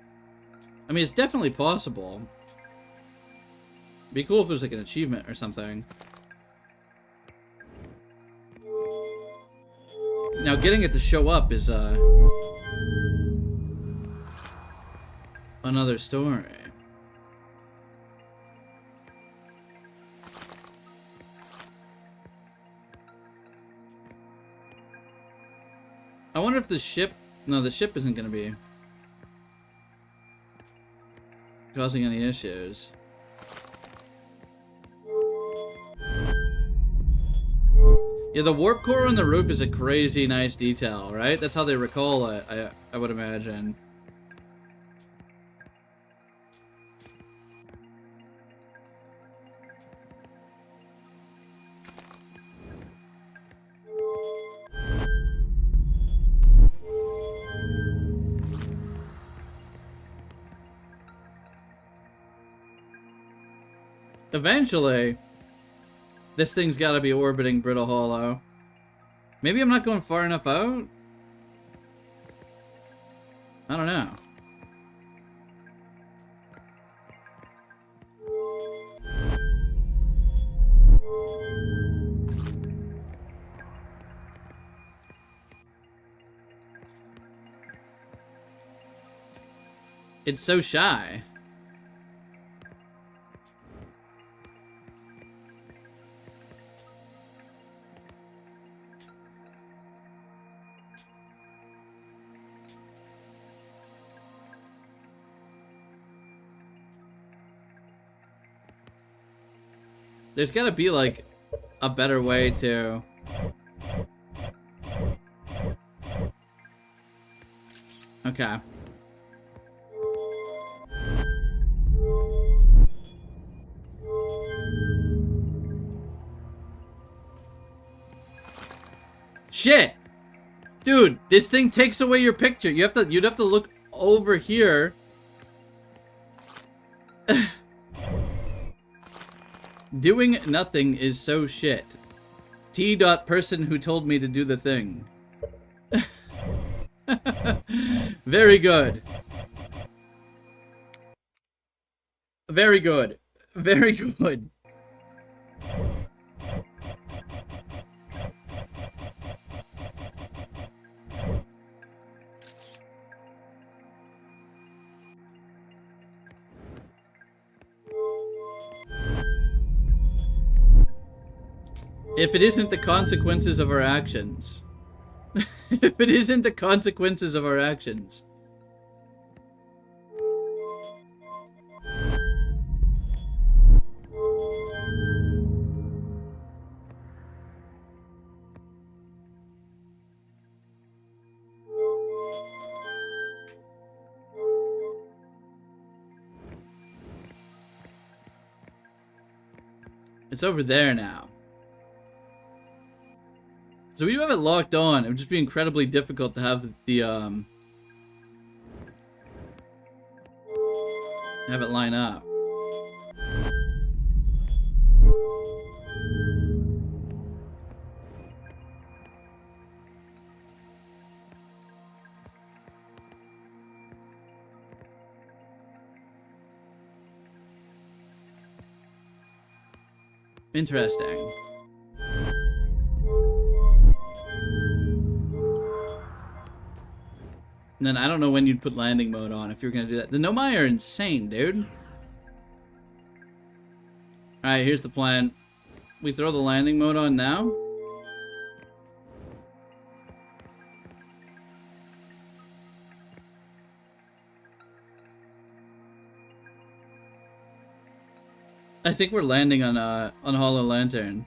I mean, it's definitely possible. It'd be cool if there's like an achievement or something. Now, getting it to show up is, another story. I wonder if the ship... No, the ship isn't going to be causing any issues. Yeah, the warp core on the roof is a crazy nice detail, right? That's how they recall it, I would imagine. Eventually, this thing's got to be orbiting Brittle Hollow. Maybe I'm not going far enough out? I don't know. It's so shy. There's gotta be, like, a better way to... Okay. Shit! Dude, this thing takes away your picture. You'd have to look over here. Doing nothing is so shit. T. Dot person who told me to do the thing. Very good. Very good. Very good. If it isn't the consequences of our actions. If it isn't the consequences of our actions. It's over there now. So we do have it locked on. It would just be incredibly difficult to have the, have it line up. Interesting. And then I don't know when you'd put landing mode on if you're gonna do that. The Nomai are insane, dude. Alright, here's the plan. We throw the landing mode on now. I think we're landing on Hollow Lantern.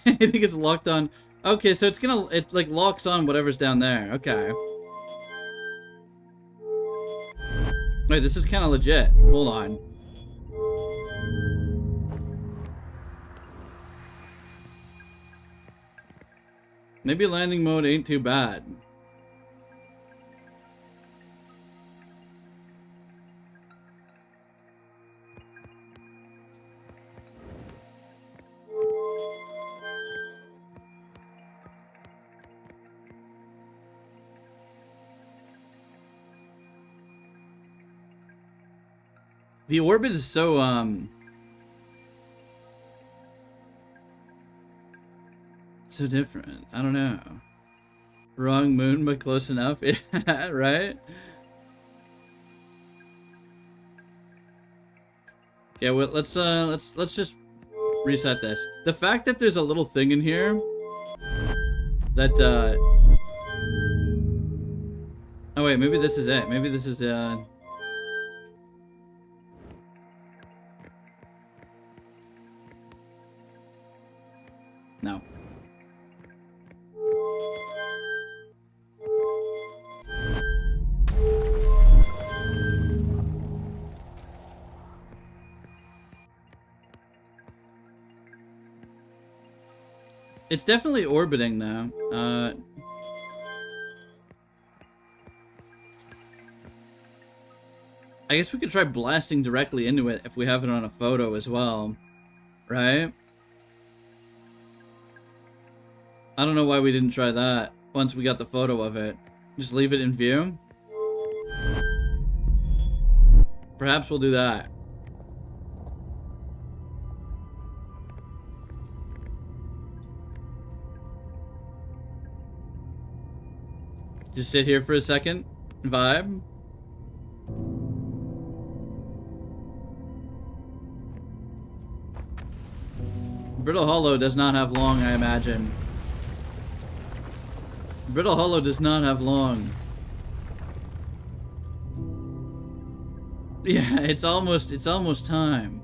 I think it's locked on. Okay, so it like locks on whatever's down there. Okay. Wait, this is kind of legit. Hold on. Maybe landing mode ain't too bad. The orbit is so, so different. I don't know. Wrong moon, but close enough. Yeah, right? Yeah, well, let's just reset this. The fact that there's a little thing in here that, oh wait, maybe this is it. Maybe this is, no. It's definitely orbiting though. I guess we could try blasting directly into it if we have it on a photo as well, right? I don't know why we didn't try that once we got the photo of it. Just leave it in view. Perhaps we'll do that. Just sit here for a second. Vibe. Brittle Hollow does not have long, I imagine. Brittle Hollow does not have long. Yeah, it's almost time.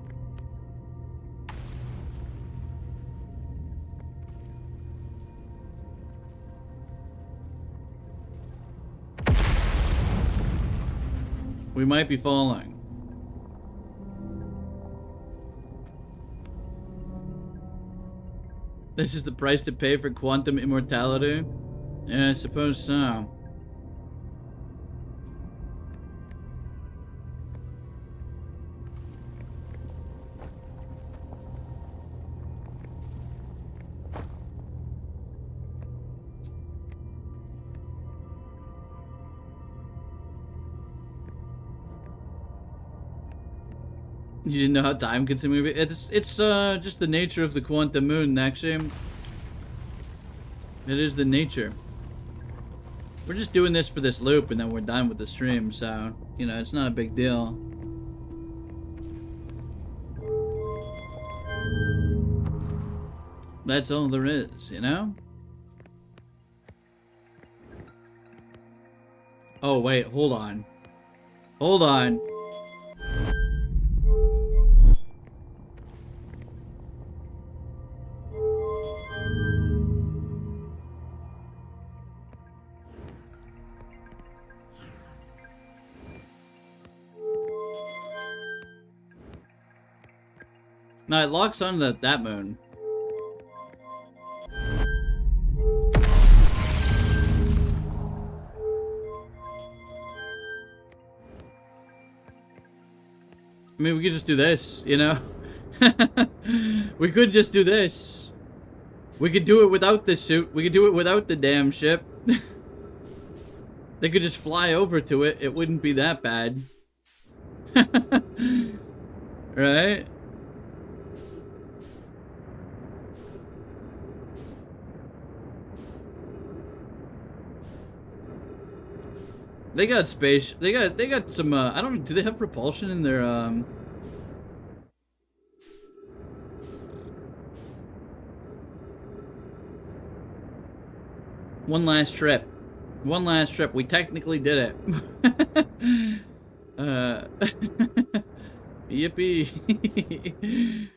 We might be falling. This is the price to pay for quantum immortality? Yeah, I suppose so. You didn't know how time consuming it's just the nature of the quantum moon, actually. It is the nature. We're just doing this for this loop and then we're done with the stream, so you know, it's not a big deal. That's all there is, you know? Oh wait, hold on. Hold on. No, it locks on that moon. I mean, we could just do this, you know? We could just do this. We could do it without the suit. We could do it without the damn ship. They could just fly over to it. It wouldn't be that bad. Right? They got space. They got some. I don't know. Do they have propulsion in their One last trip. One last trip. We technically did it. Yippee.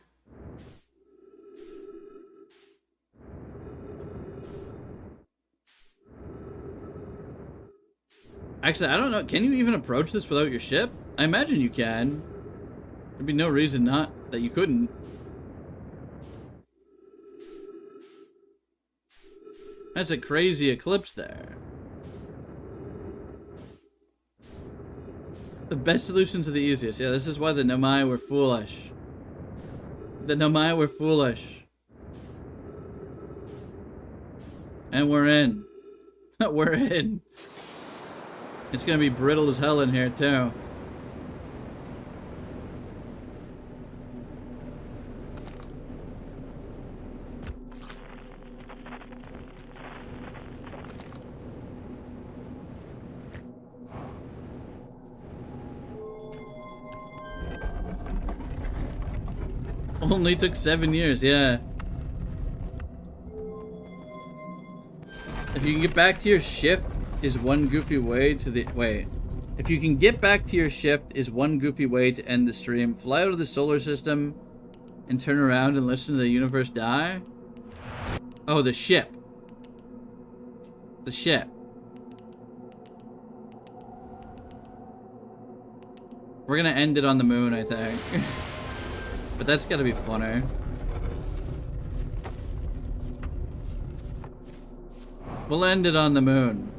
Actually, I don't know. Can you even approach this without your ship? I imagine you can. There'd be no reason not that you couldn't. That's a crazy eclipse there. The best solutions are the easiest. Yeah, this is why the Nomai were foolish. The Nomai were foolish. And we're in. We're in. It's gonna be brittle as hell in here, too. Only took 7 years, yeah. If you can get back to your shift is one goofy way to the... Wait. If you can get back to your shift is one goofy way to end the stream. Fly out of the solar system and turn around and listen to the universe die? Oh, the ship. The ship. We're gonna end it on the moon, I think. But that's gotta be funner. We'll end it on the moon.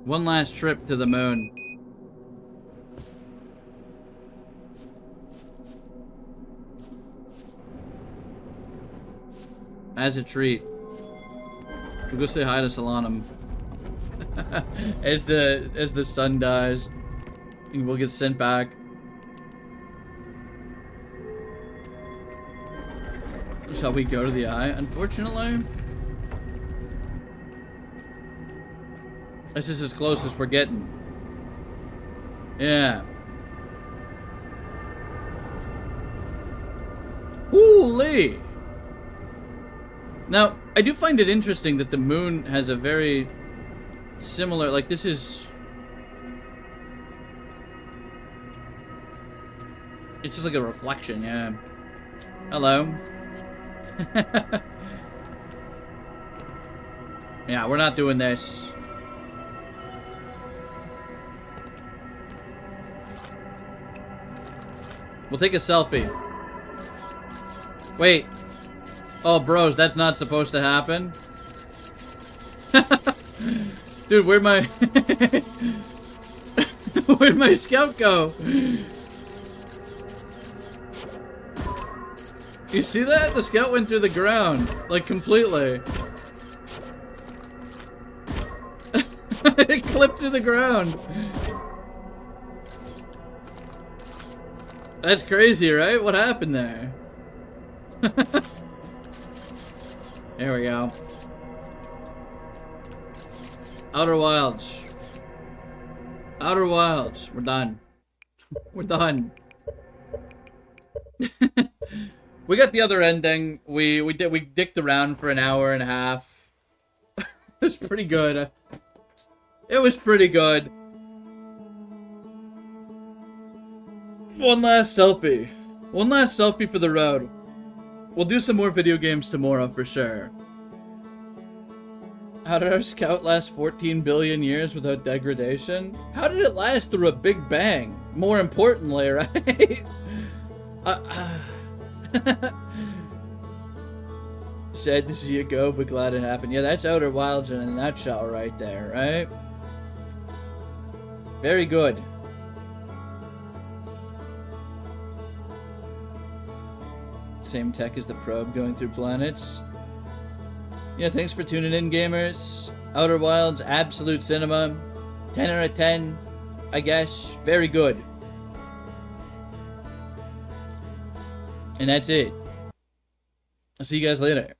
One last trip to the moon. As a treat. We'll go say hi to Solanum. as the sun dies. And we'll get sent back. Shall we go to the eye? Unfortunately. This is as close as we're getting. Yeah. Holy! Now, I do find it interesting that the moon has a very similar, like this is... It's just like a reflection, yeah. Hello. Yeah, we're not doing this. We'll take a selfie. Wait. Oh, bros, that's not supposed to happen. Dude, where'd my... Where'd my scout go? You see that? The scout went through the ground. Like, completely. It clipped through the ground. That's crazy, right? What happened there? There we go. Outer Wilds. Outer Wilds. We're done. We're done. We got the other ending. We dicked around for an hour and a half. It was pretty good. It was pretty good. One last selfie. One last selfie for the road. We'll do some more video games tomorrow for sure. How did our scout last 14 billion years without degradation? How did it last through a big bang? More importantly, right? Sad to see it go, but glad it happened. Yeah, that's Outer Wilds in a nutshell right there, right? Very good. Same tech as the probe going through planets. Yeah, thanks for tuning in, gamers. Outer Wilds, absolute cinema. 10 out of 10, I guess. Very good. And that's it. I'll see you guys later.